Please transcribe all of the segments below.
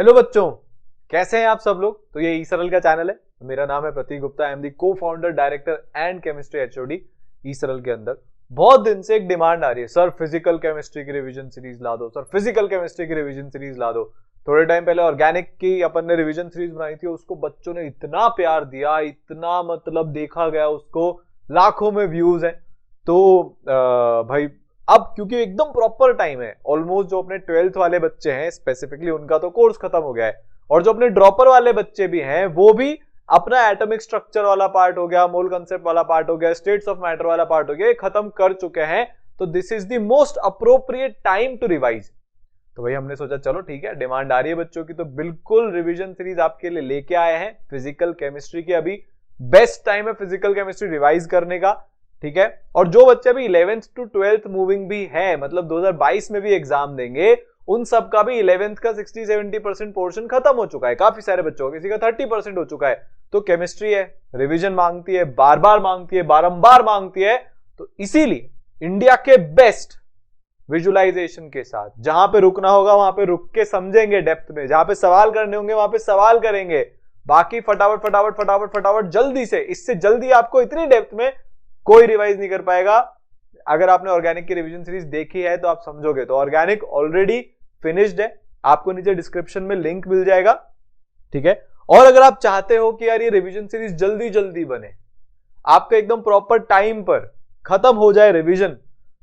Hello बच्चों, कैसे हैं आप सब लोग। तो ये ई सरल का चैनल है। मेरा नाम है प्रतीक गुप्ता। आई am the co founder director and chemistry HOD eSaral के अंदर। बहुत दिन से एक डिमांड आ रही है, सर फिजिकल केमिस्ट्री की रिवीजन सीरीज ला दो, सर फिजिकल केमिस्ट्री की रिवीजन सीरीज ला दो। थोड़े टाइम पहले ऑर्गेनिक की अपन ने रिवीजन सीरीज बनाई थी, उसको बच्चों ने इतना प्यार दिया, इतना मतलब देखा गया उसको, लाखों में व्यूज है। तो भाई अब क्योंकि एकदम प्रॉपर टाइम है, ऑलमोस्ट जो अपने 12th वाले बच्चे हैं स्पेसिफिकली उनका तो कोर्स खत्म हो गया है, और जो अपने ड्रॉपर वाले बच्चे भी हैं वो भी अपना एटॉमिक स्ट्रक्चर वाला पार्ट हो गया, मोल कंसेप्ट वाला पार्ट हो गया, स्टेट्स ऑफ मैटर वाला पार्ट हो गया, खत्म कर चुके हैं। तो this is the most appropriate time to revise. तो भाई हमने सोचा चलो ठीक है, डिमांड आ रही है बच्चों की, तो बिल्कुल रिवीजन सीरीज आपके लिए लेके आए हैं फिजिकल केमिस्ट्री की। अभी बेस्ट टाइम है फिजिकल केमिस्ट्री रिवाइज करने का, ठीक है। और जो बच्चे भी 11th to 12th मूविंग भी है, मतलब 2022 में भी एग्जाम देंगे, उन सब का भी 11th का 60-70% पोर्शन खत्म हो चुका है। काफी सारे बच्चों का, किसी का 30% हो चुका है। तो केमिस्ट्री है, रिवीजन मांगती है, बार बार मांगती है, बारंबार मांगती है। तो इसीलिए इंडिया के बेस्ट विजुअलाइजेशन के साथ, जहां पे रुकना होगा वहां पे रुक के समझेंगे डेप्थ में, जहां पे सवाल करने होंगे वहां पे सवाल करेंगे, बाकी फटाफट फटाफट फटाफट फटाफट जल्दी से, इससे जल्दी आपको इतनी डेप्थ में कोई रिवाइज नहीं कर पाएगा। अगर आपने ऑर्गेनिक की रिवीजन सीरीज देखी है तो आप समझोगे। तो ऑर्गेनिक ऑलरेडी फिनिश्ड है, आपको नीचे डिस्क्रिप्शन में लिंक मिल जाएगा, ठीक है। और अगर आप चाहते हो कि यार ये रिवीजन सीरीज जल्दी जल्दी बने, आपका एकदम प्रॉपर टाइम पर खत्म हो जाए रिवीजन,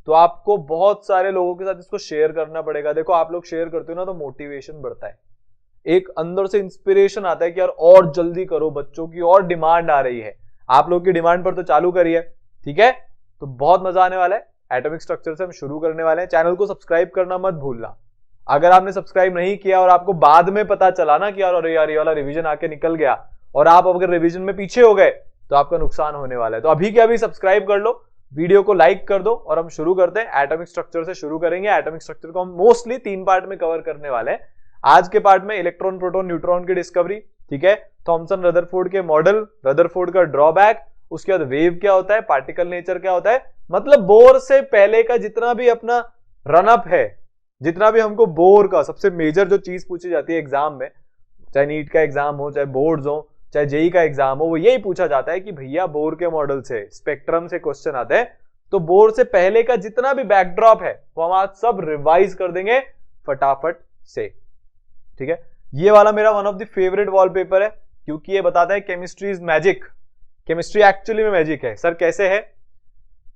तो आपको बहुत सारे लोगों के साथ इसको शेयर करना पड़ेगा। देखो आप लोग शेयर करते हो ना तो मोटिवेशन बढ़ता है, एक अंदर से इंस्पिरेशन आता है कि यार और जल्दी करो, बच्चों की और डिमांड आ रही है। आप लोग की डिमांड पर तो चालू करिए, ठीक है। तो बहुत मजा आने वाला है। एटॉमिक स्ट्रक्चर से हम शुरू करने वाले हैं। चैनल को सब्सक्राइब करना मत भूलना। अगर आपने सब्सक्राइब नहीं किया और आपको बाद में पता चला ना कि यार अरे यार ये वाला रिवीजन आके निकल गया और आप अगर रिवीजन में पीछे हो गए तो आपका नुकसान होने वाला है। तो अभी के अभी सब्सक्राइब कर लो, वीडियो को लाइक कर दो और हम शुरू करते हैं। एटॉमिक स्ट्रक्चर से शुरू करेंगे। एटॉमिक स्ट्रक्चर को हम मोस्टली 3 पार्ट में कवर करने वाले हैं। आज के पार्ट में इलेक्ट्रॉन, प्रोटॉन, न्यूट्रॉन की डिस्कवरी, ठीक है, थॉमसन रदरफोर्ड के मॉडल, रदरफोर्ड का ड्रॉबैक, उसके बाद वेव क्या होता है, पार्टिकल नेचर क्या होता है, मतलब बोर से पहले का जितना भी अपना रनअप है, जितना भी हमको बोर का सबसे मेजर जो चीज पूछी जाती है एग्जाम में, चाहे नीट का एग्जाम हो, चाहे बोर्ड्स हो, चाहे जेई का एग्जाम हो, वो यही पूछा जाता है कि भैया बोर के मॉडल से, स्पेक्ट्रम से क्वेश्चन आते हैं। तो बोर से पहले का जितना भी बैकड्रॉप है वो हम आज सब रिवाइज कर देंगे फटाफट से, ठीक है। ये वाला मेरा one of the favourite wallpaper है, क्योंकि ये बताता है chemistry is magic, chemistry actually में मैजिक है। सर कैसे है?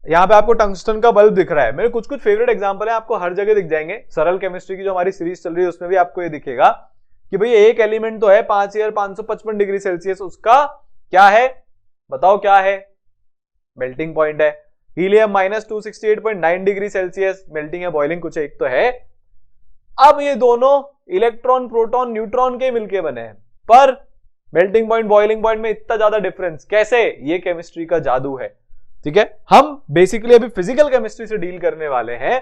यहाँ पे आपको टंगस्टन का बल्ब दिख रहा है। मेरे कुछ कुछ फेवरेट एग्जांपल है, आपको हर जगह दिख जाएंगे। सरल केमिस्ट्री की जो हमारी सीरीज चल रही है उसमें भी आपको ये दिखेगा कि भाई एक एलिमेंट तो है 555 डिग्री सेल्सियस, उसका क्या है बताओ, क्या है? मेल्टिंग पॉइंट है। हीलियम -268.9 डिग्री सेल्सियस, मेल्टिंग है, बॉइलिंग, कुछ एक तो है। अब ये दोनों इलेक्ट्रॉन, प्रोटॉन, न्यूट्रॉन के मिलके बने हैं, पर मेल्टिंग पॉइंट, बॉइलिंग पॉइंट में इतना ज्यादा डिफरेंस कैसे? ये केमिस्ट्री का जादू है, ठीक है। हम बेसिकली अभी फिजिकल केमिस्ट्री से डील करने वाले हैं,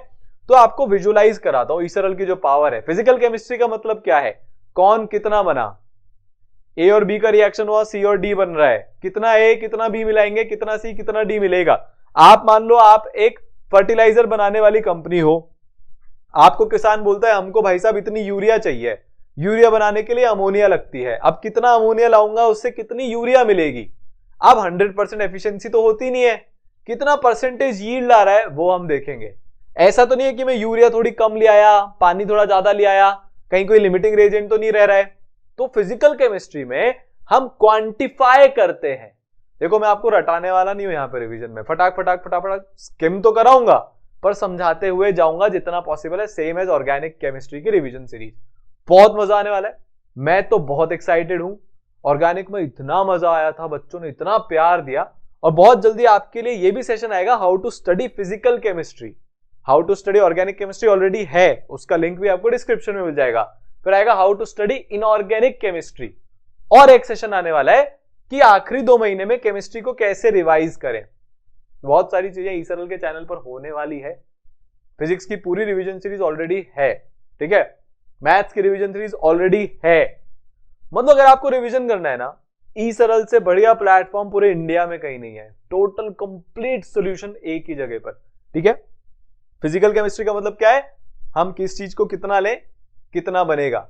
तो आपको विजुअलाइज कराता हूं ई सरल की जो पावर है। फिजिकल केमिस्ट्री का मतलब क्या है? कौन कितना बना, ए और बी का रिएक्शन हुआ, सी और डी बन रहा है, कितना ए कितना बी मिलाएंगे, कितना सी कितना डी मिलेगा। आप मान लो आप एक फर्टिलाइजर बनाने वाली कंपनी हो, आपको किसान बोलता है हमको भाई साहब इतनी यूरिया चाहिए, यूरिया बनाने के लिए अमोनिया लगती है, अब कितना अमोनिया लाऊंगा उससे कितनी यूरिया मिलेगी। अब 100% एफिशिएंसी तो होती नहीं है, कितना परसेंटेज यील्ड ला रहा है वो हम देखेंगे। ऐसा तो नहीं है कि मैं यूरिया थोड़ी कम ले आया, पानी थोड़ा ज्यादा ले आया, कहीं कोई लिमिटिंग रिएजेंट तो नहीं रह रहा है। तो फिजिकल केमिस्ट्री में हम क्वांटिफाई करते हैं। देखो मैं आपको रटाने वाला नहीं हूं यहाँ पे रिवीजन में, फटाक फटाक फटाफट स्किम तो कराऊंगा पर समझाते हुए जाऊंगा जितना पॉसिबल है, सेम एज ऑर्गेनिक केमिस्ट्री की रिवीजन सीरीज। बहुत मजा आने वाला है, मैं तो बहुत एक्साइटेड हूं। ऑर्गेनिक में इतना मजा आया था, बच्चों ने इतना प्यार दिया। और बहुत जल्दी आपके लिए ये भी सेशन आएगा, how to study physical chemistry, how to study organic chemistry already है, उसका लिंक भी आपको डिस्क्रिप्शन में मिल जाएगा। फिर आएगा how to study inorganic chemistry, और एक सेशन आने वाला है कि आखिरी 2 महीने में केमिस्ट्री को कैसे रिवाइज करें। बहुत सारी चीजें ई सरल के चैनल पर होने वाली है। फिजिक्स की पूरी रिवीजन सीरीज ऑलरेडी है, ठीक है। मैथ्स की रिवीजन सीरीज ऑलरेडी है। मतलब अगर आपको रिवीजन करना है ना, ई सरल से बढ़िया प्लेटफॉर्म पूरे इंडिया में कहीं नहीं है। टोटल कंप्लीट सॉल्यूशन एक ही जगह पर, ठीक है। फिजिकल केमिस्ट्री का मतलब क्या है? हम किस चीज को कितना लें, कितना बनेगा।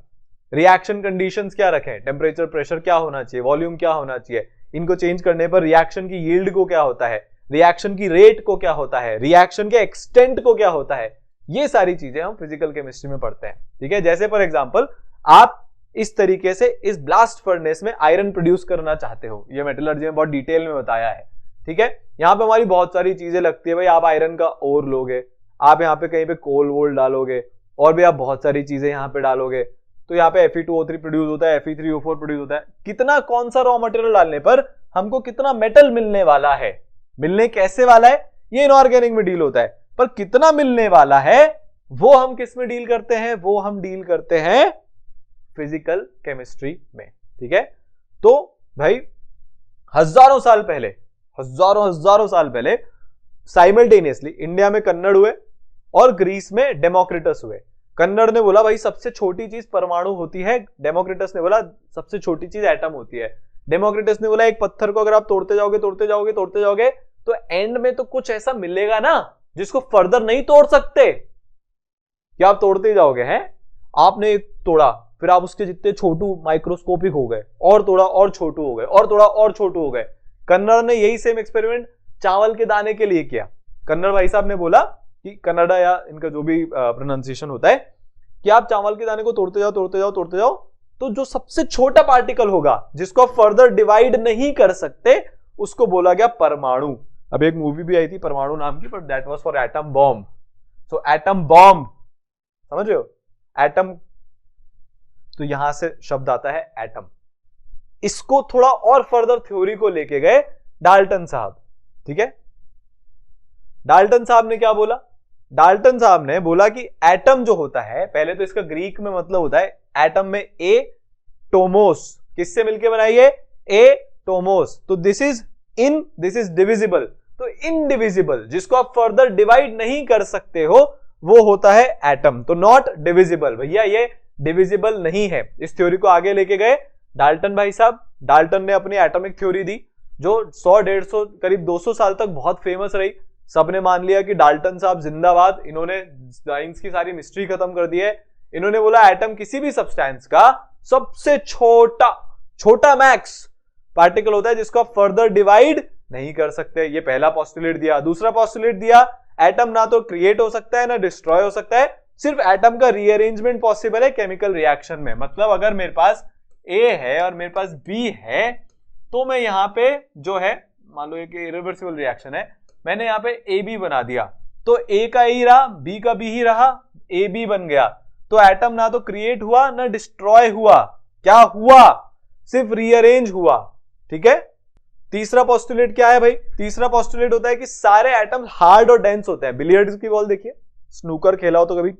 रिएक्शन कंडीशंस क्या रखें, टेम्परेचर प्रेशर क्या होना चाहिए, वॉल्यूम क्या होना चाहिए, इनको चेंज करने पर रिएक्शन की यील्ड को क्या होता है, रिएक्शन की रेट को क्या होता है, रिएक्शन के एक्सटेंट को क्या होता है, ये सारी चीजें हम फिजिकल केमिस्ट्री में पढ़ते हैं। ठीक है, जैसे फॉर एग्जांपल आप इस तरीके से इस ब्लास्ट फर्नेस में आयरन प्रोड्यूस करना चाहते हो, ये मेटलर्जी में बहुत डिटेल में बताया है। ठीक है, यहाँ पे हमारी बहुत सारी चीजें लगती है भाई, आप आयरन का ओर लोगे, आप यहाँ पे कहीं पे कोल वोल डालोगे और भी आप बहुत सारी चीजें यहाँ पे डालोगे, तो यहाँ पे Fe2O3 प्रोड्यूस होता है, Fe3O4 प्रोड्यूस होता है। कितना कौन सा रॉ मटेरियल डालने पर हमको कितना मेटल मिलने वाला है, मिलने कैसे वाला है ये इनऑर्गेनिक में डील होता है, पर कितना मिलने वाला है वो हम किस में डील करते हैं, वो हम डील करते हैं फिजिकल केमिस्ट्री में। ठीक है, तो भाई हजारों साल पहले, हजारों साल पहले साइमल्टेनियसली इंडिया में कन्नड़ हुए और ग्रीस में डेमोक्रिटस हुए। कन्नड़ ने बोला भाई सबसे छोटी चीज परमाणु होती है, डेमोक्रिटस ने बोला सबसे छोटी चीज एटम होती है। डेमोक्रिटस ने बोला एक पत्थर को अगर आप तोड़ते जाओगे तो एंड में तो कुछ ऐसा मिलेगा ना जिसको फर्दर नहीं तोड़ सकते, क्या आप तोड़ते जाओगे हैं। आपने एक तोड़ा, फिर आप उसके जितने छोटू माइक्रोस्कोपिक हो गए, और तोड़ा और छोटू हो गए, और तोड़ा और छोटू हो गए। कन्नड़ ने यही सेम एक्सपेरिमेंट चावल के दाने के लिए किया। कन्नड़ भाई साहब ने बोला कि कन्नड़ा या इनका जो भी प्रोनाउंसिएशन होता है कि आप चावल के दाने को तोड़ते जाओ तो जो सबसे छोटा पार्टिकल होगा जिसको आप फर्दर डिवाइड नहीं कर सकते उसको बोला गया परमाणु। अब एक मूवी भी आई थी परमाणु नाम की, but that was for atom bomb. So atom bomb, समझ रहे हो, एटम, तो यहां से शब्द आता है एटम। इसको थोड़ा और फर्दर थ्योरी को लेके गए डाल्टन साहब। ठीक है, डाल्टन साहब ने क्या बोला, डाल्टन साहब ने बोला कि एटम जो होता है, पहले तो इसका ग्रीक में मतलब होता है एटम में ए टोमोस, किससे मिलके बनाइए, ए टोमोस, तो दिस इज डिविजिबल, तो इनडिविजिबल जिसको आप फर्दर डिवाइड नहीं कर सकते हो वो होता है एटम, तो नॉट डिविजिबल। भैया ये डिविजिबल नहीं है। इस थ्योरी को आगे लेके गए डाल्टन भाई साहब। डाल्टन ने अपनी एटॉमिक थ्योरी दी जो 100-150 करीब 200 साल तक बहुत फेमस रही। सबने मान लिया कि डाल्टन साहब जिंदाबाद, इन्होंने साइंस की सारी मिस्ट्री खत्म कर दी है। इन्होंने बोला एटम किसी भी सब्सटेंस का सबसे छोटा मैक्स पार्टिकल होता है जिसको आप फर्दर डिवाइड नहीं कर सकते। ये पहला पोस्टुलेट दिया। दूसरा पोस्टुलेट दिया एटम ना तो क्रिएट हो सकता है ना डिस्ट्रॉय हो सकता है, सिर्फ एटम का रीअरेंजमेंट पॉसिबल है केमिकल रिएक्शन में। मतलब अगर मेरे पास ए है और मेरे पास बी है तो मैं यहां पे जो है, मान लो एक इरिवर्सिबल रिएक्शन है, मैंने यहां पे ए बी बना दिया तो ए का ए रहा, बी का बी ही रहा, ए बी बन गया। तो एटम ना तो क्रिएट हुआ ना डिस्ट्रॉय हुआ, क्या हुआ, सिर्फ रीअरेंज हुआ। ठीक है, तीसरा पोस्टुलेट क्या है भाई, तीसरा पोस्टुलेट होता है कि सारे एटम हार्ड और डेंस होते हैं। बिलियर्ड्स की बॉल देखिए, स्नूकर खेला हो तो कभी,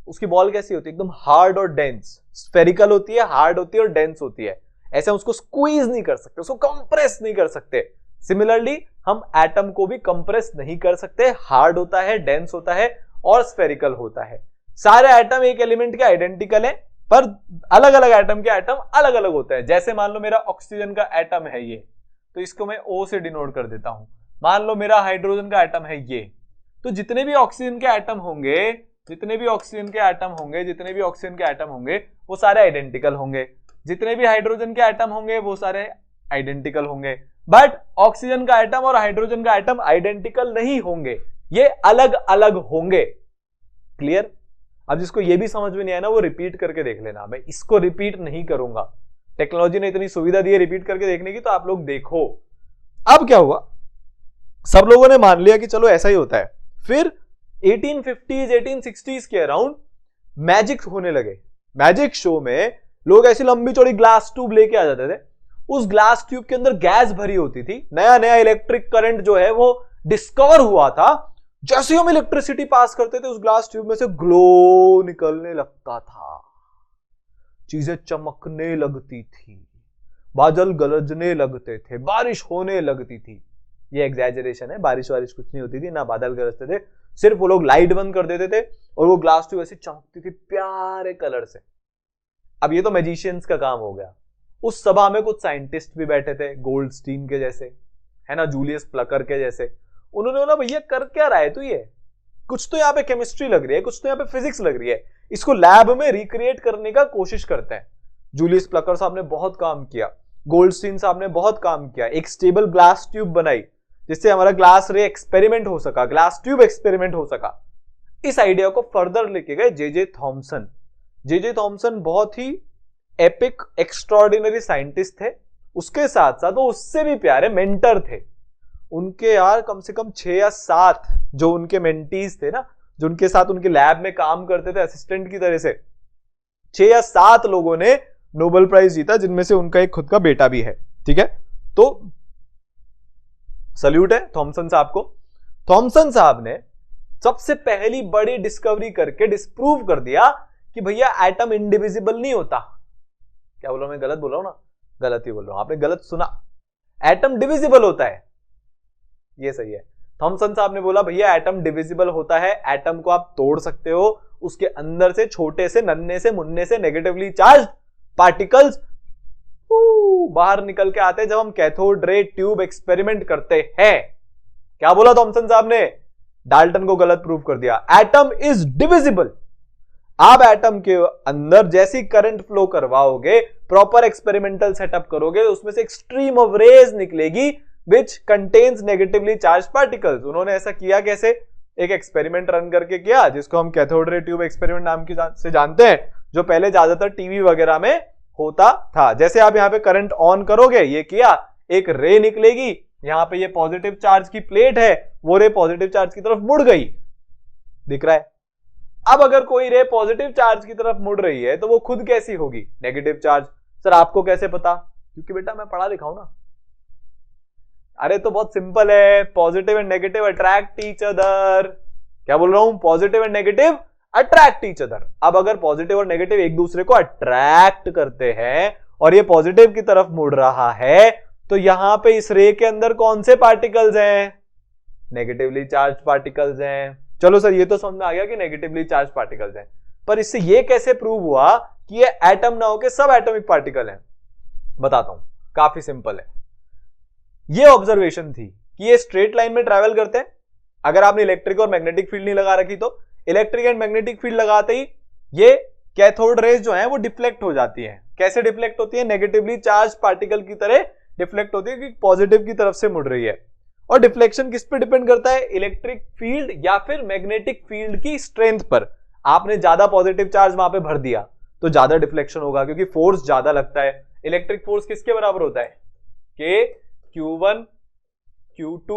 उसकी बॉल कैसी होती है, एकदम हार्ड और डेंस, स्फेरिकल होती है, हार्ड होती है और डेंस होती है। ऐसे हम उसको स्क्वीज नहीं कर सकते, उसको कंप्रेस नहीं कर सकते। सिमिलरली हम एटम को भी कंप्रेस नहीं कर सकते, हार्ड होता है, डेंस होता है और स्फेरिकल होता है। सारे एटम एक एलिमेंट के आइडेंटिकल है पर अलग अलग एटम के एटम अलग अलग होते हैं। जैसे मान लो मेरा ऑक्सीजन का एटम है ये, तो इसको मैं O से डिनोट कर देता हूं। मान लो मेरा हाइड्रोजन का एटम है ये, तो जितने भी ऑक्सीजन के एटम होंगे, जितने भी ऑक्सीजन के एटम होंगे, जितने भी ऑक्सीजन के एटम होंगे वो सारे आइडेंटिकल होंगे। जितने भी हाइड्रोजन के एटम होंगे वो सारे आइडेंटिकल होंगे। बट ऑक्सीजन का एटम और हाइड्रोजन का एटम आइडेंटिकल नहीं होंगे, ये अलग अलग होंगे। क्लियर? अब जिसको ये भी समझ में नहीं आया ना वो रिपीट करके देख लेना, मैं इसको रिपीट नहीं करूंगा। टेक्नोलॉजी ने इतनी सुविधा दी है रिपीट करके देखने की, तो आप लोग देखो। अब क्या हुआ, सब लोगों ने मान लिया कि चलो ऐसा ही होता है। फिर 1850s 1860s के अराउंड मैजिक होने लगे। मैजिक शो में लोग ऐसी लंबी चौड़ी ग्लास ट्यूब लेके आ जाते थे, उस ग्लास ट्यूब के अंदर गैस भरी होती थी, नया नया इलेक्ट्रिक करंट जो है वो डिस्कवर हुआ था। जैसे ही हम इलेक्ट्रिसिटी पास करते थे उस ग्लास ट्यूब में से ग्लो निकलने लगता था, चीजें चमकने लगती थी, बादल गरजने लगते थे, बारिश होने लगती थी। ये एग्जैजरेशन है, बारिश वारिश कुछ नहीं होती थी, ना बादल गरजते थे, सिर्फ वो लोग लाइट बंद कर देते थे और वो ग्लास ट्यूब ऐसी चमकती थी प्यारे कलर से। अब ये तो मैजिशियंस का काम हो गया। उस सभा में कुछ साइंटिस्ट भी बैठे थे, गोल्डस्टीन के जैसे, है ना, जूलियस प्लकर के जैसे। उन्होंने बोला भैया कर क्या रहा है तू, ये कुछ तो यहाँ पे केमिस्ट्री लग रही है, कुछ तो यहाँ पे फिजिक्स लग रही है, इसको लैब में रिक्रिएट करने का कोशिश करते हैं। जूलियस प्लकर साहब ने बहुत काम किया, गोल्डस्टीन साहब ने बहुत काम किया, एक स्टेबल ग्लास ट्यूब बनाई जिससे हमारा ग्लास रे एक्सपेरिमेंट हो सका, ग्लास ट्यूब एक्सपेरिमेंट हो सका। इस आइडिया को फर्दर लेके गए जे थॉमसन। जे थॉमसन बहुत ही एपिक एक्स्ट्राऑर्डिनरी साइंटिस्ट थे, उसके साथ साथ वो उससे भी प्यारे मेंटर थे। उनके यार कम से कम 6 या 7 जो उनके मेंटीज थे ना, जो उनके साथ उनके लैब में काम करते थे असिस्टेंट की तरह से, 6 या 7 लोगों ने नोबेल प्राइज जीता, जिनमें से उनका एक खुद का बेटा भी है। ठीक है, तो सल्यूट है थॉमसन साहब को। थॉमसन साहब ने सबसे पहली बड़ी डिस्कवरी करके डिस्प्रूव कर दिया कि भैया एटम इंडिविजिबल नहीं होता। क्या बोला मैं, गलत बोल रहा हूं ना? गलत ही बोल रहा हूं, आपने गलत सुना। एटम डिविजिबल होता है, ये सही है। थॉमसन साहब ने बोला भैया एटम डिविजिबल होता है, एटम को आप तोड़ सकते हो, उसके अंदर से छोटे से नन्हे से मुन्ने से नेगेटिवली चार्ज पार्टिकल्स बाहर निकल के आते हैं जब हम कैथोड रे ट्यूब एक्सपेरिमेंट करते हैं। क्या बोला थॉमसन साहब ने? डाल्टन को गलत प्रूव कर दिया। Atom is divisible. आप एटम के अंदर जैसी करंट फ्लो करवाओगे, प्रॉपर एक्सपेरिमेंटल सेटअप करोगे, उसमें से एक स्ट्रीम ऑफ रेज निकलेगी which contains negatively charge particles. उन्होंने ऐसा किया कैसे? एक एक्सपेरिमेंट रन करके किया जिसको हम कैथोड रे ट्यूब एक्सपेरिमेंट नाम की से जानते हैं, जो पहले ज्यादातर टीवी वगैरह में होता था। जैसे आप यहां पे करंट ऑन करोगे, ये किया, एक रे निकलेगी, यहां पे ये पॉजिटिव चार्ज की प्लेट है, वो रे पॉजिटिव चार्ज की तरफ मुड़ गई, दिख रहा है। अब अगर कोई रे पॉजिटिव चार्ज की तरफ मुड़ रही है तो वो खुद कैसी होगी? Negative charge. सर आपको कैसे पता? क्योंकि बेटा मैं पढ़ा लिखा हूं ना। अरे तो बहुत सिंपल है, positive and negative attract each other. क्या बोल रहा हूं? Positive and negative attract each other. अब अगर पॉजिटिव और नेगेटिव एक दूसरे को अट्रैक्ट करते हैं और ये पॉजिटिव की तरफ मुड़ रहा है, तो यहां पे इस रे के अंदर कौन से पार्टिकल्स हैं? नेगेटिवली चार्ज पार्टिकल्स हैं। चलो सर ये तो समझ में आ गया कि नेगेटिवली चार्ज पार्टिकल्स हैं, पर इससे ये कैसे प्रूव हुआ कि ये एटम ना होके सब एटॉमिक पार्टिकल हैं? बताता हूं, काफी सिंपल है। ये ऑब्जर्वेशन थी कि ये स्ट्रेट लाइन में ट्रैवल करते हैं। अगर आपने इलेक्ट्रिक और मैग्नेटिक फील्ड नहीं लगा रखी तो इलेक्ट्रिक एंड मैग्नेटिक फील्ड लगाते ही ये कैथोड रेज जो है वो डिफ्लेक्ट हो जाती है। कैसे डिफ्लेक्ट होती है? नेगेटिवली चार्ज पार्टिकल की तरह डिफ्लेक्ट होती है कि पॉजिटिव की तरफ से मुड़ रही है। और डिफ्लेक्शन किस पे डिपेंड करता है? इलेक्ट्रिक फील्ड या फिर मैग्नेटिक फील्ड की स्ट्रेंथ पर। आपने ज्यादा पॉजिटिव चार्ज वहां पे भर दिया तो ज्यादा डिफ्लेक्शन होगा, क्योंकि फोर्स ज्यादा लगता है। इलेक्ट्रिक फोर्स किसके बराबर होता है? के Q1 Q2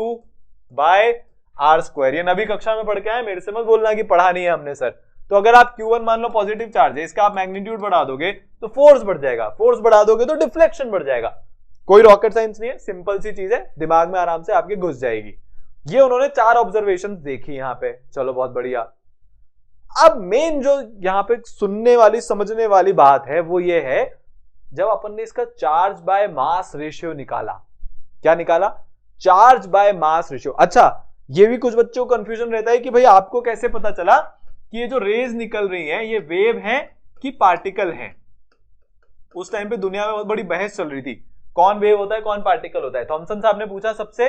bye are square. ये नवी कक्षा में पढ़ के आए, मेरे से मत बोलना कि पढ़ा नहीं है हमने सर। तो अगर आप Q1 मान लो पॉजिटिव चार्ज है, इसका आप मैग्नीट्यूड बढ़ा दोगे तो फोर्स बढ़ जाएगा, फोर्स बढ़ा दोगे तो डिफ्लेक्शन बढ़ जाएगा। कोई रॉकेट साइंस नहीं है, सिंपल सी चीज है, दिमाग में आराम से आपके घुस जाएगी। ये उन्होंने 4 ऑब्जर्वेशन देखी यहां पे। चलो बहुत बढ़िया। अब मेन जो यहां पे सुनने वाली समझने वाली बात है वो ये है, जब अपन ने इसका चार्ज बाय मास रेशियो निकाला। क्या निकाला? Charge by mass ratio. अच्छा, ये भी कुछ बच्चों को कंफ्यूजन रहता है कि भाई आपको कैसे पता चला कि ये जो रेज निकल रही हैं ये वेव हैं कि पार्टिकल हैं। उस टाइम पे दुनिया में बहुत बड़ी बहस चल रही थी, कौन वेव होता है कौन पार्टिकल होता है। थॉमसन साहब ने पूछा सबसे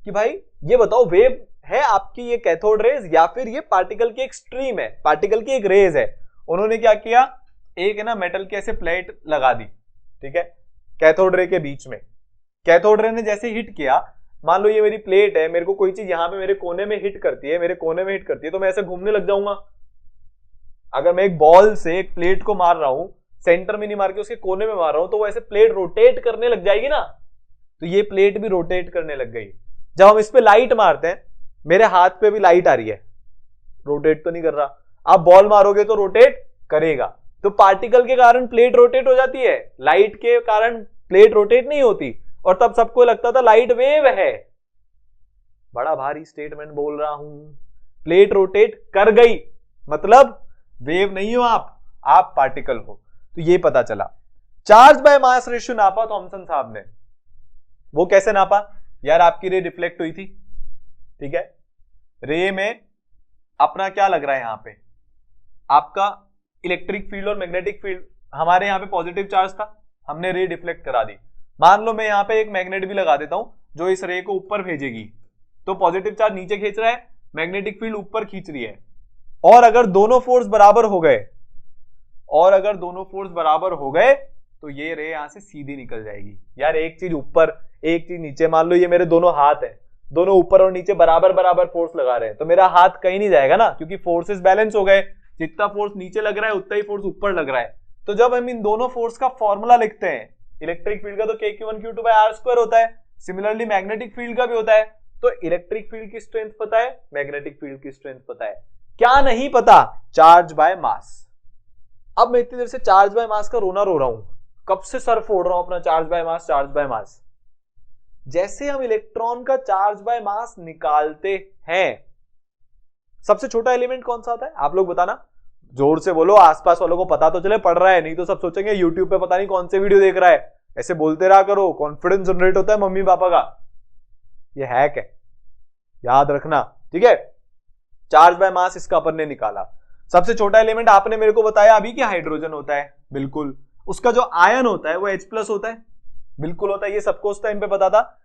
कि भाई ये बताओ वेव है आपकी ये कैथोड रेज या फिर ये पार्टिकल की एक स्ट्रीम है, पार्टिकल की एक रेज है। उन्होंने क्या किया, एक है ना मेटल की ऐसे प्लेट लगा दी, ठीक है, कैथोड रे के बीच में। कैथोड रे ने जैसे हिट किया, मान लो ये मेरी प्लेट है, मेरे को कोई चीज यहां पे मेरे कोने में हिट करती है, मेरे कोने में हिट करती है, तो मैं ऐसे घूमने लग जाऊंगा। अगर मैं एक बॉल से एक प्लेट को मार रहा हूं, सेंटर में नहीं मार के उसके कोने में मार रहा हूं, तो वो ऐसे प्लेट रोटेट करने लग जाएगी ना। तो ये प्लेट भी रोटेट करने लग गई। जब हम इस पे लाइट मारते हैं, मेरे हाथ पे भी लाइट आ रही है, रोटेट तो नहीं कर रहा। आप बॉल मारोगे तो रोटेट करेगा। तो पार्टिकल के कारण प्लेट रोटेट हो जाती है, लाइट के कारण प्लेट रोटेट नहीं होती। और तब सबको लगता था लाइट वेव है। बड़ा भारी स्टेटमेंट बोल रहा हूं, प्लेट रोटेट कर गई मतलब वेव नहीं हो आप पार्टिकल हो। तो ये पता चला। चार्ज बाय मास रेशियो नापा थॉमसन साहब ने। वो कैसे नापा? यार आपकी रे रिफ्लेक्ट हुई थी, ठीक है, रे में अपना क्या लग रहा है, यहां पे आपका इलेक्ट्रिक फील्ड और मैग्नेटिक फील्ड। हमारे यहां पे पॉजिटिव चार्ज था, हमने रे डिफ्लेक्ट करा दी। मान लो मैं यहां पे एक मैग्नेट भी लगा देता हूं जो इस रे को ऊपर भेजेगी, तो पॉजिटिव चार्ज नीचे खींच रहा है, मैग्नेटिक फील्ड ऊपर खींच रही है, और अगर दोनों फोर्स बराबर हो गए तो ये रे यहां से सीधी निकल जाएगी। यार एक चीज ऊपर एक चीज नीचे, मान लो ये मेरे दोनों हाथ है, दोनों ऊपर और नीचे बराबर बराबर फोर्स लगा रहे हैं, तो मेरा हाथ कहीं नहीं जाएगा ना, क्योंकि फोर्सेस बैलेंस हो गए, जितना फोर्स नीचे लग रहा है उतना ही फोर्स ऊपर लग रहा है। तो जब हम इन दोनों फोर्स का फॉर्मूला लिखते हैं, इलेक्ट्रिक फील्ड का तो KQ1Q2/r² होता है, सिमिलरली मैग्नेटिक फील्ड का भी होता है। तो इलेक्ट्रिक फील्ड की स्ट्रेंथ पता है, मैग्नेटिक फील्ड की स्ट्रेंथ पता है, क्या नहीं पता? Charge by mass. अब मैं इतनी देर से चार्ज बाय मास का रोना रो रहा हूं, कब से सर फोड़ रहा हूं अपना, चार्ज बाय मास। जैसे हम इलेक्ट्रॉन का चार्ज बाय मास निकालते हैं, सबसे छोटा एलिमेंट कौन सा आता है? आप लोग बताना, जोर से बोलो, आसपास वालों को पता तो चले पढ़ रहा है, नहीं तो सब सोचेंगे यूट्यूब पे पता नहीं कौन से वीडियो देख रहा है। ऐसे बोलते रहा करो, कॉन्फिडेंस जनरेट होता है मम्मी पापा का। ये हैक है, याद रखना, ठीक है। चार्ज बाय मास इसका अपन ने निकाला। सबसे छोटा एलिमेंट आपने मेरे को बताया अभी कि हाइड्रोजन होता है, बिल्कुल। उसका जो आयन होता है वो H+ होता है, बिल्कुल होता है, ये सबको उस टाइम पे पता था।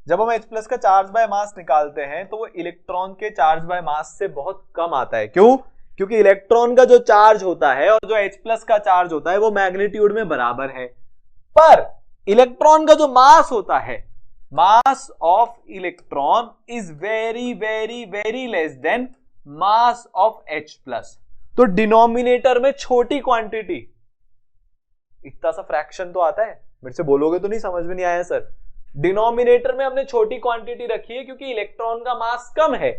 जब हम H+ का चार्ज बाय मास निकालते हैं तो वो इलेक्ट्रॉन के चार्ज बाय मास से बहुत कम आता है। क्यों? क्योंकि इलेक्ट्रॉन का जो चार्ज होता है और जो H+ का चार्ज होता है वो मैग्नीट्यूड में बराबर है, पर इलेक्ट्रॉन का जो मास होता है, mass of electron is very very very less then mass of H+। तो डिनोमिनेटर में छोटी क्वांटिटी, इतना सा फ्रैक्शन तो आता है, मेरे से बोलोगे तो नहीं, समझ में नहीं आया सर। डिनोमिनेटर में हमने छोटी क्वांटिटी रखी है क्योंकि इलेक्ट्रॉन का मास कम है।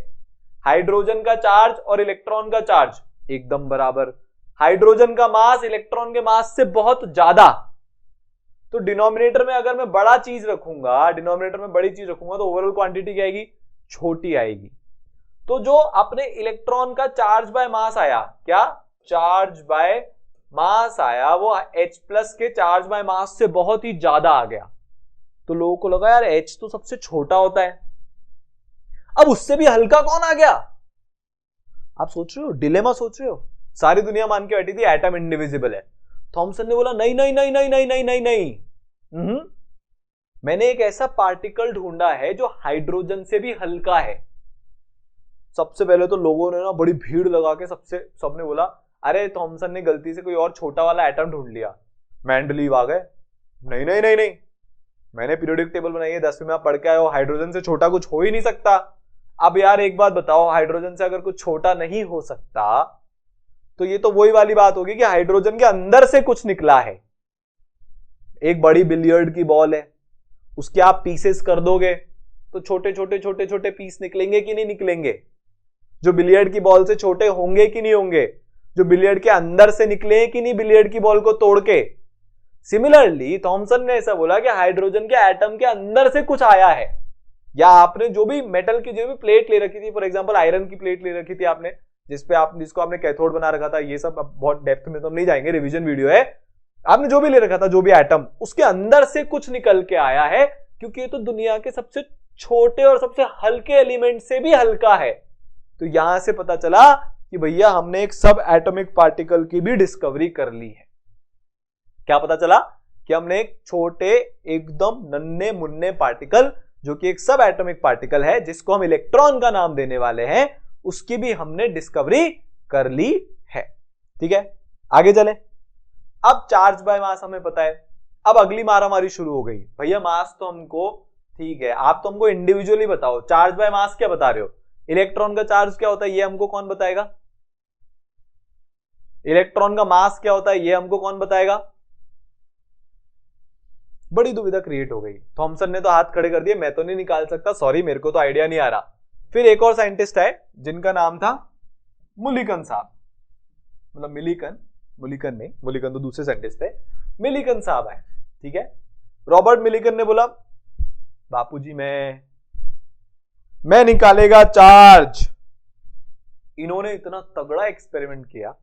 हाइड्रोजन का चार्ज और इलेक्ट्रॉन का चार्ज एकदम बराबर, हाइड्रोजन का मास इलेक्ट्रॉन के मास से बहुत ज्यादा। तो डिनोमिनेटर में अगर मैं बड़ा चीज रखूंगा, डिनोमिनेटर में बड़ी चीज रखूंगा तो ओवरऑल क्वांटिटी क्या आएगी? छोटी आएगी। तो जो अपने इलेक्ट्रॉन का चार्ज बाय मास आया, क्या चार्ज बाय मास आया, वो H+ के चार्ज बाय मास से बहुत ही ज्यादा आ गया। तो लोगों को लगा यार H तो सबसे छोटा होता है, अब उससे भी हल्का कौन आ गया? आप सोच रहे हो, डिलेमा सोच रहे हो। सारी दुनिया मान के बैठी थी एटम इंडिविजिबल है। थॉमसन ने बोला नहीं नहीं नहीं नहीं नहीं नहीं नहीं नहीं, मैंने एक ऐसा पार्टिकल ढूंढा है जो हाइड्रोजन से भी हल्का है। सबसे पहले तो लोगों ने ना बड़ी भीड़ लगा के सबने बोला अरे थॉमसन ने गलती से कोई और छोटा वाला एटम ढूंढ लिया। मेंडलीव आ गए, नहीं नहीं नहीं नहीं, मैंने पीरियोडिक टेबल बनाई है, 10वीं में आप पढ़ के आए हो, हाइड्रोजन से छोटा कुछ हो ही नहीं सकता। अब यार एक बात बताओ, हाइड्रोजन से अगर कुछ छोटा नहीं हो सकता तो ये तो वही वाली बात होगी कि हाइड्रोजन के अंदर से कुछ निकला है। एक बड़ी बिलियर्ड की बॉल है, उसके आप पीसेस कर दोगे तो छोटे छोटे छोटे छोटे पीस निकलेंगे कि नहीं निकलेंगे? जो बिलियर्ड की बॉल से छोटे होंगे कि नहीं होंगे? जो बिलियर्ड के अंदर से निकले कि नहीं बिलियर्ड की बॉल को तोड़ के? सिमिलरली थॉमसन ने ऐसा बोला कि हाइड्रोजन के एटम के अंदर से कुछ आया है। या आपने जो भी मेटल की जो भी प्लेट ले रखी थी, फॉर एग्जांपल आयरन की प्लेट ले रखी थी आपने, जिसको आपने कैथोड बना रखा था, ये सब अब बहुत डेप्थ में तो हम नहीं जाएंगे, रिवीजन वीडियो है। आपने जो भी ले रखा था, जो भी एटम, उसके अंदर से कुछ निकल के आया है, क्योंकि ये तो दुनिया के सबसे छोटे और सबसे हल्के एलिमेंट से भी हल्का है। तो यहां से पता चला कि भैया हमने एक सब एटॉमिक पार्टिकल की भी डिस्कवरी कर ली है। क्या पता चला? कि हमने एक छोटे एकदम नन्हे मुन्ने पार्टिकल, जो कि एक सब एटॉमिक पार्टिकल है, जिसको हम इलेक्ट्रॉन का नाम देने वाले हैं, उसकी भी हमने डिस्कवरी कर ली है। ठीक है, आगे चले। अब चार्ज बाय मास हमें पता है। अब अगली मारामारी शुरू हो गई, भैया मास तो हमको ठीक है, आप तो हमको इंडिविजुअली बताओ, चार्ज बाय मास क्या बता रहे हो? इलेक्ट्रॉन का चार्ज क्या होता है ये हमको कौन बताएगा? इलेक्ट्रॉन का मास क्या होता है ये हमको कौन बताएगा? बड़ी दुविधा क्रिएट हो गई। थॉमसन ने तो हाथ खड़े कर दिए, मैं तो नहीं निकाल सकता, सॉरी मेरे को तो आइडिया नहीं आ रहा। फिर एक और साइंटिस्ट है जिनका नाम था मुलिकन साहब, मतलब मुलिकन नहीं, मुलिकन तो दूसरे साइंटिस्ट थे, मिलिकन साहब है। ठीक है, रॉबर्ट मिलिकन ने बोला बापूजी मैं निकालेगा चार्ज। इन्होंने इतना तगड़ा एक्सपेरिमेंट किया,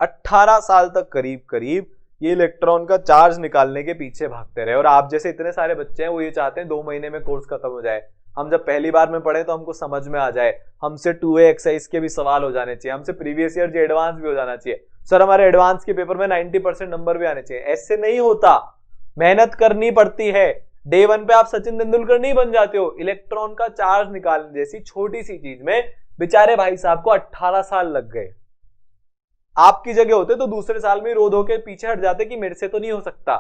18 साल तक करीब ये इलेक्ट्रॉन का चार्ज निकालने के पीछे भागते रहे। और आप जैसे इतने सारे बच्चे हैं वो ये चाहते हैं 2 महीने में कोर्स खत्म हो जाए, हम जब पहली बार में पढ़े तो हमको समझ में आ जाए, हमसे 2A एक्सरसाइज के भी सवाल हो जाने चाहिए, हमसे प्रीवियस ईयर जो एडवांस भी हो जाना चाहिए। सर हमारे एडवांस के पेपर में 90% नंबर भी आने चाहिए। ऐसे नहीं होता, मेहनत करनी पड़ती है। डे 1 पे आप सचिन तेंदुलकर नहीं बन जाते हो। इलेक्ट्रॉन का चार्ज निकालने जैसी छोटी सी चीज में बेचारे भाई साहब को 18 साल लग गए। आपकी जगह होते तो दूसरे साल में रो धो के पीछे हट जाते कि मेरे से तो नहीं हो सकता।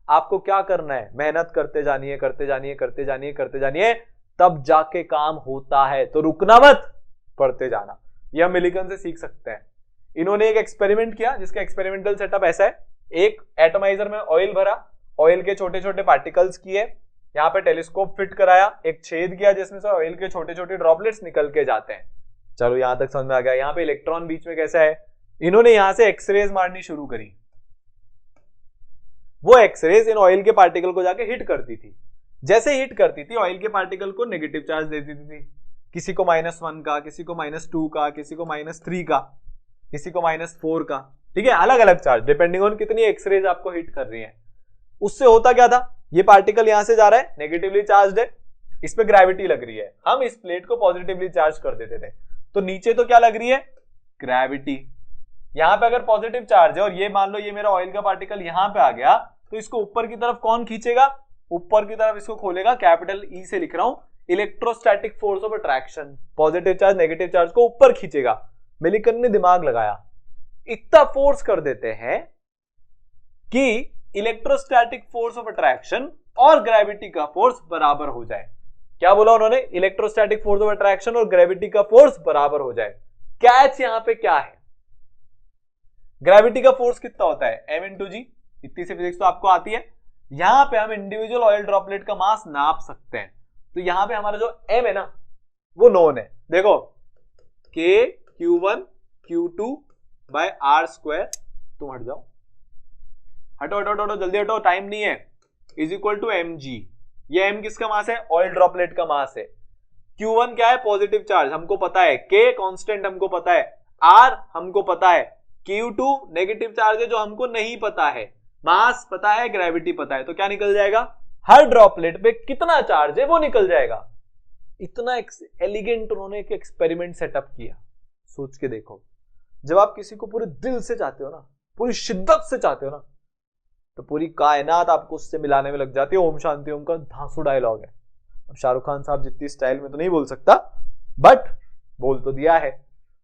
आपको क्या करना है, मेहनत करते जानिए करते जानिए करते जानिए करते जानिए, तब जाके काम होता है। तो रुकना मत, पढ़ते जाना। यह हम मिलिकन से सीख सकते हैं। इन्होंने एक एक्सपेरिमेंट किया जिसका एक्सपेरिमेंटल सेटअप ऐसा है। एक एटमाइजर में ऑयल भरा, ऑयल के छोटे छोटे पार्टिकल्स किए, यहाँ पे टेलीस्कोप फिट कराया, एक छेद किया जिसमें से ऑयल के छोटे छोटे ड्रॉपलेट्स निकल के जाते हैं। चलो यहां तक समझ में आ गया। यहाँ पे इलेक्ट्रॉन बीच में कैसा है, इन्होंने यहां से एक्सरेज मारनी शुरू करी। वो एक्सरेज इन ऑयल के पार्टिकल को जाके हिट करती थी। जैसे हिट करती थी, ऑयल के पार्टिकल को नेगेटिव चार्ज दे देती थी, किसी को -1 का, किसी को -2 का, किसी को -3 का, किसी को -4 का। ठीक है, अलग अलग चार्ज डिपेंडिंग ऑन कितनी एक्सरेज आपको हिट कर रही है। उससे होता क्या था, ये पार्टिकल यहां से जा रहा है, नेगेटिवली चार्ज है, इस पे ग्रेविटी लग रही है, हम इस प्लेट को पॉजिटिवली चार्ज कर देते थे। तो नीचे तो क्या लग रही है, ग्रेविटी। यहां पे अगर पॉजिटिव चार्ज है और ये मान लो ये मेरा ऑयल का पार्टिकल यहां पे आ गया, तो इसको ऊपर की तरफ कौन खींचेगा, ऊपर की तरफ इसको खोलेगा, कैपिटल ई से लिख रहा हूं, electrostatic force of attraction. Positive charge negative charge को ऊपर खींचेगा। मिलिकन ने दिमाग लगाया, इतना फोर्स कर देते हैं कि इलेक्ट्रोस्टैटिक फोर्स ऑफ अट्रैक्शन और ग्रेविटी का फोर्स बराबर हो जाए। क्या बोला उन्होंने, इलेक्ट्रोस्टैटिक फोर्स ऑफ अट्रैक्शन और ग्रेविटी का फोर्स बराबर हो जाए। कैच यहां पे क्या है, ग्रेविटी का फोर्स कितना होता है, m×g। इतनी सी फिजिक्स तो आपको आती है। यहां पे हम इंडिविजुअल ऑयल ड्रॉपलेट का मास नाप सकते हैं। तो यहां पे हमारा जो m है ना, वो नोन है। देखो k q1 q2 by r square, तुम हट जाओ, हटो हटो हटो, जल्दी हटो, टाइम नहीं है, इज इक्वल टू mg। ये m किसका मास है, ऑयल ड्रॉपलेट का मास है। q1 क्या है, पॉजिटिव चार्ज हमको पता है, k कांस्टेंट हमको पता है, r हमको पता है, q2 नेगेटिव चार्ज है जो हमको नहीं पता है, मास पता है, ग्रेविटी पता है। तो क्या निकल जाएगा, हर ड्रॉपलेट पे कितना चार्ज है वो निकल जाएगा। इतना एलिगेंट उन्होंने एक एक्सपेरिमेंट सेटअप किया। सोच के देखो, जब आप किसी को पूरे दिल से चाहते हो ना, पूरी शिद्दत से चाहते हो ना, तो पूरी कायनात आपको उससे मिलाने में लग जाती है। ओम शांति ओम का धांसू डायलॉग है। अब शाहरुख खान साहब जितनी स्टाइल में तो नहीं बोल सकता, बट बोल तो दिया है।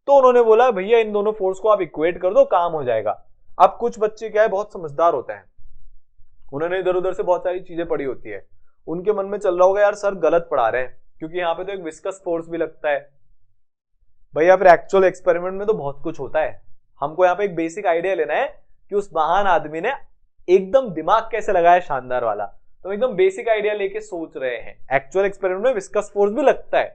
तो उन्होंने बोला भैया इन दोनों फोर्स को आप इक्वेट कर दो, काम हो जाएगा। अब कुछ बच्चे क्या है, बहुत समझदार होते हैं, उन्होंने इधर उधर से बहुत सारी चीजें पढ़ी होती है, उनके मन में चल रहा होगा यार सर गलत पढ़ा रहे हैं, क्योंकि यहाँ पे तो एक विस्कस फोर्स भी लगता है। भैया फिर एक्चुअल एक्सपेरिमेंट में तो बहुत कुछ होता है। हमको यहाँ पे एक बेसिक आइडिया लेना है कि उस महान आदमी ने एकदम दिमाग कैसे लगाया, शानदार वाला। तो एकदम बेसिक आइडिया लेके सोच रहे हैं। एक्चुअल एक्सपेरिमेंट में विस्कस फोर्स भी लगता है,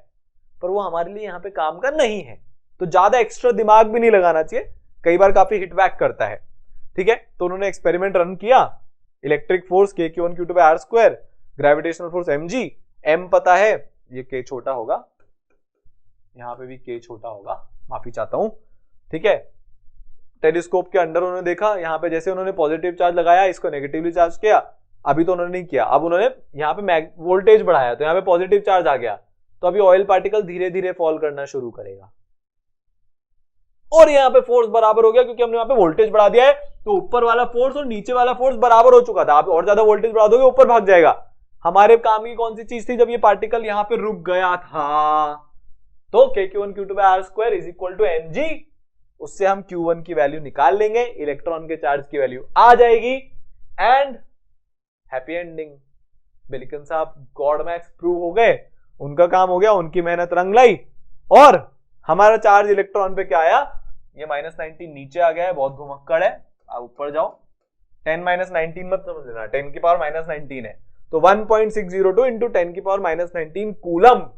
पर वो हमारे लिए यहाँ पे काम का नहीं है, तो ज्यादा एक्स्ट्रा दिमाग भी नहीं लगाना चाहिए, कई बार काफी हिट बैक करता है। ठीक है, तो उन्होंने एक्सपेरिमेंट रन किया, electric force k q1 q2 by r square, gravitational force mg, m पता है, ये k छोटा होगा, यहां पे भी k छोटा होगा, माफी चाहता हूं। ठीक है, टेलीस्कोप के अंदर उन्होंने देखा, यहां पे जैसे उन्होंने पॉजिटिव चार्ज लगाया, इसको नेगेटिवली चार्ज किया, अभी तो उन्होंने नहीं किया, अब उन्होंने यहाँ पे वोल्टेज बढ़ाया, तो यहाँ पे पॉजिटिव चार्ज आ गया, तो अभी ऑयल पार्टिकल धीरे धीरे फॉल करना शुरू करेगा, और यहाँ पे फोर्स बराबर हो गया, क्योंकि हमने यहाँ पे वोल्टेज बढ़ा दिया है। तो ऊपर वाला फोर्स और नीचे वाला फोर्स बराबर हो चुका था। आप और ज्यादा वोल्टेज बढ़ा दोगे, ऊपर भाग जाएगा। हमारे काम की कौन सी चीज थी, जब ये पार्टिकल यहाँ पे रुक गया था, तो k q1 q2 by r square is equal to mg, उससे हम q1 की वैल्यू निकाल लेंगे, इलेक्ट्रॉन के चार्ज की वैल्यू आ जाएगी, एंड हैप्पी एंडिंग। मिलिकन साहब गॉड मैक्स प्रूव हो गए, उनका काम हो गया, उनकी मेहनत रंग लाई, और हमारा चार्ज इलेक्ट्रॉन पे क्या आया, ये -19 नीचे आ गया है, बहुत घुमक्कड़ है, आप ऊपर जाओ। 10 - 19 मत समझ लेना, 10 की पावर -19 है, तो 1.602 इंटू 10 की पावर -19 कूलम,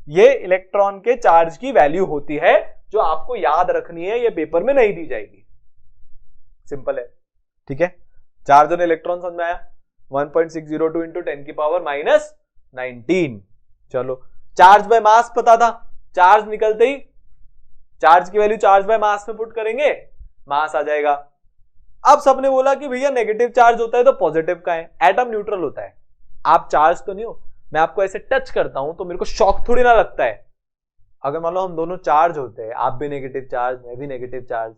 ये इलेक्ट्रॉन के चार्ज की वैल्यू होती है, जो आपको याद रखनी है, ये पेपर में नहीं दी जाएगी। सिंपल है। ठीक है, चार्ज और इलेक्ट्रॉन समझ में आया, 1.602 इंटू 10 की पावर -19। चलो, चार्ज बाय मास पता था, चार्ज निकलते ही चार्ज की वैल्यू चार्ज बाय मास में पुट करेंगे, मास आ जाएगा। अब सबने बोला कि भैया नेगेटिव चार्ज होता है तो पॉजिटिव का है, एटम न्यूट्रल होता है। आप चार्ज तो नहीं हो, मैं आपको ऐसे टच करता हूं तो मेरे को शॉक थोड़ी ना लगता है। अगर मान लो हम दोनों चार्ज होते हैं, आप भी नेगेटिव चार्ज मैं भी नेगेटिव चार्ज,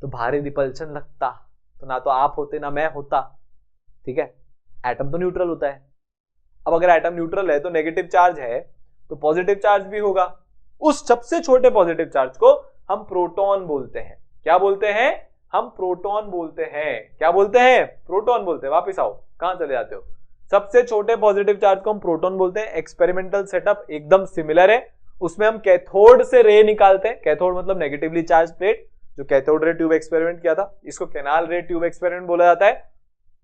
तो भारी रिपल्शन लगता, तो ना तो आप होते ना मैं होता। ठीक है, एटम तो न्यूट्रल होता है। अब अगर एटम न्यूट्रल है तो नेगेटिव चार्ज है तो पॉजिटिव चार्ज भी होगा, उस सबसे छोटे पॉजिटिव चार्ज को हम प्रोटॉन बोलते हैं। क्या बोलते हैं? हम प्रोटॉन बोलते हैं। क्या बोलते हैं? प्रोटॉन बोलते हैं। वापिस आओ, कहां चले जाते हो? सबसे छोटे पॉजिटिव चार्ज को हम प्रोटॉन बोलते हैं। एक्सपेरिमेंटल सेटअप एकदम सिमिलर है। उसमें हम कैथोड से रे निकालते हैं। कैथोड मतलब नेगेटिवली चार्ज प्लेट, जो कैथोड रे ट्यूब एक्सपेरिमेंट किया था, इसको कैनाल रे ट्यूब एक्सपेरिमेंट बोला जाता है।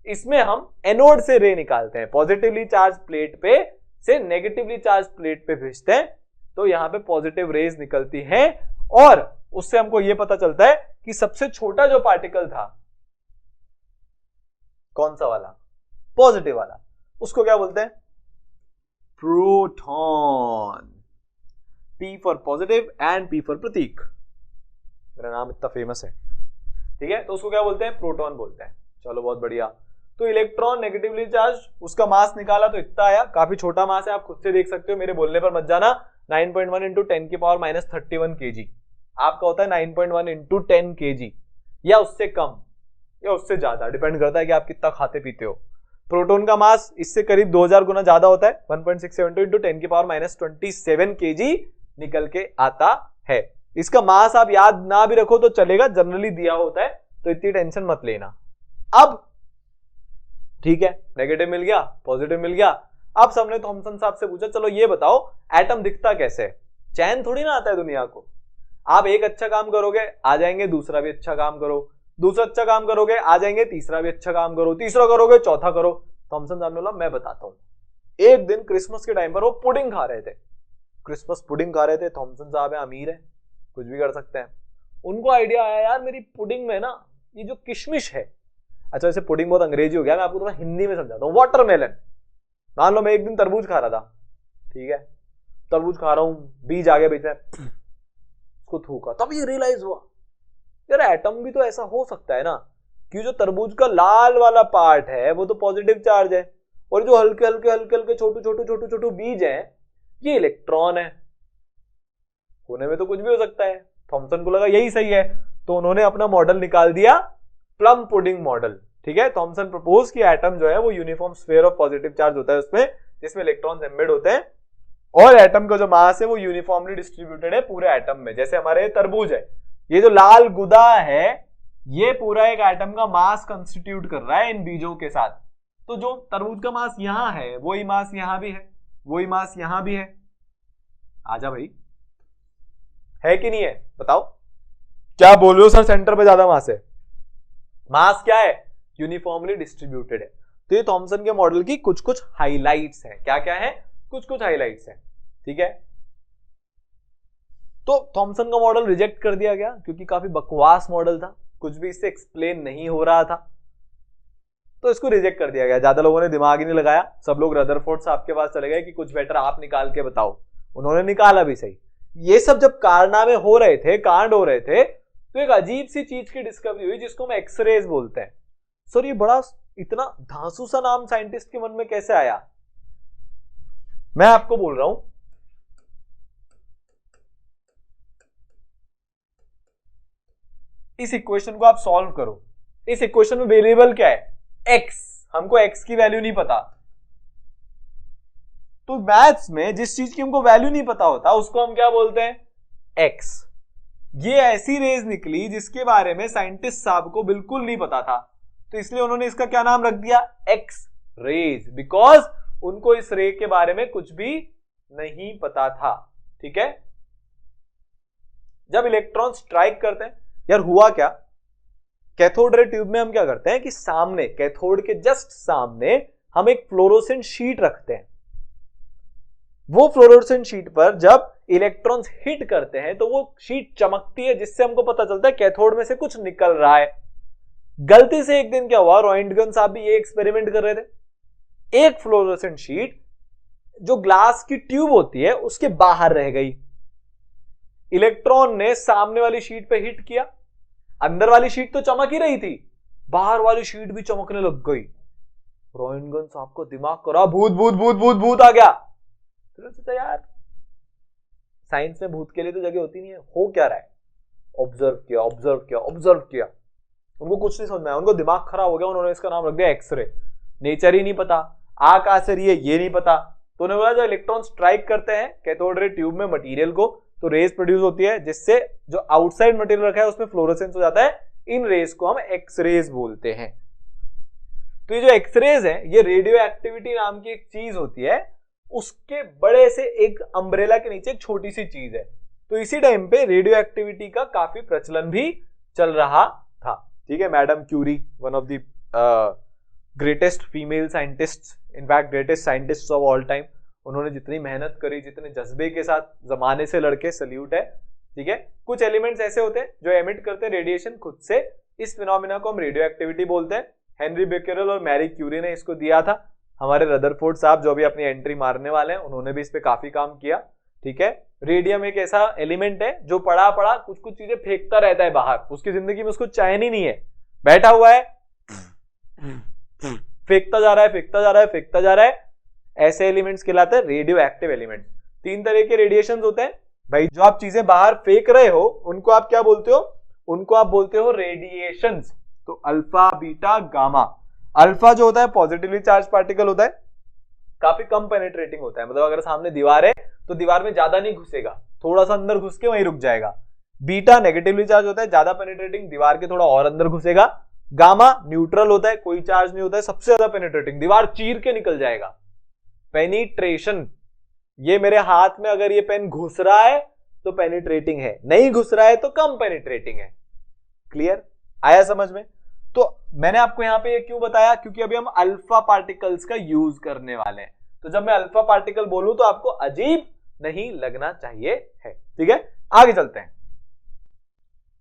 इसमें हम एनोड से रे निकालते हैं, पॉजिटिवली चार्ज प्लेट पे से नेगेटिवली चार्ज प्लेट पे भेजते हैं, तो यहां पे पॉजिटिव रेज निकलती हैं और उससे हमको यह पता चलता है कि सबसे छोटा जो पार्टिकल था, कौन सा वाला? पॉजिटिव वाला, उसको क्या बोलते हैं? Proton. P for positive and P for Prateek. मेरा नाम इतना फेमस है, ठीक है, तो उसको क्या बोलते हैं? प्रोटॉन बोलते हैं। चलो बहुत बढ़िया। तो इलेक्ट्रॉन नेगेटिवली चार्ज, उसका मास निकाला तो इतना आया, काफी छोटा मास है, आप खुद से देख सकते हो, मेरे बोलने पर मत जाना। 9.1 इंटू 10 की पावर माइनस 31 kg आपका होता है। 9.1 इंटू 10 kg या उससे कम या उससे ज्यादा, डिपेंड करता है कि आप कितना खाते पीते हो। प्रोटॉन का मास इससे करीब 2000 गुना ज्यादा होता है। 1.672 इंटू 10 की पावर माइनस 27 kg निकल के आता है। इसका मास आप याद ना भी रखो तो चलेगा, जनरली दिया होता है, तो इतनी टेंशन मत लेना। अब ठीक है, नेगेटिव मिल गया, पॉजिटिव मिल गया। अब सबने थॉमसन साहब से पूछा, चलो ये बताओ एटम दिखता कैसे है? चैन थोड़ी ना आता है दुनिया को। आप एक अच्छा काम करोगे आ जाएंगे, दूसरा भी अच्छा काम करो, दूसरा अच्छा काम करोगे आ जाएंगे, तीसरा भी अच्छा काम करो, तीसरा करोगे चौथा करो। थॉमसन साहब ने बोला मैं बताता हूं। एक दिन क्रिसमस के टाइम पर वो पुडिंग खा रहे थे, क्रिसमस पुडिंग खा रहे थे। थॉमसन साहब है, अमीर है, कुछ भी कर सकते हैं। उनको आइडिया आया, यार मेरी पुडिंग में ना ये जो किशमिश है, अच्छा वैसे पुडिंग बहुत अंग्रेजी हो गया, मैं आपको थोड़ा हिंदी में समझाता हूँ। वाटरमेलन, मान लो मैं एक दिन तरबूज खा रहा था, ठीक है, तरबूज खा रहा हूं, बीज आ गया बीच में, उसको थूका, तब ये रियलाइज हुआ यार एटम भी तो ऐसा हो सकता है ना, कि जो तरबूज का लाल वाला पार्ट है वो तो पॉजिटिव चार्ज है, और जो हल्के हल्के हल्के हल्के छोटे छोटे छोटे छोटे बीज हैं ये इलेक्ट्रॉन है। होने में तो कुछ भी हो सकता है। थॉमसन को लगा यही सही है, तो उन्होंने अपना मॉडल निकाल दिया, प्लम पुडिंग मॉडल। ठीक है, थॉमसन प्रपोज कि एटम जो है वो uniform sphere of positive charge होता है उसमें, जिसमें इलेक्ट्रॉन्स एम्बेड होते हैं, और एटम का जो मास है वो यूनिफॉर्मली डिस्ट्रीब्यूटेड है पूरे एटम में। जैसे हमारे तरबूज है, ये जो लाल गुदा है ये पूरा एक एटम का मास कंस्टिट्यूट कर रहा है इन बीजों के साथ। तो जो तरबूज का मास यहां है वही मास यहां भी है, वही मास यहां भी है। आजा भाई, है कि नहीं है? बताओ क्या बोल रहे हो सर, सेंटर पे ज्यादा मास है। मास क्या है? यूनिफॉर्मली डिस्ट्रीब्यूटेड है। तो ये थॉमसन के मॉडल की कुछ कुछ हाइलाइट्स है। क्या क्या है? कुछ कुछ हाइलाइट्स है। ठीक है, तो थॉमसन का मॉडल रिजेक्ट कर दिया गया क्योंकि काफी बकवास मॉडल था, कुछ भी इससे एक्सप्लेन नहीं हो रहा था, तो इसको रिजेक्ट कर दिया गया। ज्यादा लोगों ने दिमाग ही नहीं लगाया, सब लोग रदरफोर्ड साहब के पास चले गए कि कुछ बेटर आप निकाल के बताओ। उन्होंने निकाला भी सही। ये सब जब कारनामे हो रहे थे, कांड हो रहे थे, तो एक अजीब सी चीज की डिस्कवरी हुई जिसको हम एक्सरेज बोलते हैं। सर ये बड़ा इतना धांसू सा नाम साइंटिस्ट के मन में कैसे आया? मैं आपको बोल रहा हूं, इस इक्वेशन को आप सॉल्व करो। इस इक्वेशन में वेरिएबल क्या है? x। हमको x की वैल्यू नहीं पता, तो मैथ्स में जिस चीज की हमको वैल्यू नहीं पता होता उसको हम क्या बोलते हैं? x। ये ऐसी रेज निकली जिसके बारे में साइंटिस्ट साहब को बिल्कुल नहीं पता था, तो इसलिए उन्होंने इसका क्या नाम रख दिया? एक्स रेज, बिकॉज उनको इस रे के बारे में कुछ भी नहीं पता था। ठीक है, जब इलेक्ट्रॉन स्ट्राइक करते हैं, यार हुआ क्या, कैथोड रे ट्यूब में हम क्या करते हैं कि सामने, कैथोड के जस्ट सामने हम एक फ्लोरोसेंट शीट रखते हैं। वो फ्लोरोसेंट शीट पर जब इलेक्ट्रॉन्स हिट करते हैं तो वो शीट चमकती है, जिससे हमको पता चलता है कैथोड में से कुछ निकल रहा है। गलती से एक दिन क्या हुआ, रॉयंटगन साहब भी ये एक्सपेरिमेंट कर रहे थे, एक फ्लोरोसेंट शीट जो ग्लास की ट्यूब होती है उसके बाहर रह गई। इलेक्ट्रॉन ने सामने वाली शीट पे हिट किया, अंदर वाली शीट तो चमक ही रही थी, बाहर वाली शीट भी चमकने लग गई। रॉयंटगन साहब को दिमाग करा, भूत भूत भूत भूत भूत आ गया। तो सोचा यार साइंस में भूत के लिए तो जगह होती नहीं है, हो क्या रहा है? ऑब्जर्व किया ऑब्जर्व किया ऑब्जर्व किया, उनको कुछ नहीं समझ में आया, उनको दिमाग खराब हो गया। उन्होंने इसका नाम रख दिया एक्सरे। नेचर ही नहीं पता, आ कहां से रही है ये नहीं पता, तो उन्होंने बोला जब इलेक्ट्रॉन स्ट्राइक करते हैं कैथोड रे ट्यूब में मटेरियल को, तो रेज प्रोड्यूस होती है जिससे जो आउटसाइड मटेरियल रखा है उसमें फ्लोरोसेंस हो जाता है। इन रेज को हम एक्सरेज बोलते हैं। तो ये जो एक्सरेज है ये रेडियो एक्टिविटी नाम की एक चीज होती है, उसके बड़े से एक अम्ब्रेला के नीचे एक छोटी सी चीज है। तो इसी टाइम पे रेडियो एक्टिविटी का काफी प्रचलन भी चल रहा था। ठीक है, madam Curie one of the greatest female scientists, in fact greatest scientists of all time, उन्होंने जितनी मेहनत करी, जितने जज्बे के साथ जमाने से लड़के, सल्यूट है। ठीक है, कुछ एलिमेंट्स ऐसे होते हैं जो एमिट करते हैं रेडिएशन खुद से, इस फिनोमिना को हम रेडियो एक्टिविटी बोलते हैं। हेनरी बेकेरेल और मैरी क्यूरी ने इसको दिया था। हमारे रदरफोर्ड साहब जो भी अपनी एंट्री मारने वाले हैं उन्होंने भी इस पे काफी काम किया। ठीक है, रेडियम एक ऐसा एलिमेंट है जो पड़ा पड़ा कुछ कुछ चीजें फेंकता रहता है बाहर, उसकी जिंदगी में उसको चैन ही नहीं है, बैठा हुआ है फेंकता जा रहा है, फेंकता जा रहा है, फेंकता जा रहा है। ऐसे एलिमेंट्स कहलाते हैं रेडियो एक्टिव एलिमेंट्स। 3 तरह के रेडिएशन होते हैं भाई। जो आप चीजें बाहर फेंक रहे हो उनको आप क्या बोलते हो? उनको आप बोलते हो रेडिएशंस। तो अल्फा, बीटा, गामा। अल्फा जो होता है पॉजिटिवली चार्ज पार्टिकल होता है, काफी कम पेनिट्रेटिंग होता है, मतलब अगर सामने दीवार है तो दीवार में ज्यादा नहीं घुसेगा, थोड़ा सा अंदर घुस के वहीं रुक जाएगा। बीटा नेगेटिवली चार्ज होता है, ज्यादा पेनिट्रेटिंग, दीवार के थोड़ा और अंदर घुसेगा। गामा न्यूट्रल होता है, कोई चार्ज नहीं होता है, सबसे ज्यादा पेनिट्रेटिंग, दीवार चीर के निकल जाएगा। पेनिट्रेशन, ये मेरे हाथ में अगर ये पेन घुस रहा है तो पेनिट्रेटिंग है, नहीं घुस रहा है तो कम पेनिट्रेटिंग है। क्लियर? आया समझ में? तो मैंने आपको यहां पे ये क्यों बताया? क्योंकि अभी हम अल्फा पार्टिकल्स का यूज करने वाले हैं। तो जब मैं अल्फा पार्टिकल बोलूं तो आपको अजीब नहीं लगना चाहिए है। ठीक है, आगे चलते हैं।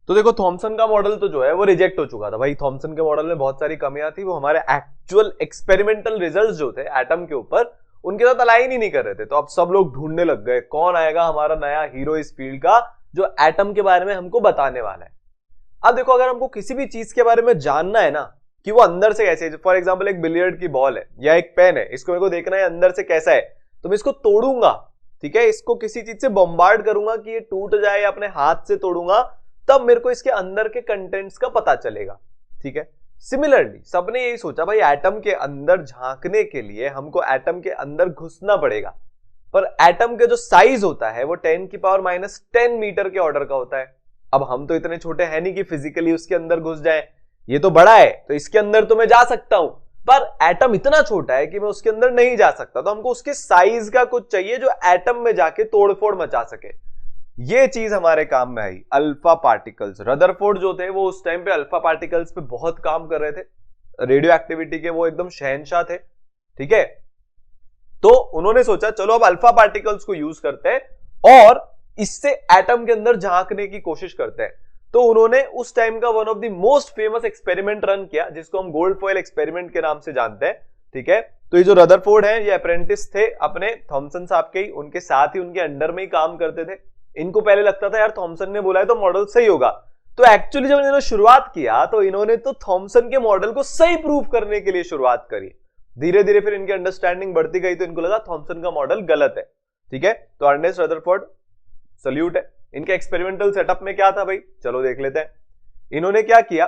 तो देखो थॉमसन का मॉडल तो जो है वो रिजेक्ट हो चुका था भाई। थॉमसन के मॉडल में बहुत सारी कमियां थी, वो हमारे एक्चुअल एक्सपेरिमेंटल रिजल्ट्स जो थे एटम के ऊपर उनके साथ अलाइन ही नहीं कर रहे थे। तो अब सब लोग ढूंढने लग गए कौन आएगा हमारा नया हीरो इस फील्ड का जो एटम के बारे में हमको बताने वाला है। अब देखो अगर हमको किसी भी चीज के बारे में जानना है ना कि वो अंदर से कैसे है, फॉर एग्जांपल एक बिलियर्ड की बॉल है या एक पेन है, इसको मेरे को देखना है अंदर से कैसा है, तो मैं इसको तोड़ूंगा। ठीक है, इसको किसी चीज से बम्बार्ड करूंगा कि ये टूट जाए या अपने हाथ से तोड़ूंगा, तब मेरे को इसके अंदर के कंटेंट्स का पता चलेगा। ठीक है, सिमिलरली सबने यही सोचा भाई एटम के अंदर झांकने के लिए हमको एटम के अंदर घुसना पड़ेगा, पर एटम का जो साइज होता है वो 10⁻⁻10 मीटर के ऑर्डर का होता है। अब हम तो इतने छोटे हैं नहीं कि फिजिकली उसके अंदर घुस जाए, ये तो बड़ा है तो इसके अंदर तो मैं जा सकता हूं, पर एटम इतना छोटा है कि मैं उसके अंदर नहीं जा सकता। तो हमको उसके साइज का कुछ चाहिए जो एटम में जाके तोड़फोड़ मचा सके। ये चीज हमारे काम में आई, अल्फा पार्टिकल्स। रदरफोर्ड जो थे वो उस टाइम पे अल्फा पार्टिकल्स पे बहुत काम कर रहे थे, रेडियो एक्टिविटी के वो एकदम शहंशाह थे। ठीक है, तो उन्होंने सोचा चलो अब अल्फा पार्टिकल्स को यूज करते हैं और इससे एटम के अंदर झांकने की कोशिश करते हैं। तो उन्होंने उस टाइम का one of the most famous experiment run किया जिसको हम गोल्ड फॉयल एक्सपेरिमेंट के नाम से जानते हैं। ठीक है, तो ये जो रदरफोर्ड है ये अप्रेंटिस थे अपने थॉमसन साहब के ही, उनके साथ ही उनके अंडर में ही काम करते थे। इनको पहले लगता था यार थॉमसन ने बोला है तो मॉडल सही होगा, तो एक्चुअली जब इन्होंने शुरुआत किया तो इन्होंने तो थॉमसन के मॉडल को सही प्रूव करने के लिए शुरुआत करी। धीरे धीरे फिर इनकी अंडरस्टैंडिंग बढ़ती गई तो इनको लगा थॉमसन का मॉडल गलत है। ठीक है, तो अर्नेस्ट रदरफोर्ड सल्यूट है। इनके एक्सपेरिमेंटल सेटअप में क्या था भाई, चलो देख लेते हैं। इन्होंने क्या किया,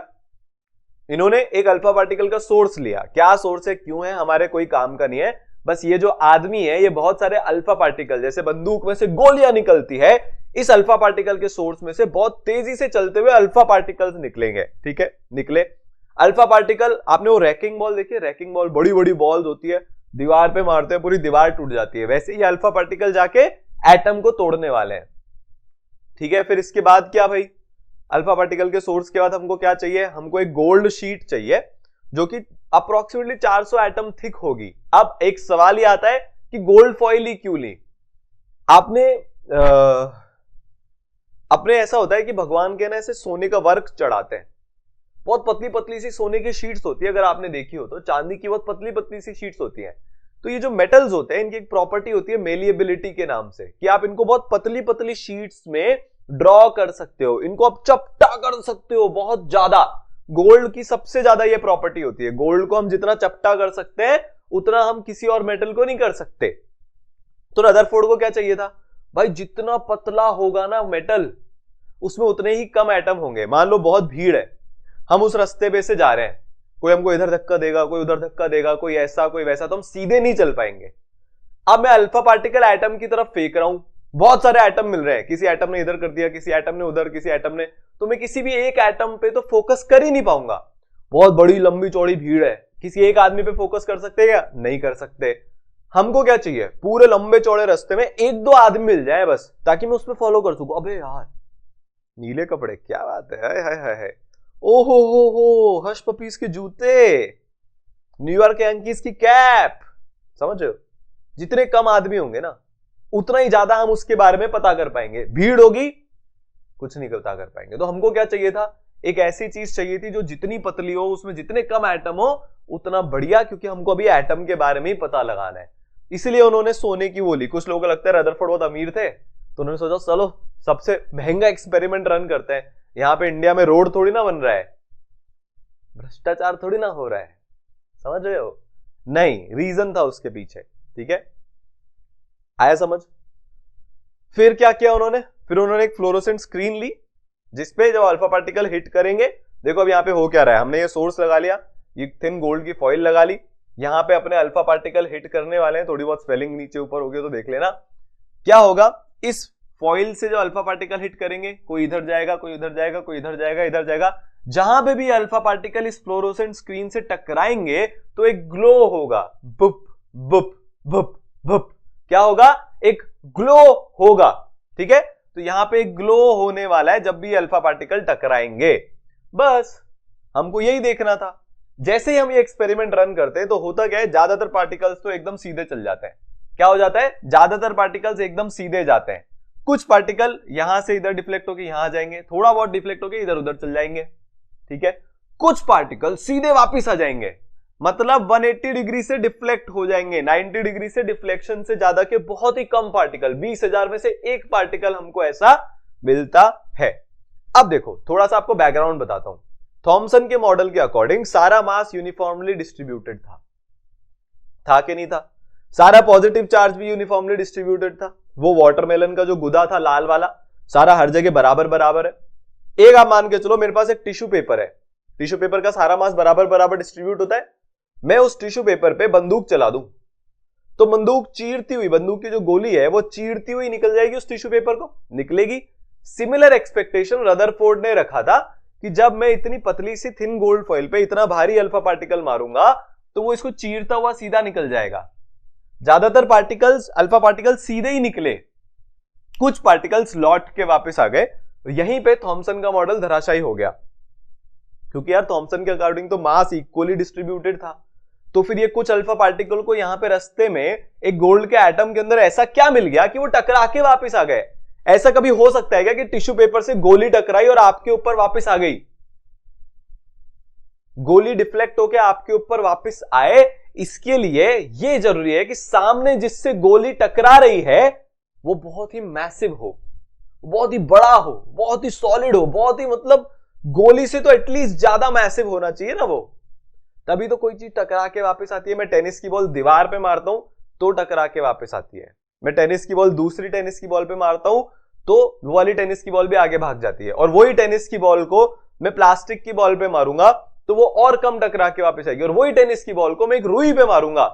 इन्होंने एक अल्फा पार्टिकल का सोर्स लिया। क्या सोर्स है, क्यों है, हमारे कोई काम का नहीं है, बस ये जो आदमी है ये बहुत सारे अल्फा पार्टिकल, जैसे बंदूक में से गोलियां निकलती है, इस अल्फा पार्टिकल के सोर्स में से बहुत तेजी से चलते हुए अल्फा पार्टिकल्स निकलेंगे। ठीक है, निकले अल्फा पार्टिकल। आपने वो रैकिंग बॉल देखी है, रैकिंग बॉल बड़ी बड़ी बॉल्स होती है, दीवार पे मारते हैं पूरी दीवार टूट जाती है, वैसे ही अल्फा पार्टिकल जाके एटम को तोड़ने वाले हैं। ठीक है, फिर इसके बाद क्या भाई, अल्फा पार्टिकल के सोर्स के बाद हमको क्या चाहिए, हमको एक गोल्ड शीट चाहिए जो कि अप्रोक्सीमेटली 400 एटम थिक होगी। अब एक सवाल ये आता है कि गोल्ड फॉइल ही क्यों ली? अपने ऐसा होता है कि भगवान के ना ऐसे सोने का वर्क चढ़ाते हैं, बहुत पतली पतली सी सोने की शीट्स होती है, अगर आपने देखी हो तो चांदी की बहुत पतली पतली सी शीट्स होती है। तो ये जो मेटल्स होते हैं इनकी एक प्रॉपर्टी होती है मेलिएबिलिटी के नाम से, कि आप इनको बहुत पतली पतली शीट्स में ड्रॉ कर सकते हो, इनको आप चपटा कर सकते हो बहुत ज्यादा। गोल्ड की सबसे ज्यादा ये प्रॉपर्टी होती है, गोल्ड को हम जितना चपटा कर सकते हैं उतना हम किसी और मेटल को नहीं कर सकते। तो रदरफोर्ड को क्या चाहिए था भाई, जितना पतला होगा ना मेटल उसमें उतने ही कम एटम होंगे। मान लो बहुत भीड़ है, हम उस रास्ते पे से जा रहे हैं, कोई हमको इधर धक्का देगा, कोई उधर धक्का देगा, कोई ऐसा कोई वैसा, तो हम सीधे नहीं चल पाएंगे। अब मैं अल्फा पार्टिकल एटम की तरफ फेंक रहा हूं, बहुत सारे एटम मिल रहे हैं, किसी एटम ने इधर कर दिया, किसी एटम ने उधर, किसी एटम ने, तो मैं किसी भी एक एटम पे तो फोकस कर ही नहीं पाऊंगा। बहुत बड़ी लंबी चौड़ी भीड़ है, किसी एक आदमी पे फोकस कर सकते हैं क्या? नहीं कर सकते। हमको क्या चाहिए? पूरे लंबे चौड़े रास्ते में एक दो आदमी मिल जाए बस, ताकि मैं उस पर फॉलो कर सकूं। अबे यार नीले कपड़े, क्या बात है, हाय हाय हाय। ओहो हो, हश पपीज के जूते, न्यूयॉर्क यांकीज की कैप, समझ रहे हो? जितने कम आदमी होंगे ना उतना ही ज्यादा हम उसके बारे में पता कर पाएंगे। भीड़ होगी कुछ नहीं पता कर पाएंगे। तो हमको क्या चाहिए था? एक ऐसी चीज चाहिए थी जो जितनी पतली हो, उसमें जितने कम एटम हो उतना बढ़िया, क्योंकि हमको अभी एटम के बारे में ही पता लगाना है। इसलिए उन्होंने सोने की वो ली। कुछ लोगों को लगता है रदरफोर्ड बहुत अमीर थे, तो उन्होंने सोचा चलो सबसे महंगा एक्सपेरिमेंट रन करते हैं। यहां पे इंडिया में रोड थोड़ी ना बन रहा है, भ्रष्टाचार थोड़ी ना हो रहा है, समझ रहे हो? नहीं, रीजन था उसके पीछे। ठीक है, आया समझ? फिर क्या किया उन्होंने? फिर उन्होंने एक फ्लोरोसेंट स्क्रीन ली, जिसपे जब अल्फा पार्टिकल हिट करेंगे, देखो अब यहां पे हो क्या रहा है, हमने ये सोर्स लगा लिया, ये थिन गोल्ड की फॉइल लगा ली, यहां पे अपने अल्फा पार्टिकल हिट करने वाले हैं। थोड़ी बहुत स्पेलिंग नीचे ऊपर होगी तो देख लेना। क्या होगा? इस फॉइल से जो अल्फा पार्टिकल हिट करेंगे, कोई इधर जाएगा, कोई उधर जाएगा, कोई इधर जाएगा, इधर जाएगा, जहां पे भी अल्फा पार्टिकल इस फ्लोरोसेंट स्क्रीन से टकराएंगे तो एक ग्लो होगा, बुप बुप बुप बुप। क्या होगा? एक ग्लो होगा। ठीक है, तो यहां पे एक ग्लो होने वाला है जब भी अल्फा पार्टिकल टकराएंगे। बस हमको यही देखना था। जैसे ही हम ये एक्सपेरिमेंट रन करते हैं तो होता क्या है, ज्यादातर पार्टिकल्स तो एकदम सीधे चल जाते हैं। क्या हो जाता है? ज्यादातर पार्टिकल्स एकदम सीधे जाते हैं। कुछ पार्टिकल यहां से इधर डिफ्लेक्ट होकर यहां जाएंगे, थोड़ा बहुत डिफ्लेक्ट होकर इधर उधर चल जाएंगे। ठीक है, कुछ पार्टिकल सीधे वापस आ जाएंगे, मतलब 180 डिग्री से डिफ्लेक्ट हो जाएंगे। 90 डिग्री से डिफ्लेक्शन से ज्यादा के बहुत ही कम पार्टिकल, 20,000 में से एक पार्टिकल हमको ऐसा मिलता है। अब देखो थोड़ा सा आपको बैकग्राउंड बताता हूं। थॉमसन के मॉडल के अकॉर्डिंग सारा मास यूनिफॉर्मली डिस्ट्रीब्यूटेड था कि नहीं था? सारा पॉजिटिव चार्ज भी यूनिफॉर्मली डिस्ट्रीब्यूटेड था। वो वाटरमेलन का जो गुदा था लाल वाला, सारा हर जगह बराबर बराबर है। एक आप मान के चलो, मेरे पास एक टिश्यू पेपर है, टिश्यू पेपर का सारा मास बराबर बराबर डिस्ट्रीब्यूट होता है। मैं उस टिश्यू पेपर पे बंदूक चला दूं तो बंदूक चीरती हुई, बंदूक की जो गोली है वो चीरती हुई निकल जाएगी उस टिश्यू पेपर को, निकलेगी। सिमिलर एक्सपेक्टेशन रदरफोर्ड ने रखा था कि जब मैं इतनी पतली सी थिन गोल्ड फॉइल पे इतना भारी अल्फा पार्टिकल मारूंगा तो वो इसको चीरता हुआ सीधा निकल जाएगा। ज्यादातर पार्टिकल्स, अल्फा पार्टिकल सीधे ही निकले, कुछ पार्टिकल्स लौट के वापस आ गए। यहीं पे थॉमसन का मॉडल धराशायी हो गया, क्योंकि यार थॉमसन के अकॉर्डिंग तो मास इक्वली डिस्ट्रीब्यूटेड था। तो फिर ये कुछ अल्फा पार्टिकल को यहां पे रास्ते में एक गोल्ड के एटम के अंदर ऐसा क्या मिल गया कि वो टकरा के वापस आ गए? ऐसा कभी हो सकता है क्या कि टिश्यू पेपर से गोली टकराई और आपके ऊपर वापस आ गई? गोली डिफ्लेक्ट होकर आपके ऊपर वापस आए, इसके लिए यह जरूरी है कि सामने जिससे गोली टकरा रही है वो बहुत ही मैसिव हो, बहुत ही बड़ा हो, बहुत ही सॉलिड हो, बहुत ही, मतलब गोली से तो एटलीस्ट ज्यादा मैसिव होना चाहिए ना वो, तभी तो कोई चीज टकरा के वापस आती है। मैं टेनिस की बॉल दीवार पे मारता हूं तो टकरा के वापस आती है। मैं टेनिस की बॉल दूसरी टेनिस की बॉल पे मारता हूं तो वो वाली टेनिस की बॉल भी आगे भाग जाती है, और वही टेनिस की बॉल को मैं प्लास्टिक की बॉल पे मारूंगा तो वो और कम टकरा के वापस आएगी, और वही टेनिस की बॉल को मैं एक रुई पे मारूंगा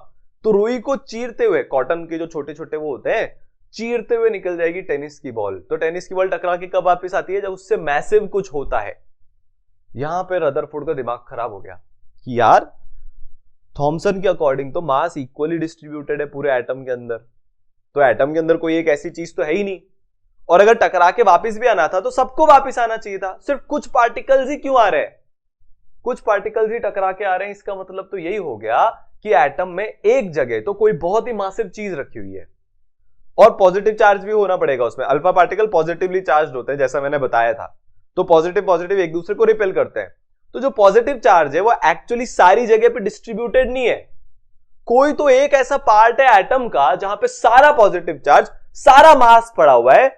तो रुई को चीरते हुए, कॉटन के जो छोटे छोटे वो होते हैं, चीरते हुए निकल जाएगी टेनिस की बॉल। तो टेनिस की बॉल टकरा के कब वापस आती है? जब उससे मैसिव कुछ होता है। यहां पे रदरफोर्ड का दिमाग खराब हो गया कि यार थॉमसन के अकॉर्डिंग तो मास इक्वली डिस्ट्रीब्यूटेड है पूरे एटम के अंदर, तो एटम के अंदर कोई एक ऐसी चीज तो है ही नहीं, और अगर टकरा के वापस भी आना था तो सबको वापस आना चाहिए था, सिर्फ कुछ पार्टिकल्स ही क्यों आ रहे हैं? कुछ पार्टिकल्स ही टकरा के आ रहे हैं, इसका मतलब तो यही हो गया कि एटम में एक जगह तो कोई बहुत ही मासिव चीज रखी हुई है, और पॉजिटिव चार्ज भी होना पड़ेगा उसमें। अल्फा पार्टिकल पॉजिटिवली चार्ज होते हैं जैसा मैंने बताया था, तो पॉजिटिव पॉजिटिव एक दूसरे को रिपेल करते हैं। तो जो पॉजिटिव चार्ज है वो एक्चुअली सारी जगह पे डिस्ट्रीब्यूटेड नहीं है, कोई तो एक ऐसा पार्ट है एटम का जहां पे सारा पॉजिटिव चार्ज, सारा मास पड़ा हुआ है,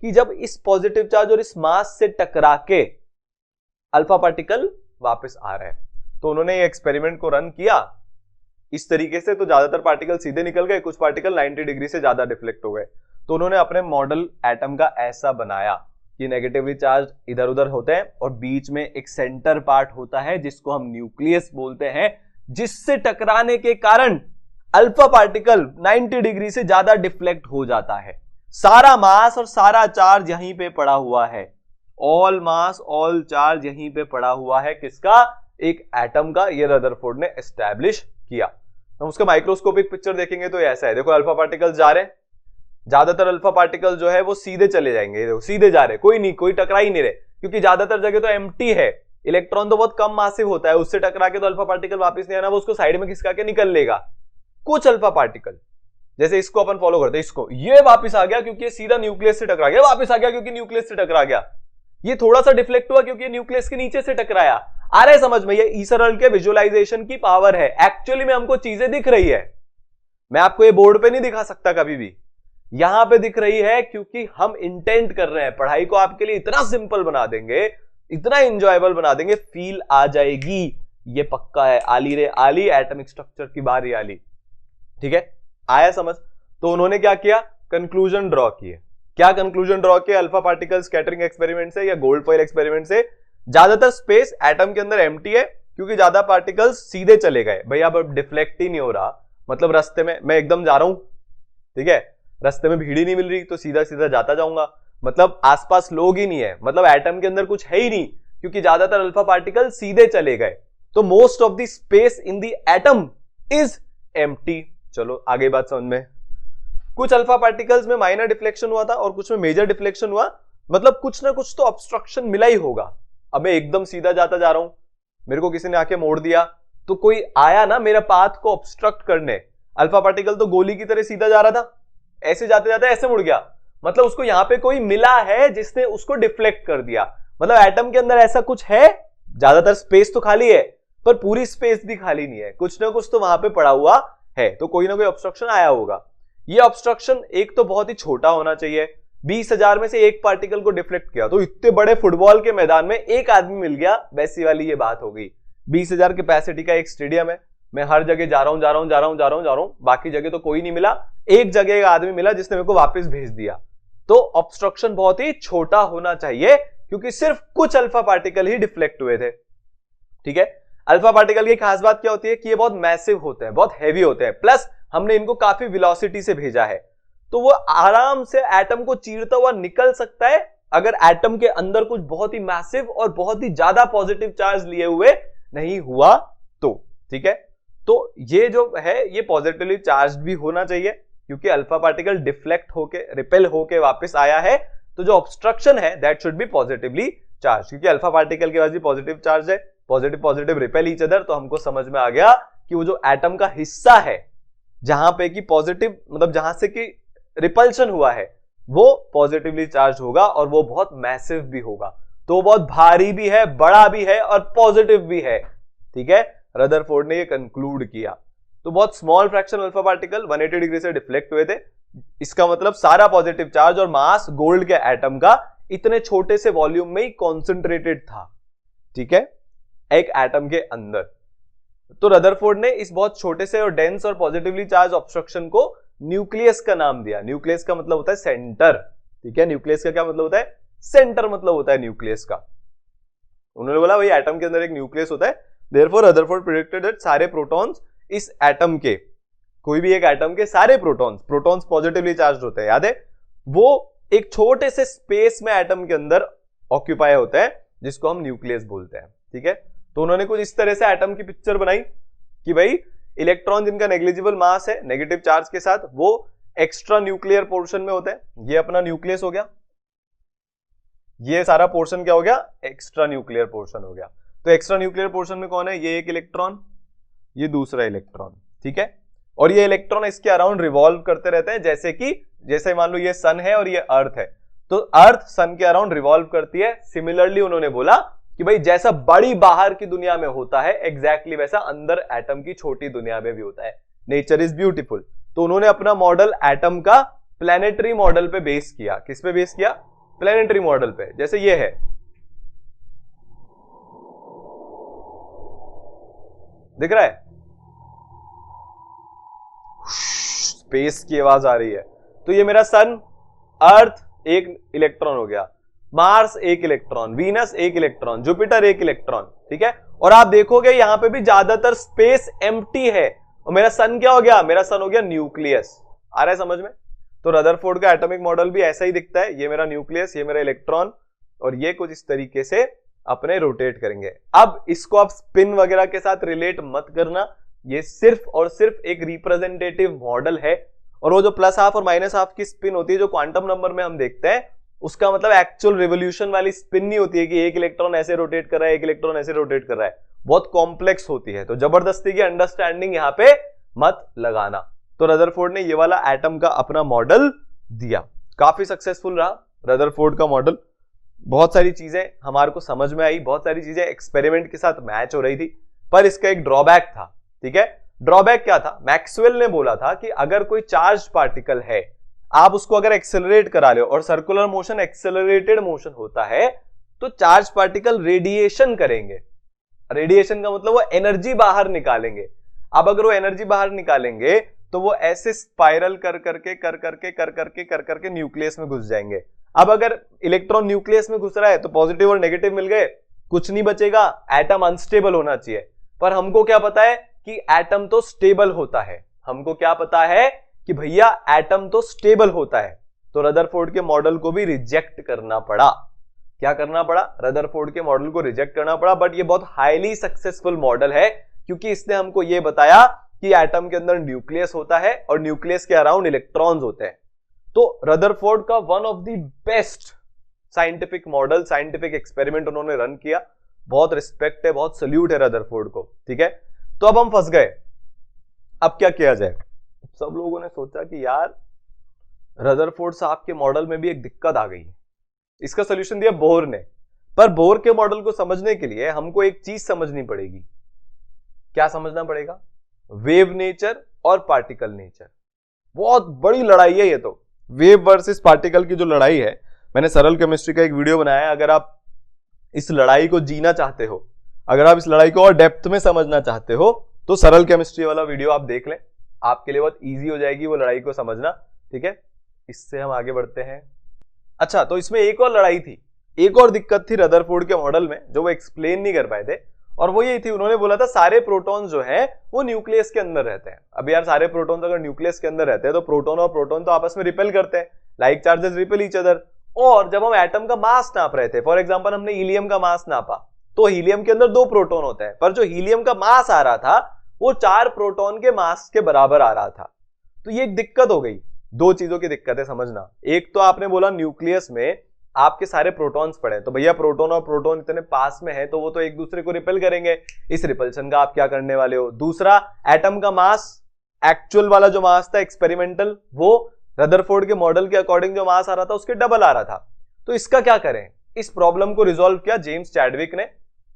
कि जब इस पॉजिटिव चार्ज और इस मास से टकरा के अल्फा पार्टिकल वापस आ रहे हैं। तो उन्होंने ये एक्सपेरिमेंट को रन किया इस तरीके से, तो ज्यादातर पार्टिकल सीधे निकल गए, कुछ पार्टिकल 90 डिग्री से ज्यादा डिफ्लेक्ट हो गए। तो उन्होंने अपने मॉडल एटम का ऐसा बनाया कि नेगेटिवली चार्ज इधर उधर होते हैं और बीच में एक सेंटर पार्ट होता है जिसको हम न्यूक्लियस बोलते हैं, जिससे टकराने के कारण अल्फा पार्टिकल 90 डिग्री से ज्यादा डिफ्लेक्ट हो जाता है। सारा मास और सारा चार्ज यहीं पे पड़ा हुआ है, ऑल मास ऑल चार्ज यहीं पे पड़ा हुआ है, किसका? एक एटम का। ये रदरफोर्ड ने एस्टैब्लिश किया। हम उसका माइक्रोस्कोपिक पिक्चर देखेंगे तो ऐसा है, देखो अल्फा पार्टिकल्स जा रहे हैं, ज्यादातर अल्फा पार्टिकल जो है वो सीधे चले जाएंगे, देखो सीधे जा रहे, कोई नहीं, कोई टकरा ही नहीं रहे, क्योंकि ज्यादातर जगह तो एम्प्टी है, इलेक्ट्रॉन तो बहुत कम मासिव होता है, उससे टकरा के तो अल्फा पार्टिकल वापस नहीं आना, वो उसको साइड में खिसका के निकल लेगा। कुछ अल्फा पार्टिकल जैसे इसको अपन फॉलो करते हैं, इसको, ये वापस आ गया क्योंकि ये सीधा न्यूक्लियस से टकरा गया, वापस आ गया क्योंकि न्यूक्लियस से टकरा गया, ये थोड़ा सा डिफ्लेक्ट हुआ क्योंकि न्यूक्लियस के नीचे से टकराया। आ रहा है समझ में? ये ईसरल के विजुअलाइजेशन की पावर है, एक्चुअली में हमको चीजें दिख रही है, मैं आपको ये बोर्ड पे नहीं दिखा सकता कभी भी, यहां पे दिख रही है क्योंकि हम इंटेंट कर रहे हैं, पढ़ाई को आपके लिए इतना सिंपल बना देंगे, इतना इंजॉयबल बना देंगे, फील आ जाएगी, ये पक्का है। आली रे आली, एटमिक स्ट्रक्चर की बारी आली, ठीक है, आया समझ? तो उन्होंने क्या किया? कंक्लूजन ड्रॉ किए। क्या कंक्लूजन ड्रॉ किया? अल्फा पार्टिकल स्कैटरिंग एक्सपेरिमेंट से या गोल्ड फॉइल एक्सपेरिमेंट से ज्यादातर स्पेस एटम के अंदर एम्प्टी है, क्योंकि ज्यादा पार्टिकल्स सीधे चले गए। भैया अब डिफ्लेक्ट ही नहीं हो रहा, मतलब रास्ते में मैं एकदम जा रहा हूं, ठीक है, रास्ते में भीड़ ही नहीं मिल रही तो सीधा सीधा जाता जाऊंगा, मतलब आसपास लोग ही नहीं है, मतलब एटम के अंदर कुछ है ही नहीं, क्योंकि ज्यादातर अल्फा पार्टिकल सीधे चले गए, तो most of the space in the atom is empty. चलो आगे बात समझ में। कुछ अल्फा पार्टिकल्स में माइनर डिफ्लेक्शन हुआ था और कुछ में मेजर डिफ्लेक्शन हुआ, मतलब कुछ ना कुछ तो ऑब्स्ट्रक्शन मिला ही होगा। अब मैं एकदम सीधा जाता जा रहा हूं, मेरे को किसी ने आके मोड़ दिया, तो कोई आया ना मेरा पाथ को ऑब्स्ट्रक्ट करने। अल्फा पार्टिकल तो गोली की तरह सीधा जा रहा था, ऐसे जाते जाते ऐसे मुड़ गया, मतलब उसको यहां पे कोई मिला है जिसने उसको डिफ्लेक्ट कर दिया। मतलब एटम के अंदर ऐसा कुछ है, ज्यादातर स्पेस तो खाली है पर पूरी स्पेस भी खाली नहीं है, कुछ ना कुछ तो वहां पे पड़ा हुआ है, तो कोई ना कोई ऑब्स्ट्रक्शन आया होगा। ये ऑब्स्ट्रक्शन एक तो बहुत ही छोटा होना चाहिए, 20,000 में से एक पार्टिकल को डिफ्लेक्ट किया, तो इतने बड़े फुटबॉल के मैदान में एक आदमी मिल गया, वैसी वाली ये बात हो गई। 20,000 कैपेसिटी का एक स्टेडियम है, मैं हर जगह जा रहा हूं, बाकी जगह तो कोई नहीं मिला, एक जगह एक आदमी मिला जिसने मेरे को वापस भेज दिया। तो ऑब्स्ट्रक्शन बहुत ही छोटा होना चाहिए, क्योंकि सिर्फ कुछ अल्फा पार्टिकल ही डिफ्लेक्ट हुए थे, ठीक है। अल्फा पार्टिकल की खास बात क्या होती है कि ये बहुत मैसिव होते हैं, बहुत हैवी होते हैं, प्लस हमने इनको काफी वेलोसिटी से भेजा है, तो वो आराम से एटम को चीरता हुआ निकल सकता है, अगर एटम के अंदर कुछ बहुत ही मैसिव और बहुत ही ज्यादा पॉजिटिव चार्ज लिए हुए नहीं हुआ तो, ठीक है। तो ये जो है ये पॉजिटिवली चार्ज भी होना चाहिए, क्योंकि अल्फा पार्टिकल डिफ्लेक्ट होके रिपेल होके वापस आया है, तो जो ऑब्स्ट्रक्शन है that should be positively charge, क्योंकि अल्फा पार्टिकल के पास भी पॉजिटिव चार्ज है, positive positive repel each other. तो हमको समझ में आ गया कि वो जो एटम का हिस्सा है जहां पे कि पॉजिटिव, मतलब जहां से कि रिपल्शन हुआ है, वो पॉजिटिवली चार्ज होगा और वो बहुत मैसिव भी होगा, तो बहुत भारी भी है, बड़ा भी है और पॉजिटिव भी है, ठीक है। रदरफोर्ड ने ये कंक्लूड किया। तो बहुत small fraction alpha particle 180 degree से डिफ्लेक्ट हुए थे, इसका मतलब सारा पॉजिटिव चार्ज और मास गोल्ड के एटम का इतने छोटे से वॉल्यूम में ही कॉन्सेंट्रेटेड था, ठीक है, एक एटम के अंदर। तो रदरफोर्ड ने इस बहुत छोटे से और डेंस और पॉजिटिवली चार्ज ऑब्स्ट्रक्शन को न्यूक्लियस का नाम दिया। न्यूक्लियस का मतलब होता है सेंटर, ठीक है, न्यूक्लियस का क्या मतलब होता है? सेंटर मतलब होता है न्यूक्लियस का। उन्होंने बोला भाई एटम के अंदर एक न्यूक्लियस होता है, देयरफॉर रदरफोर्ड प्रेडिक्टेड दैट सारे प्रोटॉन्स इस एटम के, कोई भी एक एटम के सारे प्रोटॉन्स पॉजिटिवली चार्ज होते हैं, याद है, वो एक छोटे से स्पेस में एटम के अंदर ऑक्यूपाई होता है, जिसको हम न्यूक्लियस बोलते हैं, ठीक है। तो उन्होंने कुछ इस तरह से एटम की पिक्चर बनाई कि भाई इलेक्ट्रॉन जिनका नेग्लिजिबल मास है नेगेटिव चार्ज के साथ, वो एक्स्ट्रा न्यूक्लियर पोर्शन में होता है, ये अपना न्यूक्लियस हो गया, ये सारा पोर्शन क्या हो गया? एक्स्ट्रा न्यूक्लियर पोर्शन हो गया। तो एक्स्ट्रा न्यूक्लियर पोर्शन में कौन है? ये एक इलेक्ट्रॉन, ये दूसरा इलेक्ट्रॉन, ठीक है, और ये इलेक्ट्रॉन इसके अराउंड रिवॉल्व करते रहते हैं, जैसे मान लो ये सन है और ये अर्थ है, तो अर्थ सन के अराउंड रिवॉल्व करती है। सिमिलरली उन्होंने बोला कि भाई जैसा बड़ी बाहर की दुनिया में होता है एग्जैक्टली वैसा अंदर एटम की छोटी दुनिया में भी होता है। Nature is beautiful. तो उन्होंने अपना मॉडल एटम का प्लैनेटरी मॉडल पे बेस किया। किस पे बेस किया? प्लैनेटरी मॉडल पे। जैसे ये है, दिख रहा है, स्पेस की आवाज आ रही है। तो ये मेरा सन, अर्थ एक इलेक्ट्रॉन हो गया, मार्स एक इलेक्ट्रॉन, वीनस एक इलेक्ट्रॉन, जुपिटर एक इलेक्ट्रॉन, ठीक है। और आप देखोगे यहां पे भी ज्यादातर स्पेस एम्प्टी है, और मेरा सन क्या हो गया? मेरा सन हो गया न्यूक्लियस। आ रहा है समझ में? तो रदरफोर्ड का एटॉमिक मॉडल भी ऐसा ही दिखता है, ये मेरा न्यूक्लियस, ये मेरा इलेक्ट्रॉन, और ये कुछ इस तरीके से अपने रोटेट करेंगे। अब इसको आप स्पिन वगैरह के साथ रिलेट मत करना, ये सिर्फ और सिर्फ एक रिप्रेजेंटेटिव मॉडल है, और वो जो प्लस हाफ और माइनस हाफ की स्पिन होती है जो क्वांटम नंबर में हम देखते हैं, उसका मतलब एक्चुअल रिवोल्यूशन वाली स्पिन नहीं होती है कि एक इलेक्ट्रॉन ऐसे रोटेट कर रहा है, एक इलेक्ट्रॉन ऐसे रोटेट कर रहा है, बहुत कॉम्प्लेक्स होती है। तो जबरदस्ती की अंडरस्टैंडिंग यहां पे मत लगाना। तो रदरफोर्ड ने ये वाला एटम का अपना मॉडल दिया, काफी सक्सेसफुल रहा रदरफोर्ड का मॉडल। बहुत सारी चीजें हमारे को समझ में आई, बहुत सारी चीजें एक्सपेरिमेंट के साथ मैच हो रही थी, पर इसका एक ड्रॉबैक था। ठीक है, ड्रॉबैक क्या था? मैक्सवेल ने बोला था कि अगर कोई चार्ज पार्टिकल है, आप उसको अगर एक्सेलरेट करा लो, और सर्कुलर मोशन एक्सेलरेटेड मोशन होता है, तो चार्ज पार्टिकल रेडिएशन करेंगे। रेडिएशन का मतलब वो एनर्जी बाहर निकालेंगे। अब अगर वो एनर्जी बाहर निकालेंगे तो वो ऐसे स्पाइरल कर करके न्यूक्लियस में घुस जाएंगे। अब अगर इलेक्ट्रॉन न्यूक्लियस में घुस रहा है तो पॉजिटिव और नेगेटिव मिल गए, कुछ नहीं बचेगा, एटम अनस्टेबल होना चाहिए। पर हमको क्या पता है कि एटम तो स्टेबल होता है, हमको क्या पता है कि भैया एटम तो स्टेबल होता है। तो रदरफोर्ड के मॉडल को भी रिजेक्ट करना पड़ा। क्या करना पड़ा? रदरफोर्ड के मॉडल को रिजेक्ट करना पड़ा। बट ये बहुत हाईली सक्सेसफुल मॉडल है, क्योंकि इसने हमको ये बताया कि एटम के अंदर न्यूक्लियस होता है और न्यूक्लियस के अराउंड इलेक्ट्रॉन्स होते हैं। तो रदरफोर्ड का one of the best scientific model, scientific experiment उन्होंने रन किया। बहुत रिस्पेक्ट है, बहुत सल्यूट है रदरफोर्ड को। ठीक है, तो अब हम फंस गए, अब क्या किया जाए? सब लोगों ने सोचा कि यार रदरफोर्ड साहब के मॉडल में भी एक दिक्कत आ गई। इसका सोल्यूशन दिया बोर ने। पर बोर के मॉडल को समझने के लिए हमको एक चीज समझनी पड़ेगी। क्या समझना पड़ेगा? वेव नेचर और पार्टिकल नेचर। बहुत बड़ी लड़ाई है ये तो, वेव वर्सेस पार्टिकल की जो लड़ाई है। मैंने सरल केमिस्ट्री का एक वीडियो बनाया है, अगर आप इस लड़ाई को जीना चाहते हो, अगर आप इस लड़ाई को और डेप्थ में समझना चाहते हो, तो सरल केमिस्ट्री वाला वीडियो आप देख लें, आपके लिए बहुत इजी हो जाएगी वो लड़ाई को समझना। ठीक है, इससे हम आगे बढ़ते हैं। अच्छा, तो इसमें एक और लड़ाई थी, एक और दिक्कत थी रदरफोर्ड के मॉडल में जो वो एक्सप्लेन नहीं कर पाए थे, और वो ये थी, उन्होंने बोला था सारे प्रोटॉन्स जो हैं वो न्यूक्लियस के अंदर रहते हैं। अब यार सारे प्रोटॉन्स अगर न्यूक्लियस के अंदर रहते हैं तो प्रोटॉन और प्रोटॉन तो आपस में रिपेल करते हैं, like charges repel each other. और जब हम एटम का मास नाप रहे थे, फॉर एग्जांपल हमने हीलियम का मास नापा, तो हीलियम के अंदर 2 प्रोटॉन होते हैं, पर जो हीलियम का मास आ रहा था वो 4 प्रोटॉन के मास के बराबर आ रहा था। तो ये एक दिक्कत हो गई। 2 चीजों की दिक्कत है समझना। एक तो आपने बोला न्यूक्लियस में आपके सारे प्रोटॉन्स पड़े, तो भैया प्रोटॉन और प्रोटॉन इतने पास में है तो वो तो एक दूसरे को रिपेल करेंगे, इस रिपल्शन का आप क्या करने वाले हो? दूसरा, एटम का मास, एक्चुअल वाला जो मास था एक्सपेरिमेंटल, वो रदरफोर्ड के मॉडल के अकॉर्डिंग जो मास आ रहा था उसके डबल आ रहा था। तो इसका क्या करें? इस प्रॉब्लम को रिजॉल्व किया जेम्स चैडविक ने।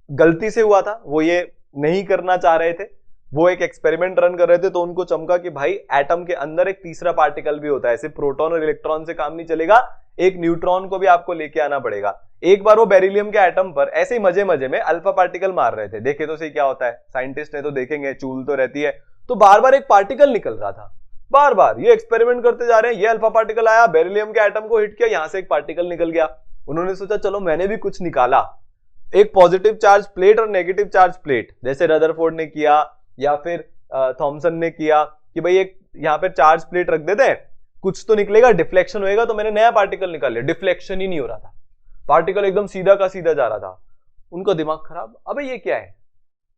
गलती से हुआ था, वो ये नहीं करना चाह रहे थे, वो एक एक्सपेरिमेंट रन कर रहे थे, तो उनको चमका कि भाई एटम के अंदर एक तीसरा पार्टिकल भी होता है, सिर्फ प्रोटॉन और इलेक्ट्रॉन से काम नहीं चलेगा, एक न्यूट्रॉन को भी आपको लेके आना पड़ेगा। एक बार वो बेरिलियम के एटम पर ऐसे ही मजे मजे में अल्फा पार्टिकल मार रहे थे, देखे तो सही क्या होता है, साइंटिस्ट ने तो देखेंगे, चूल तो रहती है, तो बार बार एक पार्टिकल निकल रहा था, बार बार ये एक्सपेरिमेंट करते जा रहे हैं, ये अल्फा पार्टिकल आया, बेरिलियम के एटम को हिट किया, यहां से एक पार्टिकल निकल गया। उन्होंने सोचा चलो मैंने भी कुछ निकाला, एक पॉजिटिव चार्ज प्लेट और नेगेटिव चार्ज प्लेट, जैसे रदरफोर्ड ने किया या फिर थॉमसन ने किया कि भाई एक यहां पे चार्ज प्लेट रख देते हैं, कुछ तो निकलेगा, डिफ्लेक्शन होएगा, तो मैंने नया पार्टिकल निकाल लिया, डिफ्लेक्शन ही नहीं हो रहा था, पार्टिकल एकदम सीधा का सीधा जा रहा था। उनका दिमाग खराब, अबे ये क्या है,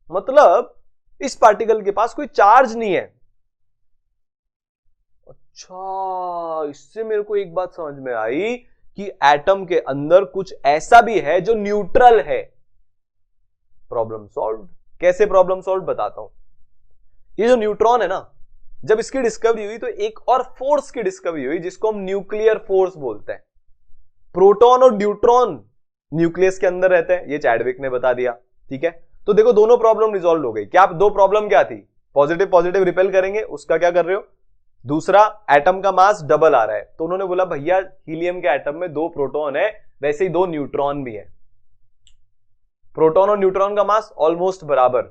मतलब इस पार्टिकल के पास कोई चार्ज नहीं है। अच्छा, इससे मेरे को एक बात समझ में आई कि एटम के अंदर कुछ ऐसा भी है जो न्यूट्रल है। Problem solve. कैसे प्रॉब्लम सॉल्व बताता हूं। ये जो न्यूट्रॉन है ना, जब इसकी डिस्कवरी हुई तो एक और फोर्स की डिस्कवरी हुई जिसको हम न्यूक्लियर फोर्स बोलते हैं। प्रोटॉन और न्यूट्रॉन न्यूक्लियस के अंदर रहते हैं, ये चैडविक ने बता दिया। ठीक है, तो देखो दोनों प्रॉब्लम रिजॉल्व हो गई। क्या दो प्रॉब्लम क्या थी? पॉजिटिव पॉजिटिव रिपेल करेंगे, उसका क्या कर रहे हो? दूसरा, एटम का मास डबल आ रहा है, तो उन्होंने बोला भैया हीलियम के एटम में 2 प्रोटॉन है, वैसे ही 2 न्यूट्रॉन भी है। प्रोटॉन और न्यूट्रॉन का मास ऑलमोस्ट बराबर,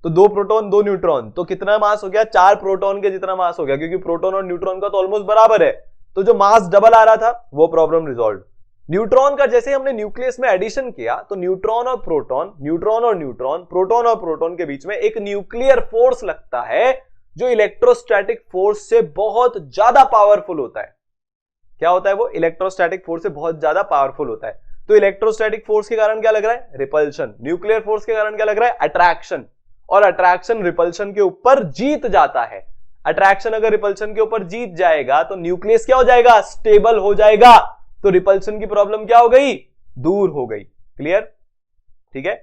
तो 2 प्रोटॉन 2 न्यूट्रॉन, तो कितना मास हो गया? 4 प्रोटॉन के जितना मास हो गया, क्योंकि प्रोटॉन और न्यूट्रॉन का तो ऑलमोस्ट बराबर है, तो जो मास डबल आ रहा था वो प्रॉब्लम रिजॉल्व। न्यूट्रॉन का जैसे हमने न्यूक्लियस में एडिशन किया, तो न्यूट्रॉन और प्रोटॉन, न्यूट्रॉन और न्यूट्रॉन, प्रोटॉन और प्रोटॉन के बीच में एक न्यूक्लियर फोर्स लगता है जो इलेक्ट्रोस्टैटिक फोर्स से बहुत ज्यादा पावरफुल होता है। क्या होता है वो इलेक्ट्रोस्टैटिक फोर्स से बहुत ज्यादा पावरफुल होता है। तो इलेक्ट्रोस्टैटिक फोर्स के कारण क्या लग रहा है, रिपल्शन। न्यूक्लियर फोर्स के कारण क्या लग रहा है, अट्रैक्शन। और अट्रैक्शन रिपल्शन के ऊपर जीत जाता है। अट्रैक्शन अगर रिपल्शन के ऊपर जीत जाएगा तो न्यूक्लियस क्या हो जाएगा, स्टेबल हो जाएगा। तो रिपल्शन की प्रॉब्लम क्या हो गई, दूर हो गई। क्लियर, ठीक है।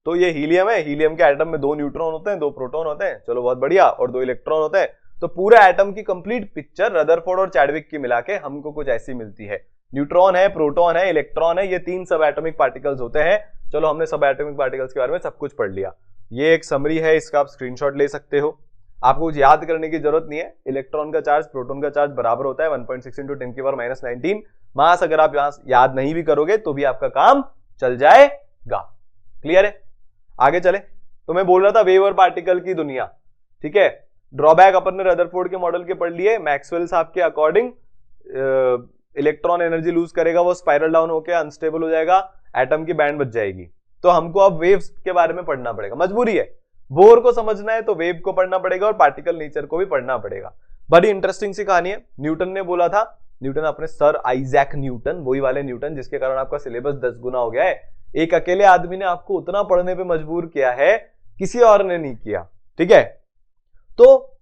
तो ये हीलियम है, हीलियम के एटम में 2 न्यूट्रॉन होते हैं, 2 प्रोटॉन होते हैं, चलो बहुत बढ़िया, और 2 इलेक्ट्रॉन होते हैं। तो पूरा एटम की कंप्लीट पिक्चर रदरफोर्ड और चैडविक की मिला के हमको कुछ ऐसी मिलती है। न्यूट्रॉन है, प्रोटॉन है, इलेक्ट्रॉन है, ये 3 सब एटॉमिक पार्टिकल्स होते हैं। चलो हमने सब एटॉमिक पार्टिकल्स के बारे में सब कुछ पढ़ लिया। ये एक समरी है, इसका आप स्क्रीनशॉट ले सकते हो। आपको कुछ याद करने की जरूरत नहीं है। इलेक्ट्रॉन का चार्ज प्रोटॉन का चार्ज बराबर होता है 1.6 × 10⁻⁻19 मास। अगर आप यहां याद नहीं भी करोगे तो भी आपका काम चल जाएगा। क्लियर है, आगे चले। तो मैं बोल रहा था वेव और पार्टिकल की दुनिया, ठीक है। ड्रॉबैक अपन ने रदरफोर्ड के मॉडल के पढ़ लिए। मैक्सवेल साहब के अकॉर्डिंग इलेक्ट्रॉन एनर्जी लूज करेगा, वो स्पाइरल डाउन होकर अनस्टेबल हो जाएगा, एटम की बैंड बच जाएगी। तो हमको अब वेव्स के बारे में पढ़ना पड़ेगा, मजबूरी है। बोर को समझना है तो वेव को पढ़ना पड़ेगा और पार्टिकल नेचर को भी पढ़ना पड़ेगा। बड़ी इंटरेस्टिंग सी कहानी है। न्यूटन ने बोला था, न्यूटन अपने सर आइजैक न्यूटन, वही वाले न्यूटन जिसके कारण आपका सिलेबस 10 गुना हो गया है। एक अकेले आदमी ने आपको उतना पढ़ने पे मजबूर किया है, किसी और ने नहीं किया, ठीक है। तो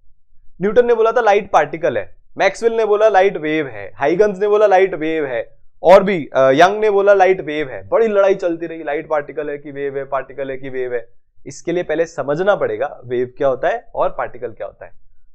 न्यूटन ने बोला था लाइट पार्टिकल है, मैक्सवेल ने बोला लाइट वेव है, हाइगन्स ने बोला लाइट वेव है, और भी यंग ने बोला लाइट वेव है। बड़ी लड़ाई चलती रही, लाइट पार्टिकल है कि वेव है, पार्टिकल है कि वेव है। इसके लिए पहले समझना पड़ेगा वेव क्या होता है और पार्टिकल क्या होता है।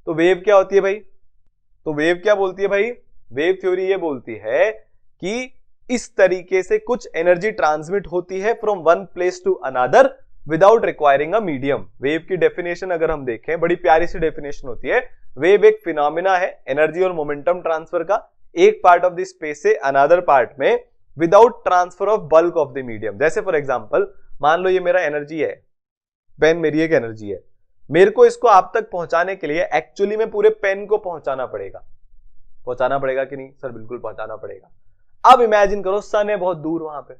तो वेव क्या होती है भाई, तो वेव क्या बोलती है भाई, वेव थ्योरी ये बोलती है कि इस तरीके से कुछ एनर्जी ट्रांसमिट होती है from one place to another without requiring a medium. Wave की डेफिनेशन अगर हम देखें, बड़ी प्यारी सी डेफिनेशन होती है। वेव एक फिनोमिना है एनर्जी और मोमेंटम ट्रांसफर का, एक पार्ट ऑफ द स्पेस से अनदर पार्ट में without transfer of bulk of the medium. जैसे फॉर एग्जांपल मान लो ये मेरा एनर्जी है, पेन मेरी एक एनर्जी है, मेरे को इसको आप तक पहुंचाने के लिए एक्चुअली में पूरे पेन को पहुंचाना पड़ेगा। पहुंचाना पड़ेगा कि नहीं सर, बिल्कुल पहुंचाना पड़ेगा। अब इमेजिन करो सन है बहुत दूर, वहां पे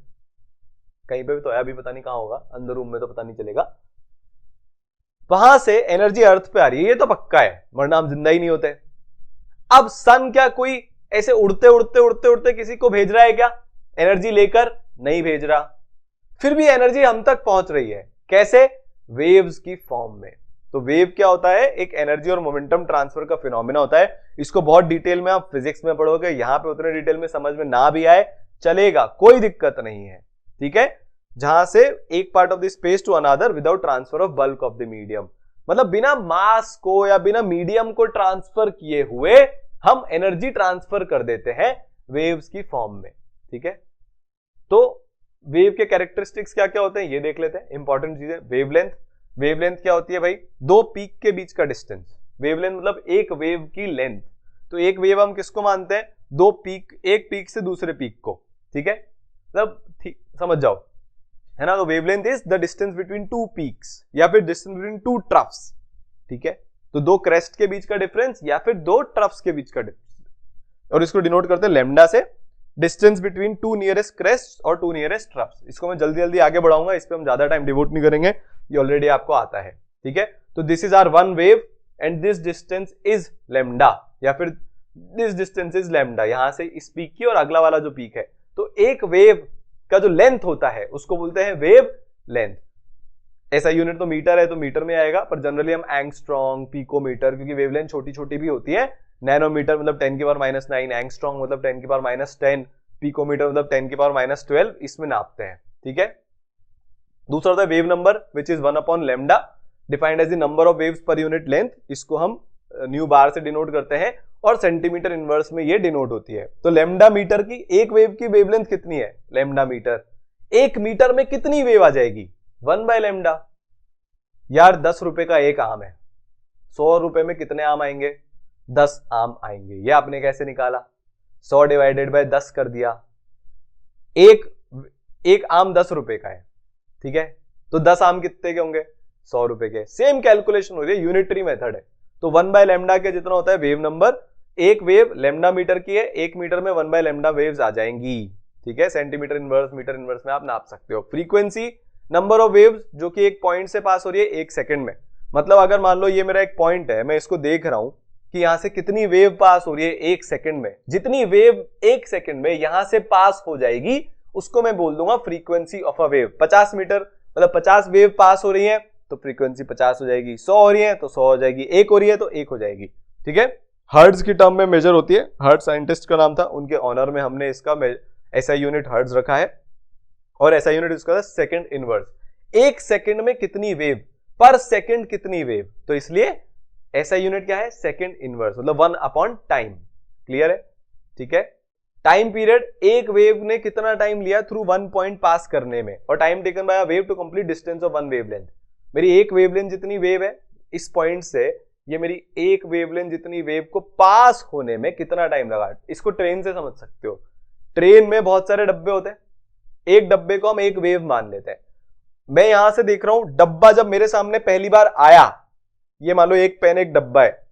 कहीं पे भी तो है, अभी पता नहीं कहां होगा, अंदर रूम में तो पता नहीं चलेगा। वहां से एनर्जी अर्थ पे आ रही है, ये तो पक्का है, वरना हम जिंदा ही नहीं होते। अब सन क्या कोई ऐसे उड़ते उड़ते उड़ते उड़ते किसी को भेज रहा है क्या, एनर्जी लेकर? नहीं भेज रहा। फिर भी एनर्जी हम तक पहुंच रही है, कैसे? वेव्स की फॉर्म में। तो वेव क्या होता है, एक एनर्जी और मोमेंटम ट्रांसफर का फिनोमिना होता है। इसको बहुत डिटेल में आप फिजिक्स में पढ़ोगे, यहां पे उतने डिटेल में समझ में ना भी आए चलेगा, कोई दिक्कत नहीं है, ठीक है। जहां से एक part of the space to another without transfer of bulk of the medium, मतलब बिना मास को या बिना मीडियम को ट्रांसफर किए हुए हम एनर्जी ट्रांसफर कर देते हैं वेव्स की फॉर्म में, ठीक है। तो वेव के कैरेक्टरिस्टिक्स क्या क्या होते हैं ये देख लेते हैं, इंपॉर्टेंट चीजें। वेवलेंथ, वेवलेंथ क्या होती है भाई, 2 पीक के बीच का डिस्टेंस। वेवलेंथ मतलब एक वेव की लेंथ। तो एक वेव हम किसको मानते हैं, 2 पीक, एक पीक से दूसरे पीक को, ठीक है, मतलब ठीक समझ जाओ, है ना। तो wavelength is the distance between 2 peaks या फिर डिस्टेंस बिटवीन 2 ट्रफ्स, ठीक है। तो 2 क्रेस्ट के बीच का डिफरेंस या फिर 2 ट्रफ्स के बीच का डिफरेंस, और इसको डिनोट करते हैं लैम्डा से, डिस्टेंस बिटवीन 2 नियरेस्ट क्रेस्ट और 2 नियरेस्ट ट्रफ्स। इसको मैं जल्दी जल्दी आगे बढ़ाऊंगा, इस पे हम ज्यादा टाइम डिवोट नहीं करेंगे, ये ऑलरेडी आपको आता है, ठीक है। तो this is hour one wave and this distance is lambda, या फिर दिस डिस्टेंस इज लैम्डा, यहां से इस पीक की और अगला वाला जो पीक है। तो एक वेव का जो लेंथ होता है उसको बोलते हैं वेव लेंथ। ऐसा यूनिट तो मीटर है तो मीटर में आएगा, पर जनरली हम एंगस्ट्रॉन्ग, पिकोमीटर, क्योंकि वेवलेंथ छोटी छोटी भी होती है, नैनोमीटर मतलब 10⁻⁹, एंगस्ट्रॉन्ग मतलब 10⁻⁻10, पिकोमीटर मतलब 10⁻⁻12, इसमें नापते हैं, ठीक है। दूसरा होता है wave number which is 1/λ, defined as the number of waves per unit length. इसको हम न्यू बार से डिनोट करते हैं और सेंटीमीटर इनवर्स में ये डिनोट होती है। तो लैम्डा मीटर की एक वेव की वेवलेंथ कितनी है, लैम्डा मीटर। 1 मीटर में कितनी वेव आ जाएगी, 1/λ। यार 10 रुपए का एक आम है, 100 रुपए में कितने आम आएंगे, 10 आम आएंगे। ये आपने कैसे निकाला, 100 डिवाइडेड बाय 10 कर दिया। एक आम 10 रुपए का है, ठीक है, तो 10 आम कितने के होंगे, 100 रुपए के। सेम कैलकुलेशन हो रही है, यूनिटरी मेथड है। तो 1/λ के जितना होता है वेव नंबर, एक वेव लैम्डा मीटर की है, 1 मीटर में 1/λ वेव्स आ जाएंगी, ठीक है। सेंटीमीटर इनवर्स, मीटर इनवर्स में आप नाप सकते हो। फ्रीक्वेंसी, नंबर ऑफ वेव्स जो कि एक पॉइंट से पास हो रही है 1 सेकंड में। मतलब अगर मान लो ये मेरा एक पॉइंट है, मैं इसको देख रहा हूं, कि यहां से कितनी वेव पास हो रही है एक सेकंड में। जितनी वेव एक सेकंड में यहां से पास हो जाएगी उसको मैं बोल दूंगा frequency of a wave. 50 metre मतलब 50 वेव पास हो रही है तो फ्रीक्वेंसी 50 हो जाएगी, 100 हो रही है तो 100 हो जाएगी, 1 हो रही है तो 1 हो जाएगी। ठीक है, हर्ट्ज की टर्म में मेजर होती है। हर्ट्ज साइंटिस्ट का नाम था, उनके ऑनर में हमने इसका SI यूनिट हर्ट्ज रखा है और SI यूनिट इसका सेकंड इनवर्स। एक सेकंड में कितनी वेव, पर सेकंड कितनी वेव, तो इसलिए SI यूनिट क्या है, सेकंड इनवर्स, मतलब 1 अपॉन टाइम। क्लियर है? ठीक है, टाइम पीरियड, एक वेव ने कितना टाइम लिया थ्रू 1 पॉइंट पास करने में, और time taken by a wave to complete distance of 1 wavelength. मेरी एक वेवलेंथ जितनी वेव है इस पॉइंट से, ये मेरी एक वेवलेंथ जितनी वेव को पास होने में कितना टाइम लगा। इसको ट्रेन से समझ सकते हो। ट्रेन में बहुत सारे डब्बे होते हैं, एक डब्बे को हम एक वेव मान लेते हैं। मैं यहां से देख रहा हूं, डब्बा जब मेरे सामने पहली बार आया, ये मान लो एक पेन एक डब्बा है,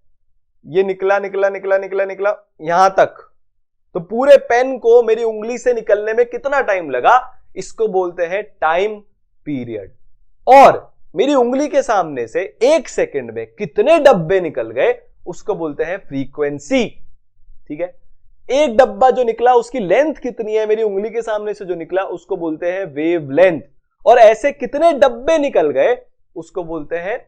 ये निकला निकला निकला निकला निकला यहां तक, तो पूरे पेन को मेरी उंगली से निकलने में कितना टाइम लगा, इसको बोलते हैं टाइम पीरियड। और मेरी उंगली के सामने से एक सेकंड में कितने डब्बे निकल गए उसको बोलते हैं फ्रीक्वेंसी। ठीक है, एक डब्बा जो निकला उसकी लेंथ कितनी है, मेरी उंगली के सामने से जो निकला उसको बोलते हैं वेव लेंथ। और ऐसे कितने डब्बे निकल गए उसको बोलते हैं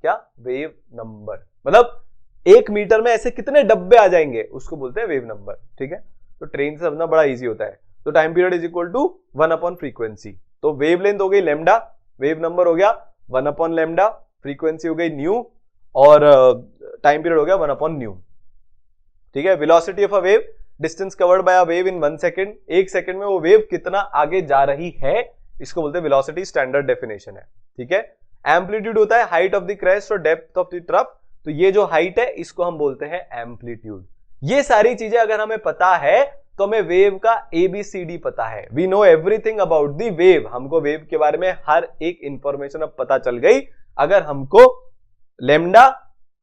क्या, वेव नंबर। मतलब 1 मीटर में ऐसे कितने डब्बे आ जाएंगे उसको बोलते हैं वेव नंबर। ठीक है, तो ट्रेन से समझना बड़ा इजी होता है। तो time period is equal to 1 upon frequency. तो वेव लेंथ हो गई लैम्डा, वेव नंबर हो गया 1 अपॉन लैम्डा, फ्रीक्वेंसी हो गई न्यू, और टाइम पीरियड हो गया 1 अपॉन न्यू। ठीक है, velocity of a wave, distance covered by a wave in 1 second. एक सेकंड में वो वेव कितना आगे जा रही है, इसको बोलते हैं वेलोसिटी, स्टैंडर्ड डेफिनेशन है। ठीक है, एम्पलीट्यूड होता है हाइट ऑफ द क्रेस्ट और डेप्थ ऑफ द ट्रफ। तो ये जो हाइट है इसको हम बोलते हैं एम्पलीट्यूड। ये सारी चीजें अगर हमें पता है तो हमें वेव का ABCD पता है। We know everything about the wave. हमको वेव के बारे में हर एक इंफॉर्मेशन अब पता चल गई अगर हमको लैम्डा,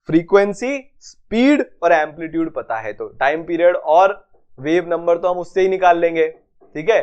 फ्रीक्वेंसी, स्पीड और एम्पलीट्यूड पता है। तो टाइम पीरियड और वेव नंबर तो हम उससे ही निकाल लेंगे। ठीक है,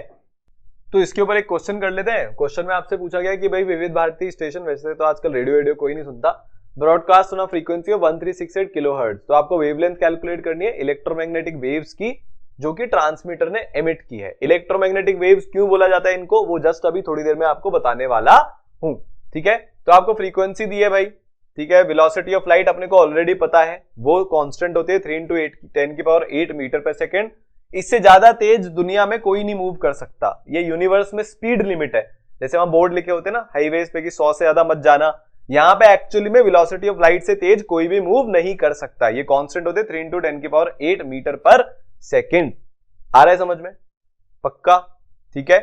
तो इसके ऊपर एक क्वेश्चन कर लेते हैं। क्वेश्चन में आपसे पूछा गया कि भाई विविध भारती स्टेशन, वैसे तो आजकल रेडियो कोई नहीं सुनता, broadcast on a frequency of 1368 kilohertz. तो आपको वेवलेंथ कैलकुलेट करनी है इलेक्ट्रोमैग्नेटिक वेव्स की, जो कि ट्रांसमीटर ने एमिट की है। इलेक्ट्रोमैग्नेटिक वेव्स क्यों बोला जाता है इनको, वो जस्ट अभी थोड़ी देर में आपको बताने वाला हूं। ठीक है, तो आपको फ्रीक्वेंसी दी है भाई। ठीक है, वेलोसिटी ऑफ लाइट अपने को ऑलरेडी पता है, वो कांस्टेंट होती है 3 × 10 की पावर 8 मीटर पर सेकेंड। इससे ज्यादा तेज दुनिया में कोई नहीं मूव कर सकता। ये यूनिवर्स में स्पीड लिमिट है। जैसे वहां बोर्ड लिखे होते हैं ना हाईवेज पे कि 100 से ज्यादा मत जाना, यहां पे एक्चुअली में वेलोसिटी ऑफ लाइट से तेज कोई भी मूव नहीं कर सकता। ये कांस्टेंट होते हैं 3 × 10 की पावर 8 मीटर पर सेकेंड। आ रहा है समझ में? पक्का? ठीक है,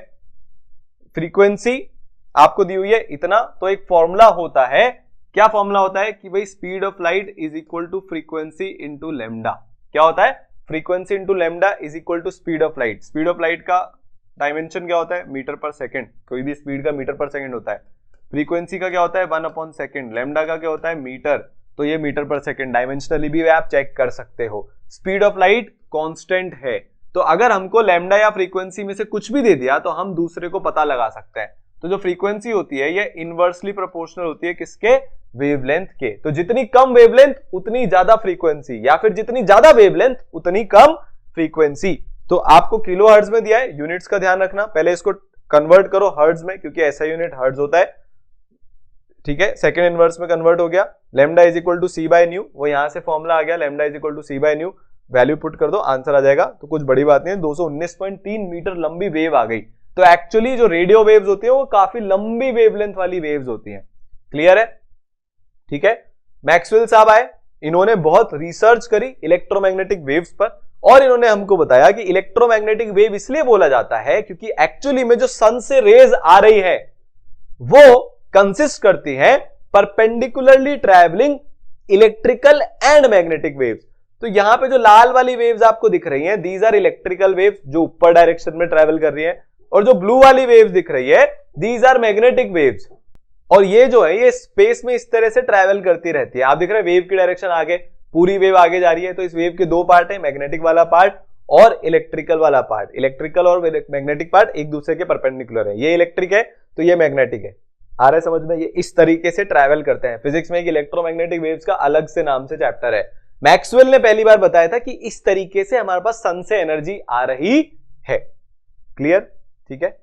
फ्रीक्वेंसी आपको दी हुई है इतना, तो एक फॉर्मूला होता है। क्या फॉर्मूला होता है कि भाई speed of light is equal to frequency into lambda. क्या होता है? Frequency into lambda is equal to speed of light. Speed of light का डायमेंशन क्या होता है? मीटर पर सेकेंड। कोई भी स्पीड का मीटर पर सेकेंड होता है। फ्रीक्वेंसी का क्या होता है? 1 अपॉन सेकेंड। लैम्डा का क्या होता है? मीटर। तो ये मीटर पर सेकेंड, डायमेंशनली भी आप चेक कर सकते हो। स्पीड ऑफ लाइट कांस्टेंट है, तो अगर हमको लैम्डा या फ्रीक्वेंसी में से कुछ भी दे दिया तो हम दूसरे को पता लगा सकते हैं। तो जो फ्रीक्वेंसी होती है ये इनवर्सली प्रोपोर्शनल होती है किसके? वेवलेंथ के। तो जितनी कम वेवलेंथ उतनी ज्यादा फ्रीक्वेंसी, या फिर जितनी ज्यादा वेवलेंथ उतनी कम फ्रीक्वेंसी। तो आपको किलो हर्ट्ज में दिया है, यूनिट्स का ध्यान रखना। पहले इसको कन्वर्ट करो हर्ट्ज में, क्योंकि ऐसा यूनिट हर्ट्ज होता है। ठीक है, सेकंड इनवर्स में कन्वर्ट हो गया। Lambda is equal to C by nu, वो यहां से फॉर्मूला आ गया, lambda is equal to C by nu. Value put कर दो, आंसर आ जाएगा। तो कुछ बड़ी बात नहीं है, 219.3 मीटर लंबी वेव आ गई। तो एक्चुअली जो रेडियो वेव्स होती है वो काफी लंबी वेवलेंथ वाली वेव्स होती हैं। क्लियर है? ठीक है, मैक्सवेल साहब आए, इन्होंने बहुत रिसर्च करी इलेक्ट्रोमैग्नेटिक वेव्स पर, और इन्होंने हमको बताया कि इलेक्ट्रोमैग्नेटिक वेव इसलिए बोला जाता है क्योंकि एक्चुअली में जो सन से रेज आ रही है वो कंसिस्ट करती है perpendicularly travelling electrical and magnetic waves. तो यहां पे जो लाल वाली वेव्स आपको दिख रही हैं, दीज आर इलेक्ट्रिकल वेव्स जो ऊपर डायरेक्शन में ट्रैवल कर रही है, और जो ब्लू वाली वेव्स दिख रही है दीज आर मैग्नेटिक वेव्स। और ये जो है ये स्पेस में इस तरह से ट्रैवल करती रहती है। आप दिख रहे हैं वेव की डायरेक्शन आगे, पूरी वेव आगे जा रही है। तो इस वेव के दो पार्ट है, मैग्नेटिक वाला पार्ट और इलेक्ट्रिकल वाला पार्ट। इलेक्ट्रिकल और मैग्नेटिक पार्ट एक दूसरे के परपेंडिकुलर है। ये इलेक्ट्रिक है तो ये मैग्नेटिक है। आ रहा है समझ में? ये इस तरीके से ट्रैवल करते हैं। फिजिक्स में एक इलेक्ट्रोमैग्नेटिक वेव्स का अलग से नाम से चैप्टर है। मैक्सवेल ने पहली बार बताया था कि इस तरीके से हमारे पास सन से एनर्जी आ रही है। क्लियर? ठीक है,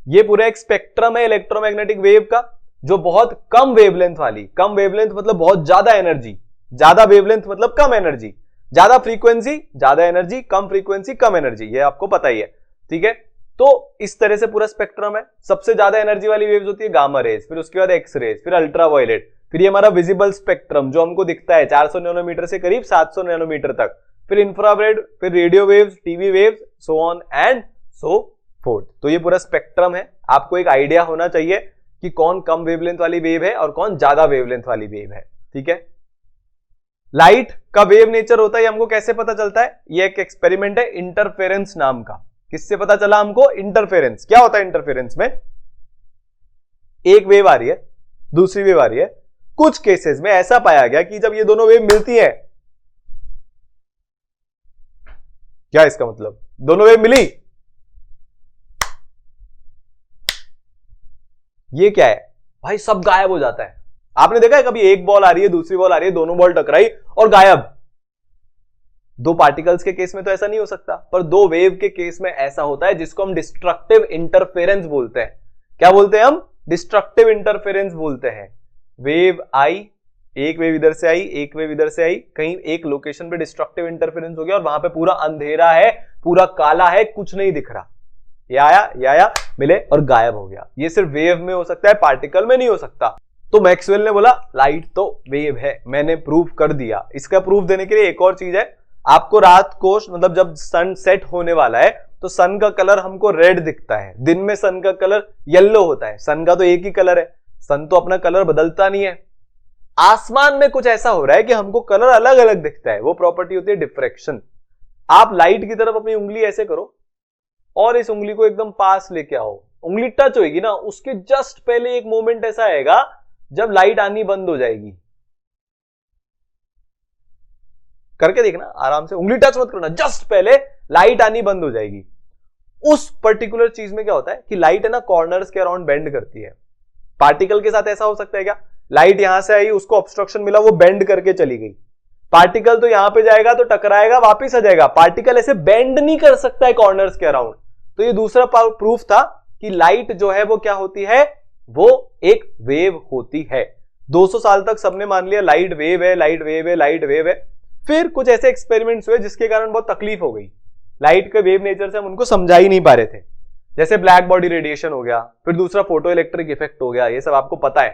ये पूरा एक स्पेक्ट्रम है इलेक्ट्रोमैग्नेटिक वेव का, जो बहुत कम वेवलेंथ वाली, कम वेवलेंथ मतलब बहुत ज्यादा एनर्जी, ज्यादा वेवलेंथ मतलब कम एनर्जी, ज्यादा फ्रीक्वेंसी ज्यादा एनर्जी, कम फ्रीक्वेंसी कम एनर्जी, ये आपको पता ही है। ठीक है, तो इस तरह से पूरा स्पेक्ट्रम है। सबसे ज्यादा एनर्जी वाली वेव्स होती है गामा रेज, फिर उसके बाद एक्स रेज, फिर अल्ट्रावायलेट, फिर ये हमारा विजिबल स्पेक्ट्रम जो हमको दिखता है 400 नैनोमीटर से करीब 700 नैनोमीटर तक, फिर इंफ्रारेड, फिर radio waves, TV waves, so on and so fourth. तो ये पूरा स्पेक्ट्रम है। आपको एक आइडिया होना चाहिए कि कौन कम वेवलेंथ वाली वेव है और कौन ज्यादा वेवलेंथ वाली वेव है। ठीक है, लाइट का वेव नेचर होता है, हमको कैसे पता चलता है? ये एक एक्सपेरिमेंट है इंटरफेरेंस नाम का। किससे पता चला हमको? इंटरफेरेंस। क्या होता है इंटरफेरेंस में? एक वेव आ रही है, दूसरी वेव आ रही है, कुछ केसेस में ऐसा पाया गया कि जब ये दोनों वेव मिलती हैं, क्या इसका मतलब? दोनों वेव मिली, ये क्या है भाई? सब गायब हो जाता है। आपने देखा है कभी एक बॉल आ रही है, दूसरी बॉल आ रही है, दोनों बॉल टकराई और गायब? दो पार्टिकल्स के केस में तो ऐसा नहीं हो सकता, पर दो वेव के केस में ऐसा होता है, जिसको हम डिस्ट्रक्टिव इंटरफेरेंस बोलते हैं। क्या बोलते हैं हम? डिस्ट्रक्टिव इंटरफेरेंस बोलते हैं। वेव आई, एक वेव इधर से आई, एक वेव इधर से आई, कहीं एक लोकेशन पे डिस्ट्रक्टिव इंटरफेरेंस हो गया और वहां पे पूरा अंधेरा है, पूरा काला है, कुछ नहीं दिख रहा। ये आया, मिले और गायब हो गया। ये सिर्फ वेव में हो सकता है, पार्टिकल में नहीं हो सकता। तो मैक्सवेल ने बोला लाइट तो वेव है, मैंने प्रूव कर दिया। इसका प्रूफ देने के लिए एक और चीज है, आपको रात को मतलब जब सन सेट होने वाला है तो सन का कलर हमको रेड दिखता है, दिन में सन का कलर येलो होता है। सन का तो एक ही कलर है, सन तो अपना कलर बदलता नहीं है। आसमान में कुछ ऐसा हो रहा है कि हमको कलर अलग अलग दिखता है, वो प्रॉपर्टी होती है डिफ्रैक्शन। आप लाइट की तरफ अपनी उंगली ऐसे करो और इस उंगली को एकदम पास लेके आओ, उंगली टच होगी ना, उसके जस्ट पहले एक मोमेंट ऐसा आएगा जब लाइट आनी बंद हो जाएगी। करके देखना आराम से, उंगली टच मत करना, जस्ट पहले लाइट आनी बंद हो जाएगी। उस पर्टिकुलर चीज में क्या होता है कि लाइट है ना कॉर्नर्स के अराउंड बेंड करती है। पार्टिकल के साथ ऐसा हो सकता है क्या? लाइट यहां से आई, उसको ऑब्स्ट्रक्शन मिला, वो बेंड करके चली गई। पार्टिकल तो यहां पे जाएगा तो टकराएगा, वापिस आ जाएगा। पार्टिकल ऐसे बेंड नहीं कर सकता है कॉर्नर्स के अराउंड। तो ये दूसरा प्रूफ था कि लाइट जो है वो क्या होती है? वो एक वेव होती है। 200 साल तक सबने मान लिया लाइट वेव है, लाइट वेव है, लाइट वेव है। फिर कुछ ऐसे एक्सपेरिमेंट्स हुए जिसके कारण बहुत तकलीफ हो गई। लाइट के वेव नेचर से हम उनको समझा ही नहीं पा रहे थे। जैसे ब्लैक बॉडी रेडिएशन हो गया, फिर दूसरा फोटो इलेक्ट्रिक इफेक्ट हो गया, ये सब आपको पता है।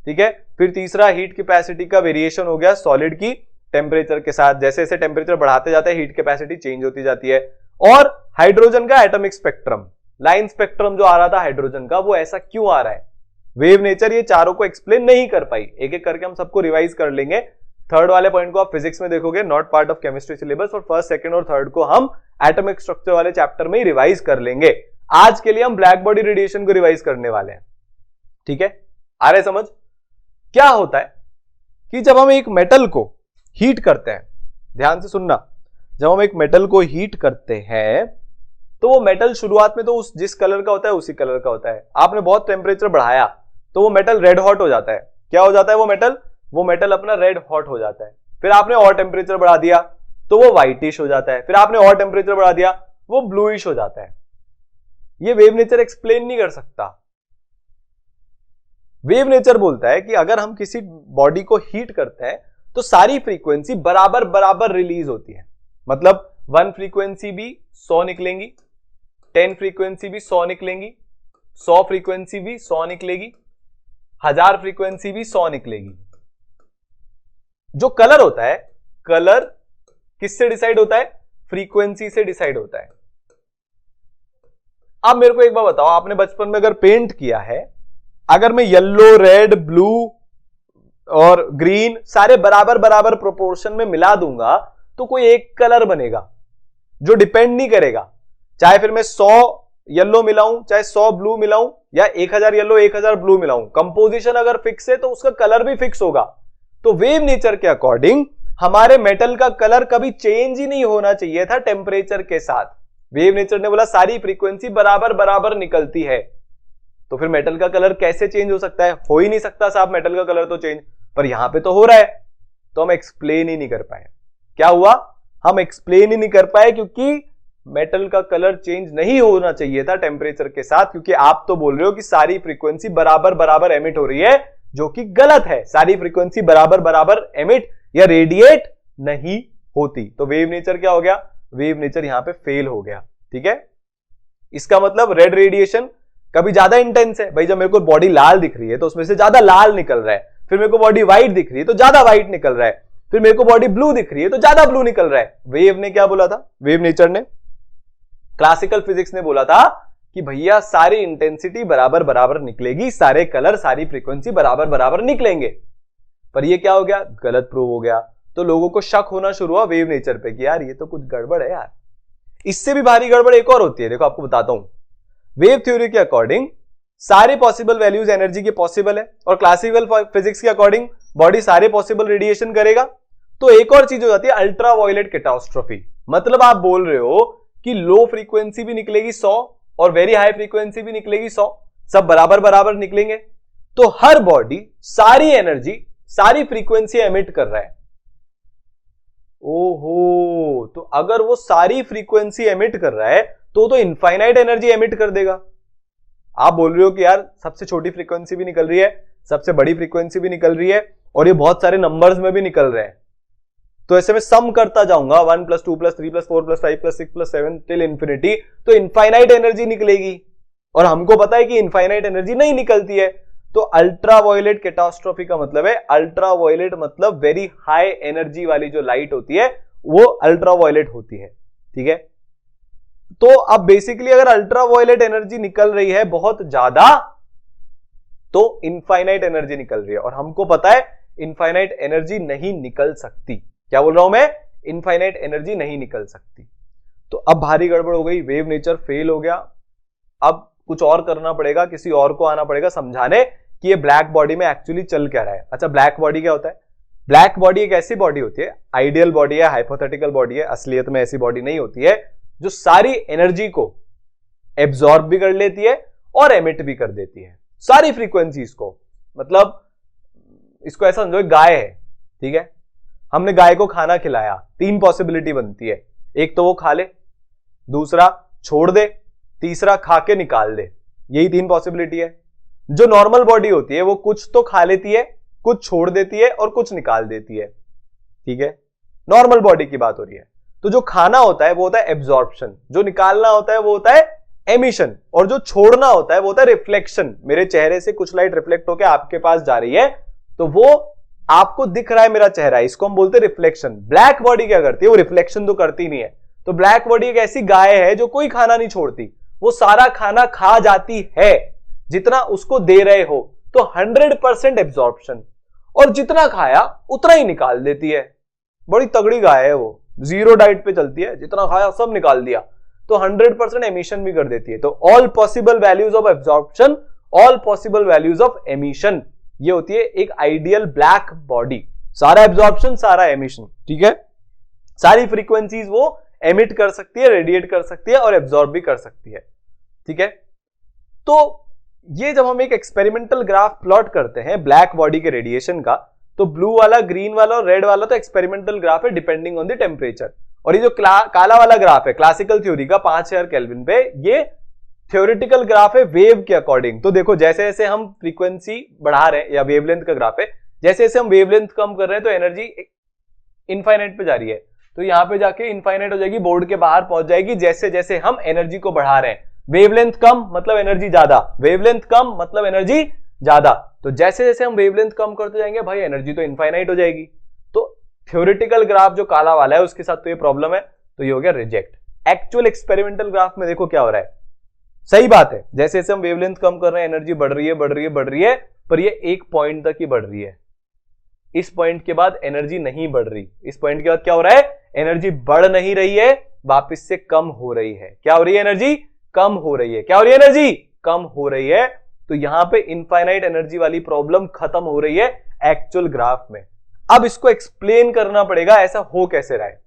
ठीक है, फिर तीसरा हीट कैपेसिटी का वेरिएशन हो गया सॉलिड की टेम्परेचर के साथ। जैसे जैसे टेम्परेचर बढ़ाते जाते हैं हीट कैपेसिटी चेंज होती जाती है। और हाइड्रोजन का एटॉमिक स्पेक्ट्रम, लाइन स्पेक्ट्रम जो आ रहा था हाइड्रोजन का, वो ऐसा क्यों आ रहा है? वेव नेचर ये चारों को एक्सप्लेन नहीं कर पाई। एक एक करके हम सबको रिवाइज कर लेंगे। थर्ड वाले पॉइंट को आप फिजिक्स में देखोगे, not part of chemistry syllabus, और फर्स्ट, सेकंड और थर्ड को हम एटॉमिक स्ट्रक्चर वाले चैप्टर में ही रिवाइज कर लेंगे। आज के लिए हम ब्लैक बॉडी रेडिएशन को रिवाइज करने वाले हैं। ठीक है, आ रहे समझ? क्या होता है कि जब हम एक मेटल को हीट करते हैं, ध्यान से सुनना, जब हम एक मेटल को हीट करते हैं तो वो मेटल शुरुआत में तो उस जिस कलर का होता है उसी कलर का होता है। आपने बहुत टेम्परेचर बढ़ाया तो वो मेटल रेड हॉट हो जाता है। क्या हो जाता है? वो मेटल अपना रेड हॉट हो जाता है। फिर आपने और टेम्परेचर बढ़ा दिया तो वो व्हाइटिश हो जाता है। फिर आपने और टेम्परेचर बढ़ा दिया, वो ब्लूइश हो जाता है। ये वेव नेचर एक्सप्लेन नहीं कर सकता। वेव नेचर बोलता है कि अगर हम किसी बॉडी को हीट करते हैं तो सारी फ्रीक्वेंसी बराबर बराबर रिलीज होती है। मतलब 1 फ्रीक्वेंसी भी 100 निकलेंगी, 10 फ्रीक्वेंसी भी 100 निकलेंगी, 100 फ्रीक्वेंसी भी 100 निकलेगी, 1000 फ्रीक्वेंसी भी 100 निकलेगी। जो कलर होता है, कलर किससे डिसाइड होता है? फ्रीक्वेंसी से डिसाइड होता है। अब मेरे को एक बार बताओ, आपने बचपन में अगर पेंट किया है, अगर मैं येलो, रेड, ब्लू और ग्रीन सारे बराबर बराबर प्रोपोर्शन में मिला दूंगा तो कोई एक कलर बनेगा जो डिपेंड नहीं करेगा। चाहे फिर मैं 100 येलो मिलाऊं, चाहे 100 ब्लू मिलाऊं, या 1000 येलो 1000 ब्लू मिलाऊं, कंपोजिशन अगर फिक्स है तो उसका कलर भी फिक्स होगा। तो वेव नेचर के अकॉर्डिंग हमारे मेटल का कलर कभी चेंज ही नहीं होना चाहिए था टेम्परेचर के साथ। वेव नेचर ने बोला सारी फ्रीक्वेंसी बराबर बराबर निकलती है, तो फिर मेटल का कलर कैसे चेंज हो सकता है? हो ही नहीं सकता साहब, मेटल का कलर तो चेंज, पर यहां पे तो हो रहा है, तो हम एक्सप्लेन ही नहीं कर पाए। क्या हुआ, हम एक्सप्लेन ही नहीं कर पाए क्योंकि मेटल का कलर चेंज नहीं होना चाहिए था टेम्परेचर के साथ, क्योंकि आप तो बोल रहे हो कि सारी फ्रीक्वेंसी बराबर बराबर एमिट हो रही है, जो कि गलत है। सारी फ्रीक्वेंसी बराबर बराबर एमिट या रेडिएट नहीं होती। तो वेव नेचर क्या हो गया, वेव नेचर यहां पे फेल हो गया। ठीक है, इसका मतलब रेड रेडिएशन कभी ज्यादा इंटेंस है। भाई जब मेरे को बॉडी लाल दिख रही है तो उसमें से ज्यादा लाल निकल रहा है, फिर मेरे को बॉडी व्हाइट दिख रही है तो ज्यादा व्हाइट निकल रहा है, फिर मेरे को बॉडी ब्लू दिख रही है तो ज्यादा ब्लू निकल रहा है। वेव ने क्या बोला था, वेव नेचर ने, क्लासिकल फिजिक्स ने बोला था कि भैया सारी इंटेंसिटी बराबर बराबर निकलेगी, सारे कलर सारी फ्रीक्वेंसी बराबर बराबर निकलेंगे। पर ये क्या हो गया, गलत प्रूव हो गया। तो लोगों को शक होना शुरू हुआ वेव नेचर पे कि यार ये तो कुछ गड़बड़ है यार। इससे भी भारी गड़बड़ एक और होती है, देखो आपको बताता हूं। वेव थ्योरी के अकॉर्डिंग सारे पॉसिबल वैल्यूज एनर्जी के पॉसिबल है, और क्लासिकल फिजिक्स के अकॉर्डिंग बॉडी सारे पॉसिबल रेडिएशन करेगा। तो एक और चीज हो जाती है अल्ट्रा वायलेट कैटास्ट्रोफी। मतलब आप बोल रहे हो कि लो फ्रीक्वेंसी भी निकलेगी 100 और वेरी हाई फ्रीक्वेंसी भी निकलेगी 100, सब बराबर बराबर निकलेंगे। तो हर बॉडी सारी एनर्जी सारी फ्रीक्वेंसी एमिट कर रहा है। ओहो, तो अगर वो सारी फ्रीक्वेंसी एमिट कर रहा है तो इनफाइनाइट एनर्जी एमिट कर देगा। आप बोल रहे हो कि यार सबसे छोटी फ्रीक्वेंसी भी निकल रही है, सबसे बड़ी फ्रीक्वेंसी भी निकल रही है, और ये बहुत सारे नंबर्स में भी निकल रहे हैं। तो ऐसे में सम करता जाऊंगा 1 + 2 + 3 + 4 + 5 + 6 + 7 टिल इंफिनिटी, तो इनफाइनाइट एनर्जी निकलेगी। और हमको पता है कि इनफाइनाइट एनर्जी नहीं निकलती है। तो अल्ट्रा वायलेट कैटास्ट्रोफी का मतलब है, अल्ट्रा वायलेट मतलब वेरी हाई एनर्जी वाली जो लाइट होती है वो अल्ट्रा वायलेट होती है। ठीक है, तो अब बेसिकली अगर अल्ट्रा वायलेट एनर्जी निकल रही है बहुत ज्यादा तो इनफाइनाइट एनर्जी निकल रही है, और हमको पता है इनफाइनाइट एनर्जी नहीं निकल सकती। क्या बोल रहा हूं मैं, इनफाइनाइट एनर्जी नहीं निकल सकती। तो अब भारी गड़बड़ हो गई, वेव नेचर फेल हो गया। अब कुछ और करना पड़ेगा, किसी और को आना पड़ेगा समझाने कि ये ब्लैक बॉडी में एक्चुअली चल क्या रहा है। अच्छा, ब्लैक बॉडी क्या होता है, ब्लैक बॉडी एक ऐसी बॉडी होती है, आइडियल बॉडी है, हाइपोथेटिकल बॉडी है, असलियत में ऐसी बॉडी नहीं होती है, जो सारी एनर्जी को एब्जॉर्ब भी कर लेती है और एमिट भी कर देती है, सारी फ्रीक्वेंसीज को। मतलब इसको ऐसा समझो, गाय है, ठीक है, हमने गाय को खाना खिलाया, 3 पॉसिबिलिटी बनती है। एक तो वो खा ले, दूसरा छोड़ दे, तीसरा खा के निकाल दे। यही 3 पॉसिबिलिटी है। जो नॉर्मल बॉडी होती है वो कुछ तो खा लेती है, कुछ छोड़ देती है और कुछ निकाल देती है। ठीक है, नॉर्मल बॉडी की बात हो रही है। तो जो खाना होता है वो होता है एब्जॉर्प्शन, जो निकालना होता है वो होता है एमिशन, और जो छोड़ना होता है वो होता है रिफ्लेक्शन। मेरे चेहरे से कुछ लाइट रिफ्लेक्ट होकर आपके पास जा रही है तो वो आपको दिख रहा है मेरा चेहरा, इसको हम बोलते हैं रिफ्लेक्शन। ब्लैक बॉडी क्या करती है, वो रिफ्लेक्शन तो करती नहीं है। तो ब्लैक बॉडी एक ऐसी गाय है जो कोई खाना नहीं छोड़ती, वो सारा खाना खा जाती है जितना उसको दे रहे हो। तो 100% एब्जॉर्प्शन, और जितना खाया उतना ही निकाल देती है। बड़ी तगड़ी गाय है वो, जीरो डाइट पे चलती है, जितना खाया सब निकाल दिया। तो 100% एमिशन भी कर देती है। तो all possible values of absorption, all possible values of emission, ये होती है एक आइडियल ब्लैक बॉडी। सारा एब्जॉर्प्शन, सारा एमिशन। ठीक है, सारी फ्रीक्वेंसीज वो एमिट कर सकती है, रेडिएट कर सकती है और एब्जॉर्ब भी कर सकती है। ठीक है, तो ये जब हम एक एक्सपेरिमेंटल ग्राफ प्लॉट करते हैं ब्लैक बॉडी के रेडिएशन का, तो ब्लू वाला, ग्रीन वाला और रेड वाला तो एक्सपेरिमेंटल ग्राफ है डिपेंडिंग ऑन द टेम्परेचर, और ये जो काला वाला ग्राफ है क्लासिकल थ्योरी का 5000 केल्विन पे, ये थ्योरेटिकल ग्राफ है वेव के अकॉर्डिंग। तो देखो जैसे जैसे हम फ्रीक्वेंसी बढ़ा रहे हैं, या वेवलेंथ का ग्राफ है, जैसे जैसे हम वेवलेंथ कम कर रहे हैं तो एनर्जी इनफाइनाइट पे जा रही है। तो यहां पे जाके इनफाइनाइट हो जाएगी, बोर्ड के बाहर पहुंच जाएगी जैसे जैसे हम एनर्जी को बढ़ा रहे हैं। वेवलेंथ कम मतलब एनर्जी ज्यादा, वेवलेंथ कम मतलब एनर्जी ज्यादा। तो जैसे जैसे हम वेवलेंथ कम करते जाएंगे भाई एनर्जी तो इनफाइनाइट हो जाएगी। तो थ्योरेटिकल ग्राफ जो काला वाला है उसके साथ तो ये प्रॉब्लम है, तो ये हो गया रिजेक्ट। एक्चुअल एक्सपेरिमेंटल ग्राफ में देखो क्या हो रहा है, सही बात है, जैसे जैसे हम वेवलेंथ कम कर रहे हैं एनर्जी बढ़ रही है, बढ़ रही है, बढ़ रही है, पर ये एक पॉइंट तक ही बढ़ रही है। इस पॉइंट के बाद एनर्जी नहीं बढ़ रही। इस पॉइंट के बाद क्या हो रहा है, एनर्जी बढ़ नहीं रही है, वापस से कम हो रही है। क्या हो रही है, एनर्जी कम हो रही है। क्या हो रही है, एनर्जी कम हो रही है। तो यहां पे इनफाइनाइट एनर्जी वाली प्रॉब्लम खत्म हो रही है एक्चुअल ग्राफ में। अब इसको एक्सप्लेन करना पड़ेगा ऐसा हो कैसे रहा है।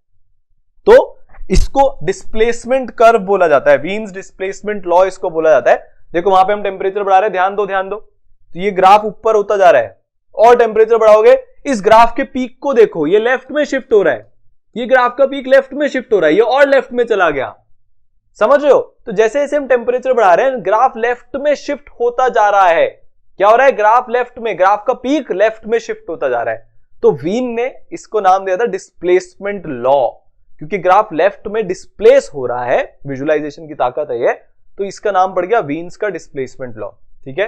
तो इसको डिस्प्लेसमेंट कर्व बोला जाता है, वीन्स डिस्प्लेसमेंट लॉ इसको बोला जाता है। देखो वहां पे हम टेम्परेचर बढ़ा रहे हैं, ध्यान दो ध्यान दो, तो ये ग्राफ ऊपर होता जा रहा है, और टेम्परेचर बढ़ाओगे, इस ग्राफ के पीक को देखो, ये लेफ्ट में शिफ्ट हो रहा है। ये ग्राफ का पीक लेफ्ट में शिफ्ट हो रहा है, ये और लेफ्ट में चला गया, समझ रहे हो? तो जैसे जैसे हम टेम्परेचर बढ़ा रहे हैं ग्राफ लेफ्ट में शिफ्ट होता जा रहा है। क्या हो रहा है? ग्राफ लेफ्ट में, ग्राफ का पीक लेफ्ट में शिफ्ट होता जा रहा है। तो वीन ने इसको नाम दिया था डिस्प्लेसमेंट लॉ, क्योंकि ग्राफ लेफ्ट में डिस्प्लेस हो रहा है, विजुअलाइजेशन की ताकत है ये, तो इसका नाम पड़ गया वीन्स का डिस्प्लेसमेंट लॉ। ठीक है,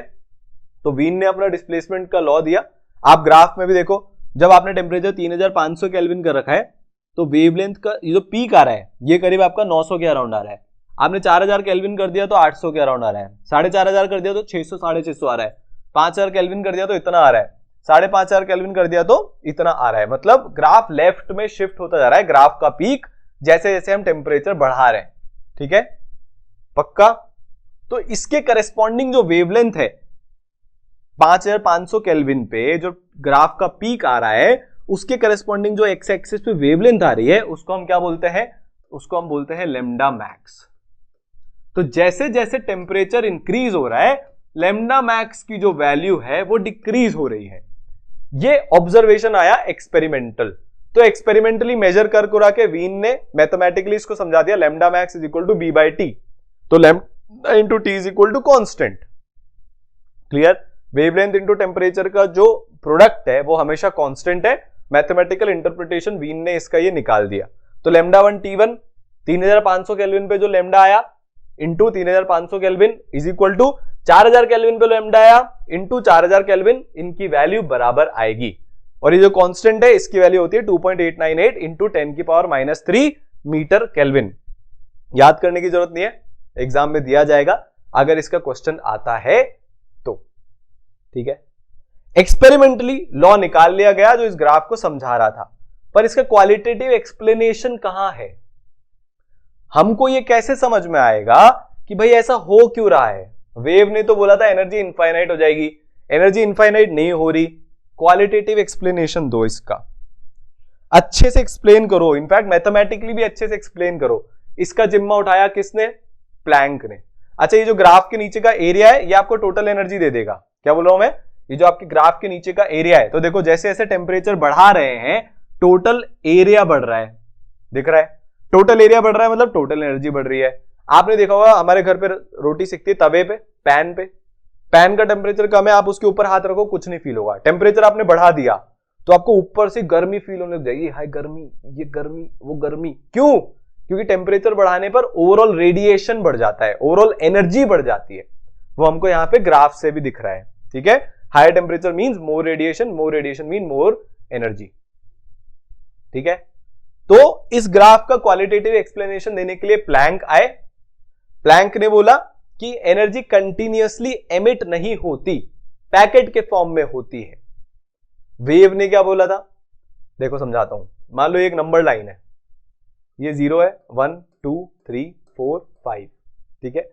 तो वीन ने अपना डिस्प्लेसमेंट का लॉ दिया। आप ग्राफ में भी देखो, जब आपने टेम्परेचर 3500 केल्विन कर रखा है तो वेवलेंथ का ये जो पीक आ रहा है ये करीब आपका 900 के अराउंड आ रहा है। आपने 4000 केल्विन कर दिया तो 800 के अराउंड आ रहा है, 4500 कर दिया तो 600 650 आ रहा है, 5000 केल्विन कर दिया तो इतना आ रहा है, 5500 केल्विन कर दिया तो इतना आ रहा है। मतलब ग्राफ लेफ्ट में शिफ्ट होता जा रहा है, ग्राफ का पीक, जैसे जैसे हम टेम्परेचर बढ़ा रहे हैं। ठीक है, पक्का? तो इसके करस्पॉन्डिंग जो वेवलेंथ है 5500 केल्विन पे जो ग्राफ का पीक आ रहा है, उसके करस्पॉन्डिंग जो एक्स एक्सिस पे वेवलेंथ आ रही है उसको हम क्या बोलते हैं? उसको हम बोलते हैं लैम्डा मैक्स। तो जैसे जैसे टेम्परेचर इंक्रीज हो रहा है लैम्डा मैक्स की जो वैल्यू है वो डिक्रीज हो रही है। ये ऑब्जर्वेशन आया एक्सपेरिमेंटल, तो एक्सपेरिमेंटली मेजर कर कुरा के वीन ने मैथमेटिकली इसको समझा दिया, lambda max is equal to b by T, तो lambda into T is equal to constant. Clear? Wavelength into temperature का जो प्रोडक्ट है वो हमेशा कांस्टेंट है। मैथमेटिकल इंटरप्रिटेशन वीन ने इसका ये निकाल दिया। तो लैम्डा 1 T1 3500 केल्विन पे जो लैम्डा आया into 3500 kelvin is equal to 4000 kelvin पे लैम्डा आया इंटू 4000 केल्विन, इनकी वैल्यू बराबर आएगी। और ये जो कांस्टेंट है इसकी वैल्यू होती है 2.898 इंटू 10⁻³ मीटर केल्विन। याद करने की जरूरत नहीं है, एग्जाम में दिया जाएगा अगर इसका क्वेश्चन आता है तो। ठीक है, एक्सपेरिमेंटली लॉ निकाल लिया गया जो इस ग्राफ को समझा रहा था, पर इसका क्वालिटेटिव एक्सप्लेनेशन कहां है? हमको ये कैसे समझ में आएगा कि भाई ऐसा हो क्यों रहा है? वेव ने तो बोला था एनर्जी इनफाइनाइट हो जाएगी, एनर्जी इनफाइनाइट नहीं हो रही। क्वालिटेटिव एक्सप्लेनेशन दो इसका, अच्छे से एक्सप्लेन करो, इनफैक्ट मैथमेटिकली भी अच्छे से एक्सप्लेन करो। इसका जिम्मा उठाया किसने? प्लैंक ने। अच्छा, ये जो ग्राफ के नीचे का एरिया है ये आपको टोटल एनर्जी दे देगा। क्या बोल रहा हूं मैं? ये जो आपके ग्राफ के नीचे का एरिया है, तो देखो जैसे जैसे टेम्परेचर बढ़ा रहे हैं टोटल एरिया बढ़ रहा है, दिख रहा है? टोटल एरिया बढ़ रहा है मतलब टोटल एनर्जी बढ़ रही है। आपने देखा होगा हमारे घर पे रोटी सिकती है तवे पे, पैन पे, पैन का टेम्परेचर कम है, आप उसके ऊपर हाथ रखो कुछ नहीं फील होगा। टेम्परेचर आपने बढ़ा दिया तो आपको ऊपर से गर्मी फील होने लग जाएगी, हाय गर्मी, ये गर्मी, वो गर्मी। क्यों? क्योंकि टेम्परेचर बढ़ाने पर ओवरऑल रेडिएशन बढ़ जाता है, ओवरऑल एनर्जी बढ़ जाती है। वो हमको यहां पे ग्राफ से भी दिख रहा है। ठीक है, higher temperature means more radiation mean more energy. ठीक है, तो इस ग्राफ का क्वालिटेटिव एक्सप्लेनेशन देने के लिए प्लैंक आए। प्लैंक ने बोला कि एनर्जी कंटिन्यूअसली एमिट नहीं होती, पैकेट के फॉर्म में होती है। वेव ने क्या बोला था? देखो समझाता हूं। मान लो एक नंबर लाइन है, ये 0 है, 1 2 3 4 5। ठीक है,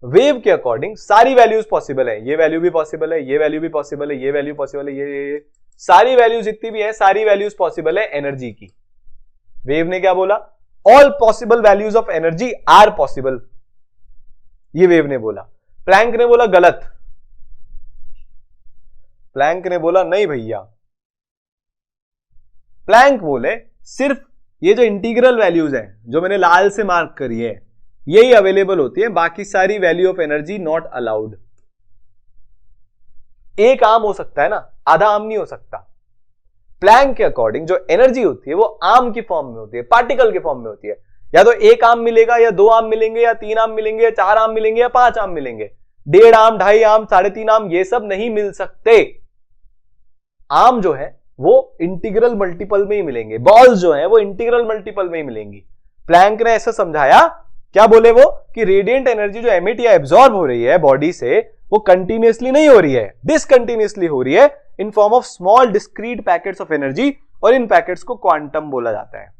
वेव के अकॉर्डिंग सारी वैल्यूज पॉसिबल है, ये वैल्यू भी पॉसिबल है, ये वैल्यू भी पॉसिबल है, ये वैल्यू पॉसिबल है, ये सारी वैल्यूज जितनी भी है सारी वैल्यूज पॉसिबल है एनर्जी की। वेव ने क्या बोला? All possible values of energy are possible, ये वेव ने बोला। प्लैंक ने बोला गलत, प्लैंक ने बोला नहीं भैया, प्लैंक बोले सिर्फ ये जो इंटीग्रल वैल्यूज है जो मैंने लाल से मार्क करी है यही अवेलेबल होती है, बाकी सारी value of energy not allowed. एक आर्म हो सकता है ना, आधा आर्म नहीं हो सकता। प्लैंक के अकॉर्डिंग जो एनर्जी होती है वो आर्म की फॉर्म में होती है, पार्टिकल के फॉर्म में होती है। या तो एक आर्म मिलेगा, या 2 आर्म मिलेंगे, या 3 आर्म मिलेंगे, या 4 आर्म मिलेंगे, या 5 आर्म मिलेंगे। 1.5 आर्म, 2.5 आर्म, 3.5 आर्म, ये सब नहीं मिल सकते। आर्म जो है वो इंटीग्रल मल्टीपल में ही मिलेंगे, बॉल्स जो है वो इंटीग्रल मल्टीपल में ही मिलेंगी। प्लैंक ने ऐसा समझाया, क्या बोले वो, कि रेडिएंट एनर्जी जो एमिट या एब्जॉर्ब हो रही है बॉडी से वो कंटिन्यूअसली नहीं हो रही है, डिसकंटिन्यूअसली हो रही है in form of small discrete packets of energy, और इन पैकेट्स को क्वांटम बोला जाता है।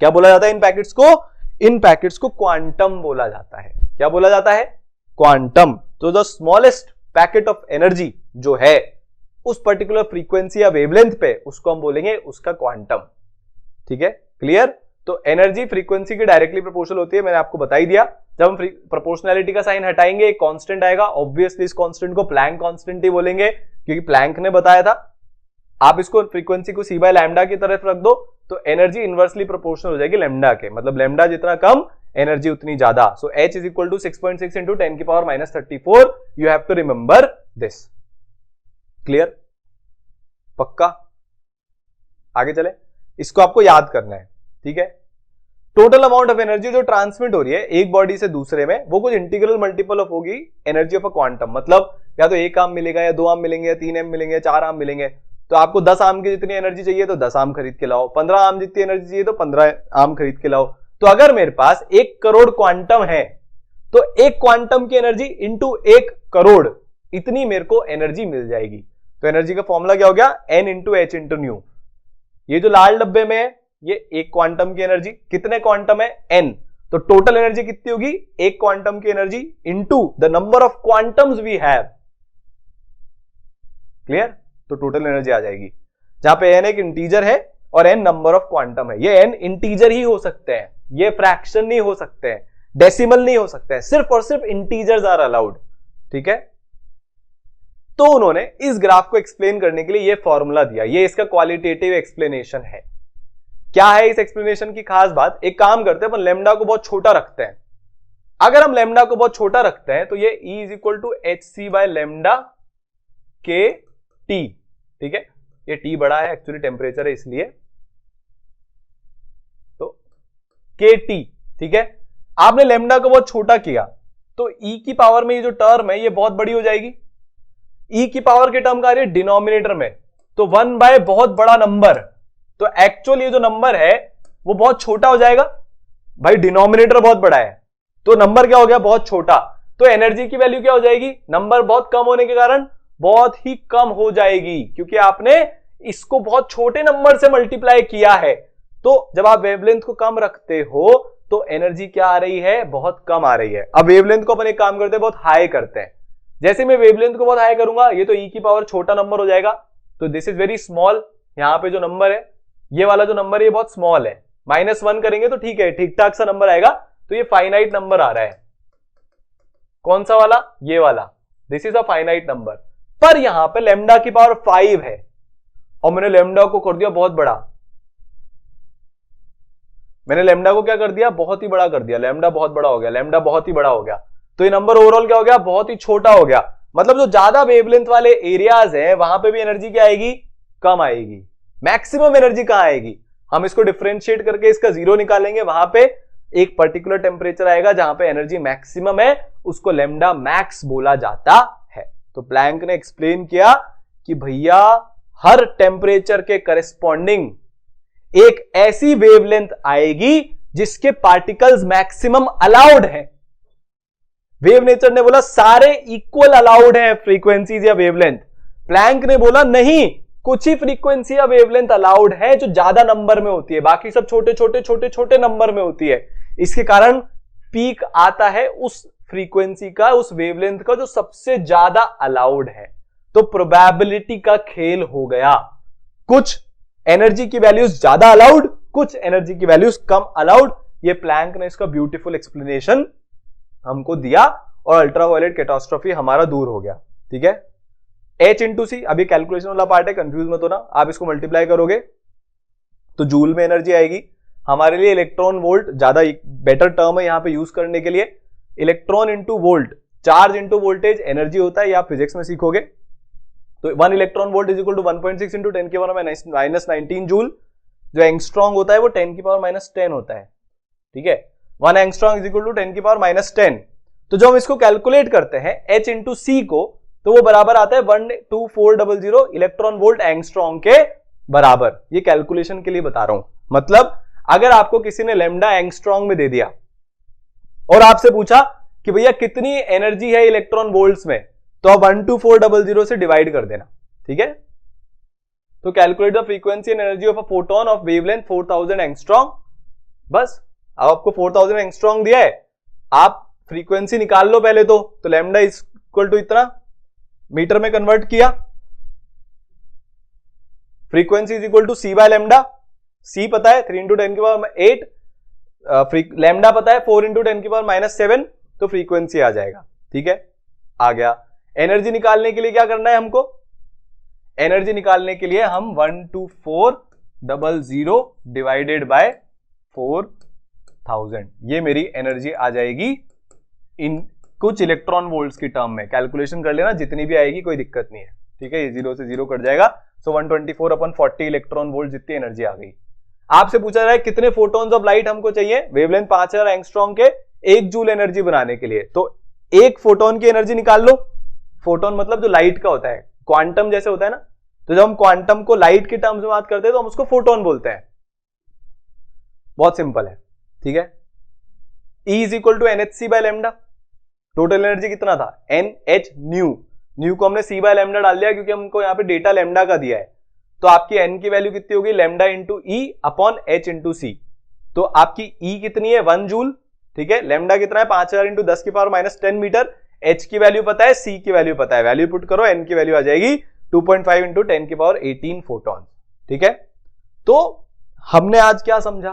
क्या बोला जाता है इन पैकेट्स को? इन पैकेट्स को क्वांटम बोला जाता है। क्या बोला जाता है? क्वांटम। तो the smallest packet of energy जो है उस पर्टिकुलर फ्रीक्वेंसी या वेवलेंथ पे, उसको हम बोलेंगे उसका क्वांटम। ठीक है, क्लियर? तो एनर्जी फ्रीक्वेंसी की डायरेक्टली प्रोपोर्शनल होती है, मैंने आपको बता ही दिया। जब हम प्रोपोर्शनैलिटी का साइन हटाएंगे एक कांस्टेंट आएगा, ऑब्वियसली इस कांस्टेंट को प्लैंक कांस्टेंट ही बोलेंगे क्योंकि प्लैंक ने बताया था। आप इसको फ्रीक्वेंसी को c/λ की तरफ रख दो तो एनर्जी इनवर्सली प्रोपोर्शनल हो जाएगी लेमडा के, मतलब लेमडा जितना कम एनर्जी उतनी ज्यादा। So H is equal to 6.6 into 10 की power minus 34। You have to remember this. Clear? पक्का? आगे चले, इसको आपको याद करना है, ठीक है। टोटल अमाउंट ऑफ एनर्जी जो ट्रांसमिट हो रही है एक बॉडी से दूसरे में, वो कुछ इंटीग्रल मल्टीपल ऑफ होगी एनर्जी ऑफ अ क्वांटम। मतलब या तो 1 आम मिलेगा, या 2 आम मिलेंगे, या 3 आम मिलेंगे, या 4 आम मिलेंगे। तो आपको 10 आम की जितनी एनर्जी चाहिए तो 10 आम खरीद के लाओ, 15 आम जितनी एनर्जी चाहिए तो 15 आम खरीद के लाओ। तो अगर मेरे पास 1 करोड़ क्वांटम है तो 1 क्वांटम की एनर्जी इंटू 1 करोड़, इतनी मेरे को एनर्जी मिल जाएगी। तो एनर्जी का फॉर्मूला क्या हो गया? N into H into new. ये जो लाल डब्बे में है ये 1 क्वांटम की एनर्जी, कितने क्वांटम है? N। तो टोटल एनर्जी कितनी होगी? 1 क्वांटम की energy into the number of quantums we have. Clear? तो टोटल एनर्जी आ जाएगी, जहां पे n एक इंटीजर है और n नंबर ऑफ क्वांटम है। ये n इंटीजर ही हो सकते हैं, ये फ्रैक्शन नहीं हो सकते हैं, डेसिमल नहीं हो सकते हैं, सिर्फ और सिर्फ इंटीजर्स आर अलाउड। ठीक है, तो उन्होंने इस ग्राफ को एक्सप्लेन करने के लिए ये फॉर्मूला दिया, ये इसका क्वालिटेटिव एक्सप्लेनेशन है। क्या है इस एक्सप्लेनेशन की खास बात? एक काम करते हैं, अपन लेमडा को बहुत छोटा रखते हैं। अगर हम लेमडा को बहुत छोटा रखते हैं तो ये E is equal to H C by lambda K T. ठीक है, ये टी बड़ा है, एक्चुअली टेम्परेचर है इसलिए, तो के टी। ठीक है, आपने लेमडा को बहुत छोटा किया तो E की पावर में ये जो टर्म है ये बहुत बड़ी हो जाएगी। E की पावर के टर्म का आ रही है डिनोमिनेटर में, तो 1 बाय बहुत बड़ा नंबर, तो एक्चुअली ये जो नंबर है वो बहुत छोटा हो जाएगा। भाई डिनोमिनेटर बहुत बड़ा है तो नंबर क्या हो गया? बहुत छोटा। तो एनर्जी की वैल्यू क्या हो जाएगी? नंबर बहुत कम होने के कारण बहुत ही कम हो जाएगी, क्योंकि आपने इसको बहुत छोटे नंबर से मल्टीप्लाई किया है। तो जब आप वेवलेंथ को कम रखते हो तो एनर्जी क्या आ रही है? बहुत कम आ रही है। अब वेवलेंथ को अपन एक काम करते हैं, बहुत हाई करते हैं। जैसे मैं वेवलेंथ को बहुत हाई करूंगा ये तो E की पावर छोटा नंबर हो जाएगा, तो दिस इज वेरी स्मॉल। यहां पे जो नंबर है, ये वाला जो नंबर है ये बहुत स्मॉल है। -1 करेंगे तो ठीक है, ठीक ठाक सा नंबर आएगा। तो ये फाइनाइट नंबर आ रहा है। कौन सा वाला? ये वाला। This is a finite number. पर यहां पे लेमडा की पावर 5 है और मैंने लेमडा को कर दिया बहुत बड़ा। मैंने लेमडा को क्या कर दिया? बहुत ही बड़ा कर दिया। लेमडा बहुत बड़ा हो गया, लेमडा बहुत ही बड़ा हो गया, तो ये नंबर ओवरऑल क्या हो गया? बहुत ही छोटा हो गया। मतलब जो ज्यादा वेवलेंथ वाले एरियाज हैं वहां पे भी एनर्जी क्या आएगी? कम आएगी। मैक्सिमम एनर्जी कहां आएगी? हम इसको डिफरेंशिएट करके इसका 0 निकालेंगे, वहां पे एक पर्टिकुलर टेम्परेचर आएगा जहां पे एनर्जी मैक्सिमम है, उसको लेमडा मैक्स बोला जाता है। तो प्लैंक ने एक्सप्लेन किया कि भैया हर टेम्परेचर के करेस्पॉन्डिंग एक ऐसी वेवलेंथ आएगी जिसके पार्टिकल्स मैक्सिमम अलाउड है। वेव नेचर ने बोला सारे इक्वल अलाउड है फ्रीक्वेंसीज या वेवलेंथ। प्लैंक ने बोला नहीं, कुछ ही फ्रीक्वेंसी या वेवलेंथ अलाउड है जो ज्यादा नंबर में होती है, बाकी सब छोटे छोटे छोटे छोटे नंबर में होती है। इसके कारण पीक आता है उस फ्रीक्वेंसी का, उस वेवलेंथ का जो सबसे ज्यादा अलाउड है। तो प्रोबेबिलिटी का खेल हो गया। कुछ एनर्जी की वैल्यूज ज्यादा अलाउड, कुछ एनर्जी की वैल्यूज कम अलाउड। ये प्लैंक ने इसका ब्यूटीफुल एक्सप्लेनेशन हमको दिया और अल्ट्रावायलेट कैटास्ट्रोफी हमारा दूर हो गया। ठीक है, H इंटू सी, अभी कैलकुलेशन वाला पार्ट है, कंफ्यूज मत होना। आप इसको मल्टीप्लाई करोगे तो जूल में एनर्जी आएगी। हमारे लिए इलेक्ट्रॉन वोल्ट ज्यादा बेटर टर्म है यहां पे यूज करने के लिए। Electron into volt, charge into voltage energy होता है, ये आप फिजिक्स में सीखोगे। तो 1 electron volt is equal to 1.6 into 10 की पावर -19 जूल। जो एंगस्ट्रॉन्ग होता है वो 10 की पावर -10 होता है। ठीक है, 1 एंगस्ट्रॉन्ग इज इक्वल टू 10 की पावर -10। तो जो हम इसको कैलकुलेट करते हैं H इंटू सी को, तो वो बराबर आता है 12400 इलेक्ट्रॉन वोल्ट एंगस्ट्रॉन्ग के बराबर। ये कैलकुलेशन के लिए बता रहा हूं। मतलब अगर आपको किसी ने लेमडा एंगस्ट्रॉन्ग में दे दिया और आपसे पूछा कि भैया कितनी एनर्जी है इलेक्ट्रॉन वोल्ट्स में, तो आप 12400 से डिवाइड कर देना। ठीक है, तो calculate the frequency and energy of a photon of wavelength 4000 angstrom. बस, अब आपको 4000 एंगस्ट्रॉन्ग दिया है, आप फ्रीक्वेंसी निकाल लो पहले। तो लैम्डा इज इक्वल टू इतना, मीटर में कन्वर्ट किया, frequency is equal to C by lambda. C पता है 3 इंटू 10 की पावर 8, लैम्डा पता है 4 इंटू 10 की पावर -7, तो फ्रीक्वेंसी आ जाएगा। ठीक है, आ गया। एनर्जी निकालने के लिए क्या करना है हमको? एनर्जी निकालने के लिए हम 124 00 डिवाइडेड बाय 4000, ये मेरी एनर्जी आ जाएगी इन कुछ इलेक्ट्रॉन वोल्ट्स की टर्म में। कैलकुलेशन कर लेना, जितनी भी आएगी कोई दिक्कत नहीं है, ठीक है। ये 0 से 0 कट जाएगा, सो 124/40 इलेक्ट्रॉन वोल्ट जितनी एनर्जी आ गई। आपसे पूछा जा रहा है कितने फोटोन्स ऑफ लाइट हमको चाहिए वेवलेंथ 5000 एंगस्ट्रॉम के 1 जूल एनर्जी बनाने के लिए, तो एक फोटोन की एनर्जी निकाल लो। फोटोन मतलब जो लाइट का होता है, क्वांटम जैसे होता है ना, तो जब हम क्वांटम को लाइट के टर्म्स में बात करते हैं तो हम उसको फोटोन बोलते हैं। बहुत सिंपल है, ठीक है। E is equal to NhC by lambda. Total energy कितना था, NH न्यू को हमने C बाय लैम्डा डाल दिया क्योंकि हमको यहाँ पे डेटा लैम्डा का दिया है। तो आपकी N की वैल्यू कितनी होगी, lambda into E upon H into C। तो आपकी E कितनी है, 1 जूल, ठीक है। लैम्डा कितना है, 5000 इंटू 10 की पावर -10 मीटर। H की वैल्यू पता है, C की वैल्यू पता है, वैल्यू पुट करो, N की वैल्यू आ जाएगी 2.5 इंटू 10 की पावर 18 फोटॉन, ठीक है। तो हमने आज क्या समझा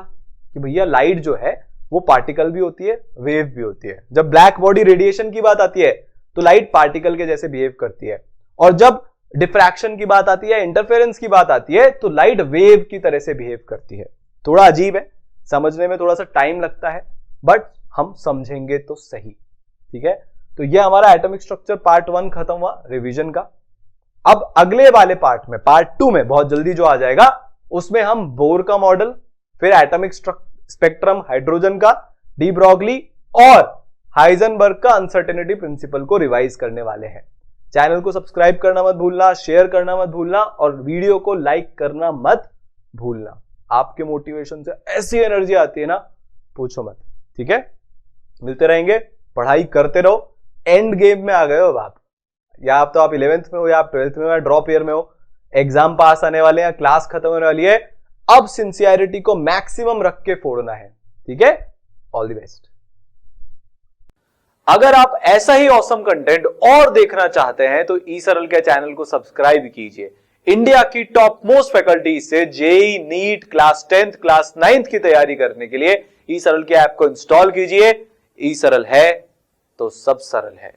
कि भैया लाइट जो है वो पार्टिकल भी होती है, वेव भी होती है। जब ब्लैक बॉडी रेडिएशन की बात आती है तो लाइट पार्टिकल के जैसे बिहेव करती है, और जब डिफ्रैक्शन की बात आती है, इंटरफेरेंस की बात आती है, तो लाइट वेव की तरह से बिहेव करती है। थोड़ा अजीब है, समझने में थोड़ा सा टाइम लगता है, बट हम समझेंगे तो सही, ठीक है। तो यह हमारा एटॉमिक स्ट्रक्चर पार्ट 1 खत्म हुआ रिवीजन का। अब अगले वाले पार्ट में, पार्ट 2 में बहुत जल्दी जो आ जाएगा, उसमें हम बोर का मॉडल, फिर एटॉमिक स्पेक्ट्रम हाइड्रोजन का, डी ब्रॉगली और हाइजेनबर्ग का अनसर्टेनिटी प्रिंसिपल को रिवाइज करने वाले हैं। चैनल को सब्सक्राइब करना मत भूलना, शेयर करना मत भूलना, और वीडियो को लाइक करना मत भूलना। आपके मोटिवेशन से ऐसी एनर्जी आती है ना, पूछो मत, ठीक है। मिलते रहेंगे, पढ़ाई करते रहो। एंड गेम में आ गए हो आप, या आप तो आप 11th में हो, या आप 12th में हो, या ड्रॉप ईयर में हो, एग्जाम पास आने वाले हैं, क्लास खत्म होने वाली है। अब सिंसियरिटी को मैक्सिमम रख के फोड़ना है, ठीक है। All the best. अगर आप ऐसा ही ऑसम कंटेंट और देखना चाहते हैं तो ई सरल के चैनल को सब्सक्राइब कीजिए। इंडिया की टॉप मोस्ट फैकल्टी से JEE, NEET, class 10th, class 9th की तैयारी करने के लिए ई सरल के ऐप को इंस्टॉल कीजिए। ई सरल है तो सब सरल है।